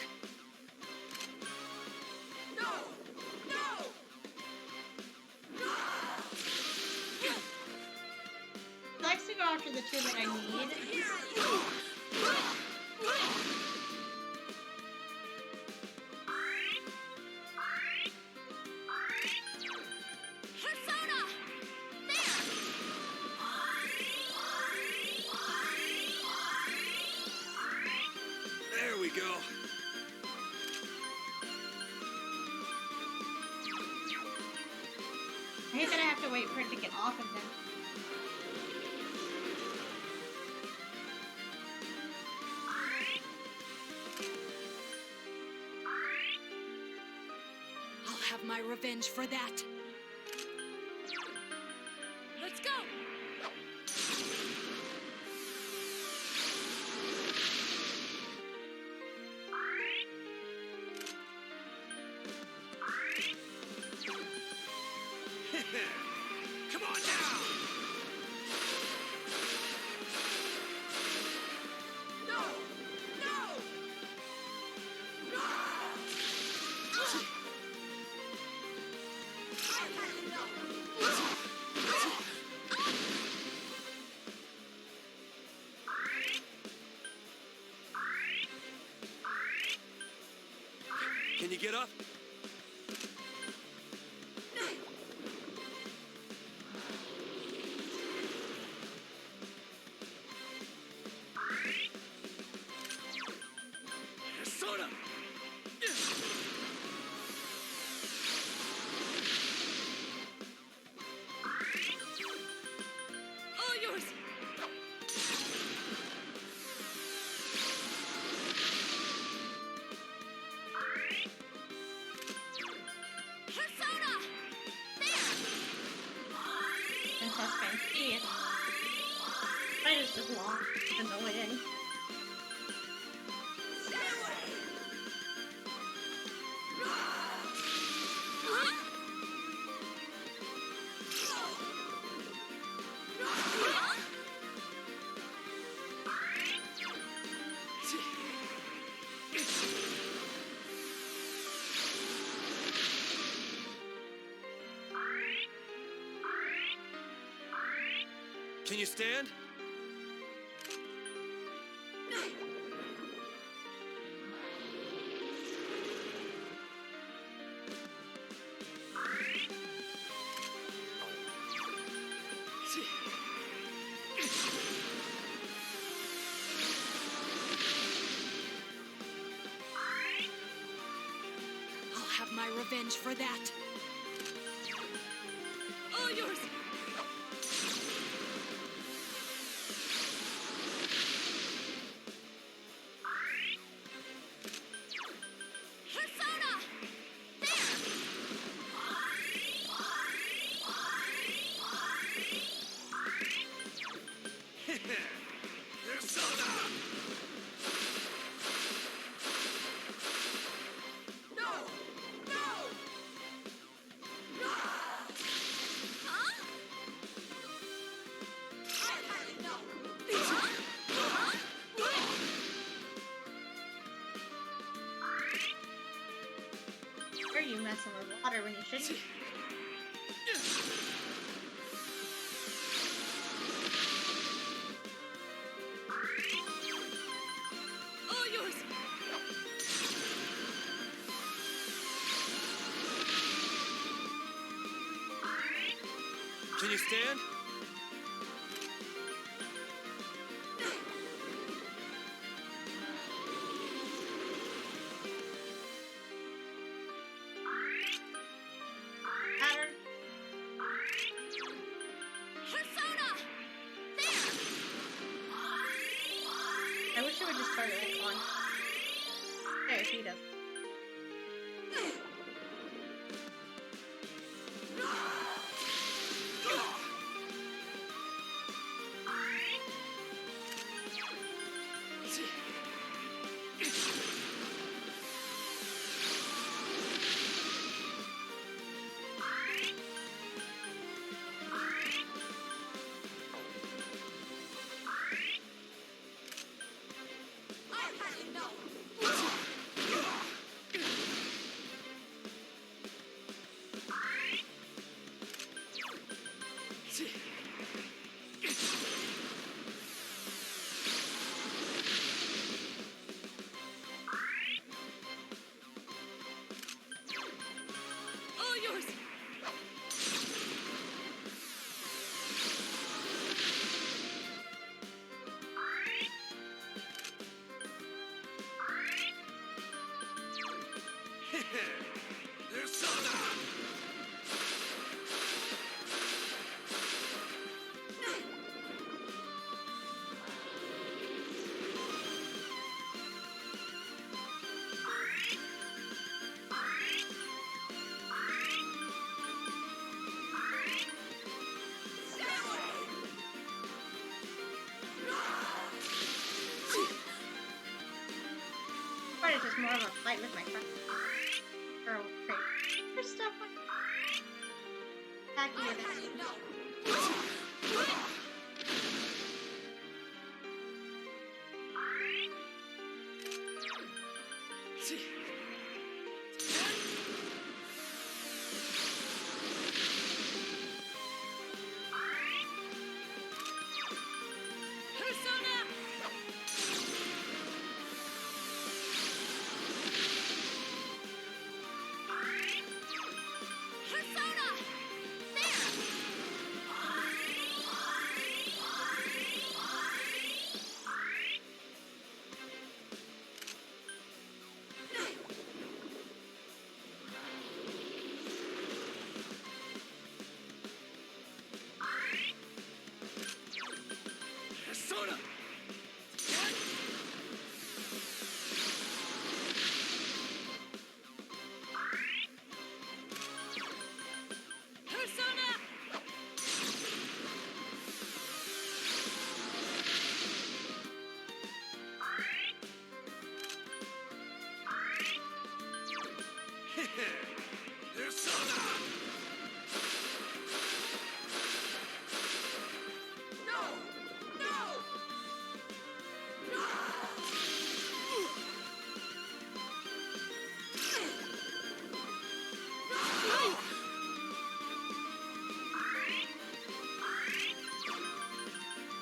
He likes to go after the two that I need. Persona! There! There we go. I hate that I have to wait for it to get off of him. I'll have my revenge for that. Let's go! Come on now! Can you get up? Persona! All yours! Persona! There! Princess Fancy. Mine is just long. Annoying. Can you stand? I'll have my revenge for that. All yours! Persona! There! Persona! Where are you messing with water when you shouldn't? All yours! Can you stand? Pattern. Persona! There! I wish it would just start at one. There, he does. was more of a fight with my friend. Girl, great. There's stuff like tacky with it. Persona! Persona!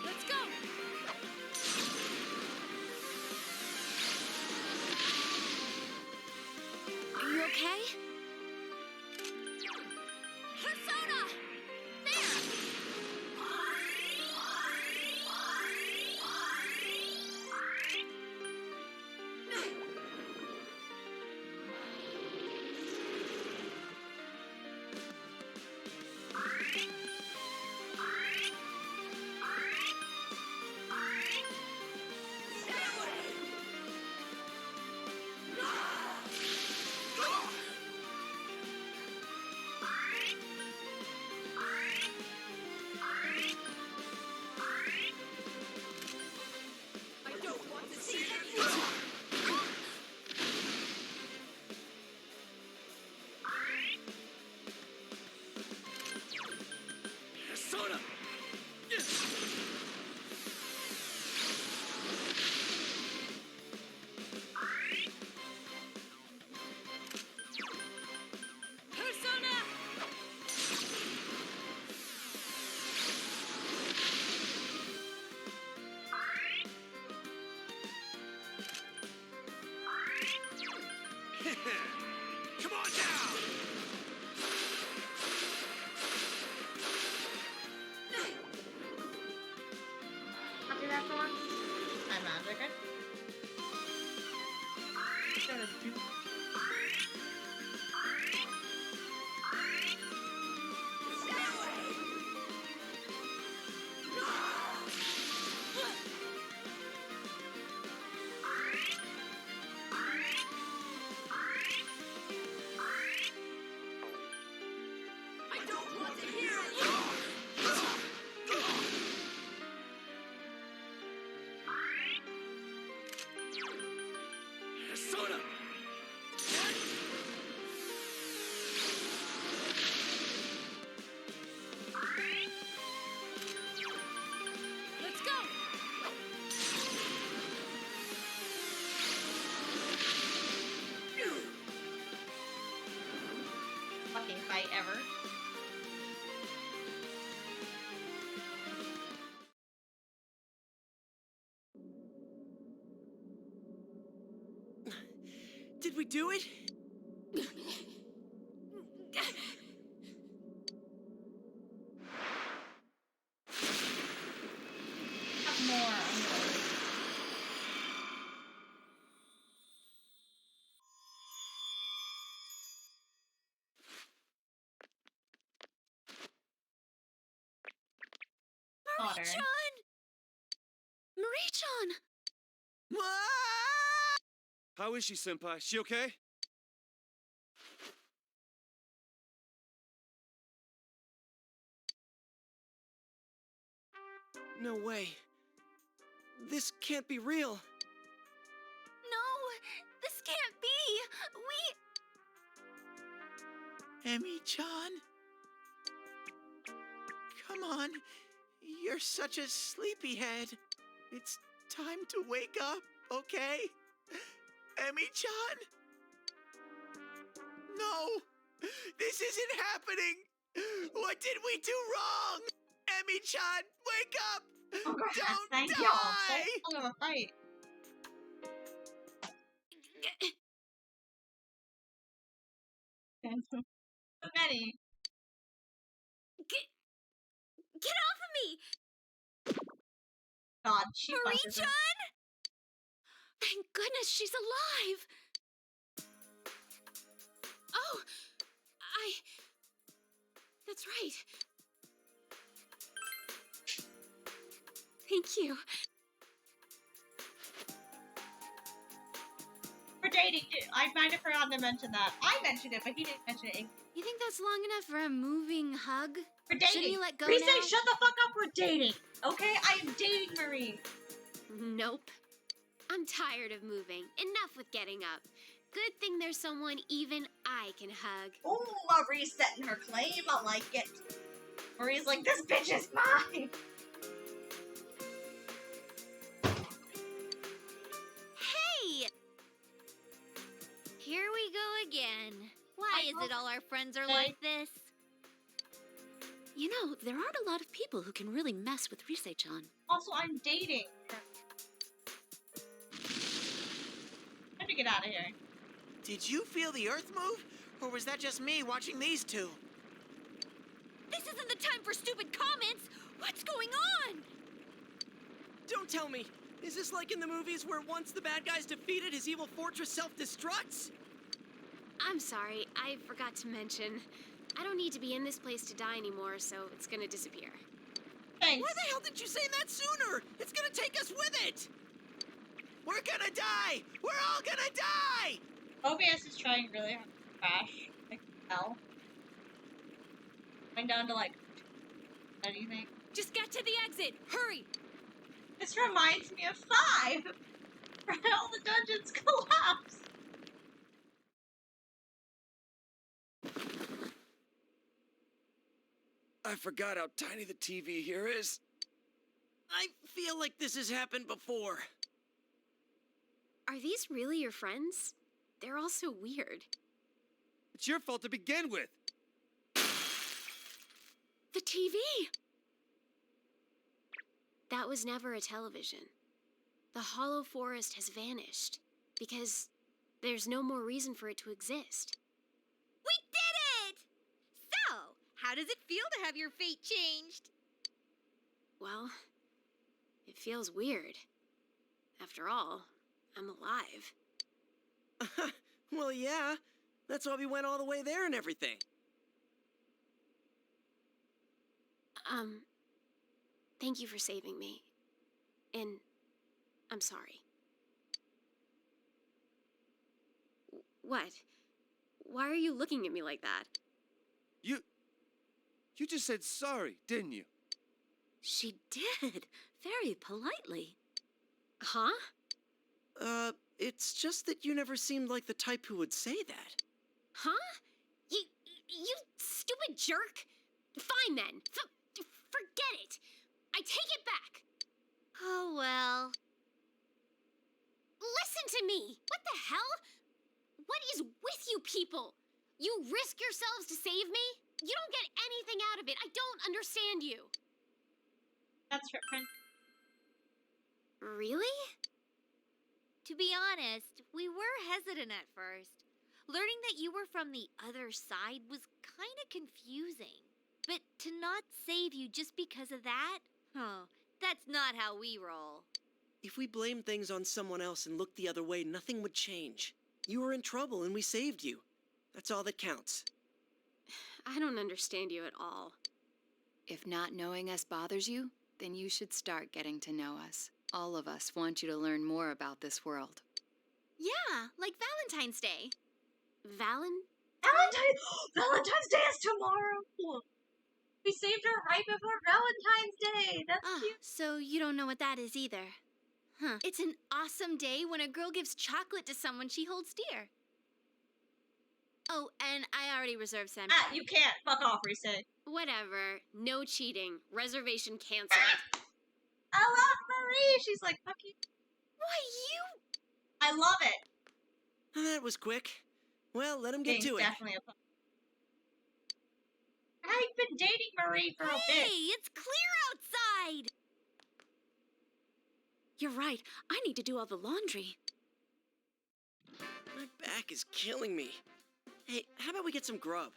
Let's go! Are you okay? Persona! There! I don't want to see anyone. Persona! Persona! Come on down! I'll do that for once. I'm magic. Gotta do. I don't want to hear it. Persona! Let's go! Fucking fight ever. Did we do it? Have more. I'm gonna- Otter. Marie-chan! How is she, Senpai? She okay? No way. This can't be real. No! This can't be. Emi-chan? Come on. You're such a sleepyhead. It's time to wake up, okay? Emi-chan? No! This isn't happening! What did we do wrong? Emi-chan, wake up! Don't Thank die! y'all. So long of a fight. Many. Get off of me! God, she punches him. Marie-chan! Thank goodness she's alive! Oh, that's right. Thank you. We're dating. I might have forgotten to mention that. I mentioned it, but he didn't mention it. You think that's long enough for a moving hug? We're dating. Shouldn't you let go Rise, now? shut the fuck up. We're dating. Okay? I am dating Marie. Nope. I'm tired of moving. Enough with getting up. Good thing there's someone even I can hug. Oh, Marie's setting her claim. I like it. Marie's like, this bitch is mine. Hey! Here we go again. Why is it all our friends are like this? You know, there aren't a lot of people who can really mess with Rise-chan. Also, I'm dating. Time to get out of here. Did you feel the earth move? Or was that just me watching these two? This isn't the time for stupid comments! What's going on? Don't tell me. Is this like in the movies where once the bad guy's defeated, his evil fortress self-destructs? I'm sorry, I forgot to mention. I don't need to be in this place to die anymore, so it's gonna disappear. Thanks. Why the hell didn't you say that sooner? It's gonna take us with it! We're gonna die! We're all gonna die! OBS is trying really hard to crash. Like, hell. Going down to, like, anything. Just get to the exit! Hurry! This reminds me of 5! Where all the dungeons collapse. I forgot how tiny the TV here is. I feel like this has happened before. Are these really your friends? They're all so weird. It's your fault to begin with. The TV! That was never a television. The Hollow Forest has vanished because there's no more reason for it to exist. We did it! So, how does it feel to have your fate changed? Well, it feels weird. After all, I'm alive. Well, yeah. That's why we went all the way there and everything. Thank you for saving me. And I'm sorry. What? Why are you looking at me like that? You just said sorry, didn't you? She did. Very politely. Huh? It's just that you never seemed like the type who would say that. Huh? You stupid jerk! Fine then. Forget it. I take it back. Oh, well. Listen to me. What the hell? What is with you people? You risk yourselves to save me? You don't get anything out of it. I don't understand you. That's her friend. Really? To be honest, we were hesitant at first. Learning that you were from the other side was kind of confusing. But to not save you just because of that? Oh, that's not how we roll. If we blamed things on someone else and looked the other way, nothing would change. You were in trouble and we saved you. That's all that counts. I don't understand you at all. If not knowing us bothers you, then you should start getting to know us. All of us want you to learn more about this world. Yeah, like Valentine's Day. Valentine's Day is tomorrow! We saved her right before Valentine's Day! That's cute. So you don't know what that is either. Huh. It's an awesome day when a girl gives chocolate to someone she holds dear. Oh, and I already reserved Senpai. Ah, you can't. Fuck off, Rise. Whatever. No cheating. Reservation canceled. I love Marie. She's like, fuck you. Why, you... I love it. That was quick. Well, let him get Dating's to it. definitely a. I've been dating Marie for a bit. Hey, it's clear outside! You're right. I need to do all the laundry. My back is killing me. Hey, how about we get some grub?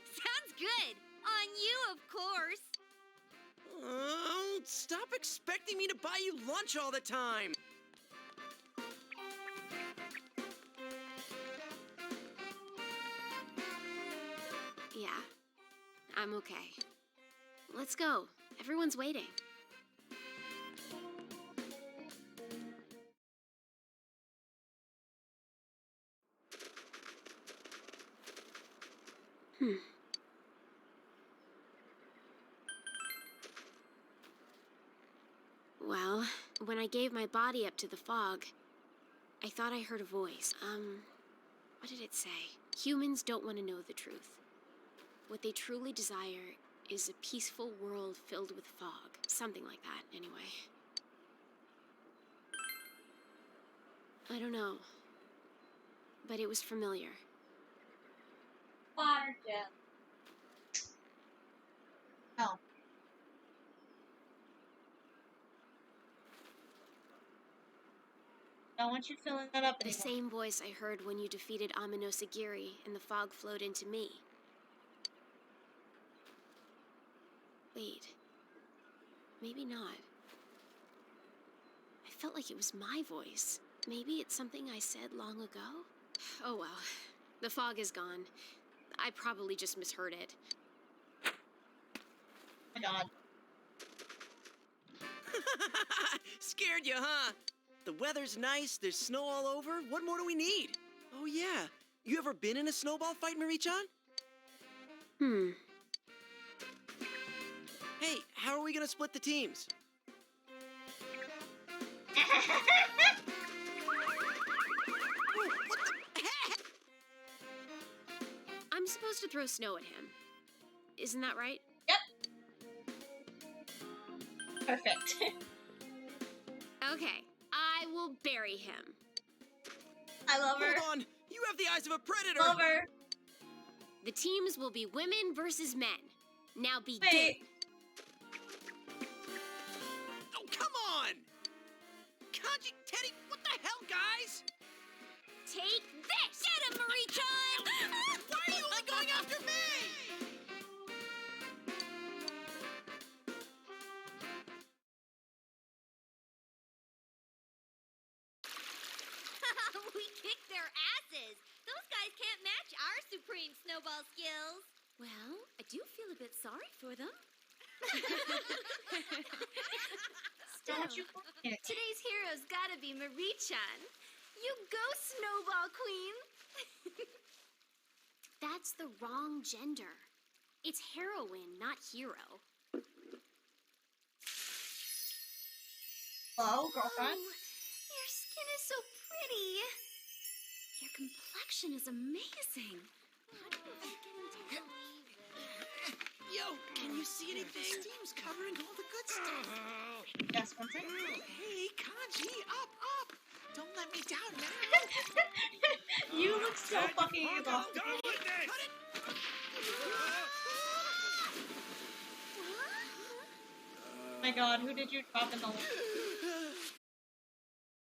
Sounds good. On you, of course. Oh, stop expecting me to buy you lunch all the time. Yeah, I'm okay. Let's go. Everyone's waiting. Well, when I gave my body up to the fog, I thought I heard a voice. What did it say? Humans don't want to know the truth. What they truly desire is a peaceful world filled with fog. Something like that, anyway. I don't know. But it was familiar. Water jet. Oh. Don't want you filling that up The anymore. same voice I heard when you defeated Aminosagiri and the fog flowed into me. Wait. Maybe not. I felt like it was my voice. Maybe it's something I said long ago? Oh well. The fog is gone. I probably just misheard it. Oh my god. Scared you, huh? The weather's nice, there's snow all over. What more do we need? Oh yeah. You ever been in a snowball fight, Marie-chan? Hey, how are we gonna split the teams? I'm supposed to throw snow at him. Isn't that right? Perfect. Okay. I will bury him. I love her. Hold on! You have the eyes of a predator! Love her. The teams will be women versus men. Now begin. Wait. Oh, come on! Kanji, Teddy, what the hell, guys? Take this! Get him, Marie-chan! Why are you only going after me? We kicked their asses! Those guys can't match our supreme snowball skills! Well, I do feel a bit sorry for them. Don't you forget. Today's hero's gotta be Marie-chan. You go, Snowball Queen! That's the wrong gender. It's heroine, not hero. Hello, girlfriend. Your skin is so pretty. Your complexion is amazing. Yo, can you see anything? Steam's covering all the good stuff. Yes, one second. Hey, Kanji, up, up! Don't let me down now. You look so fucking exhausted. Oh my god, who did you drop in the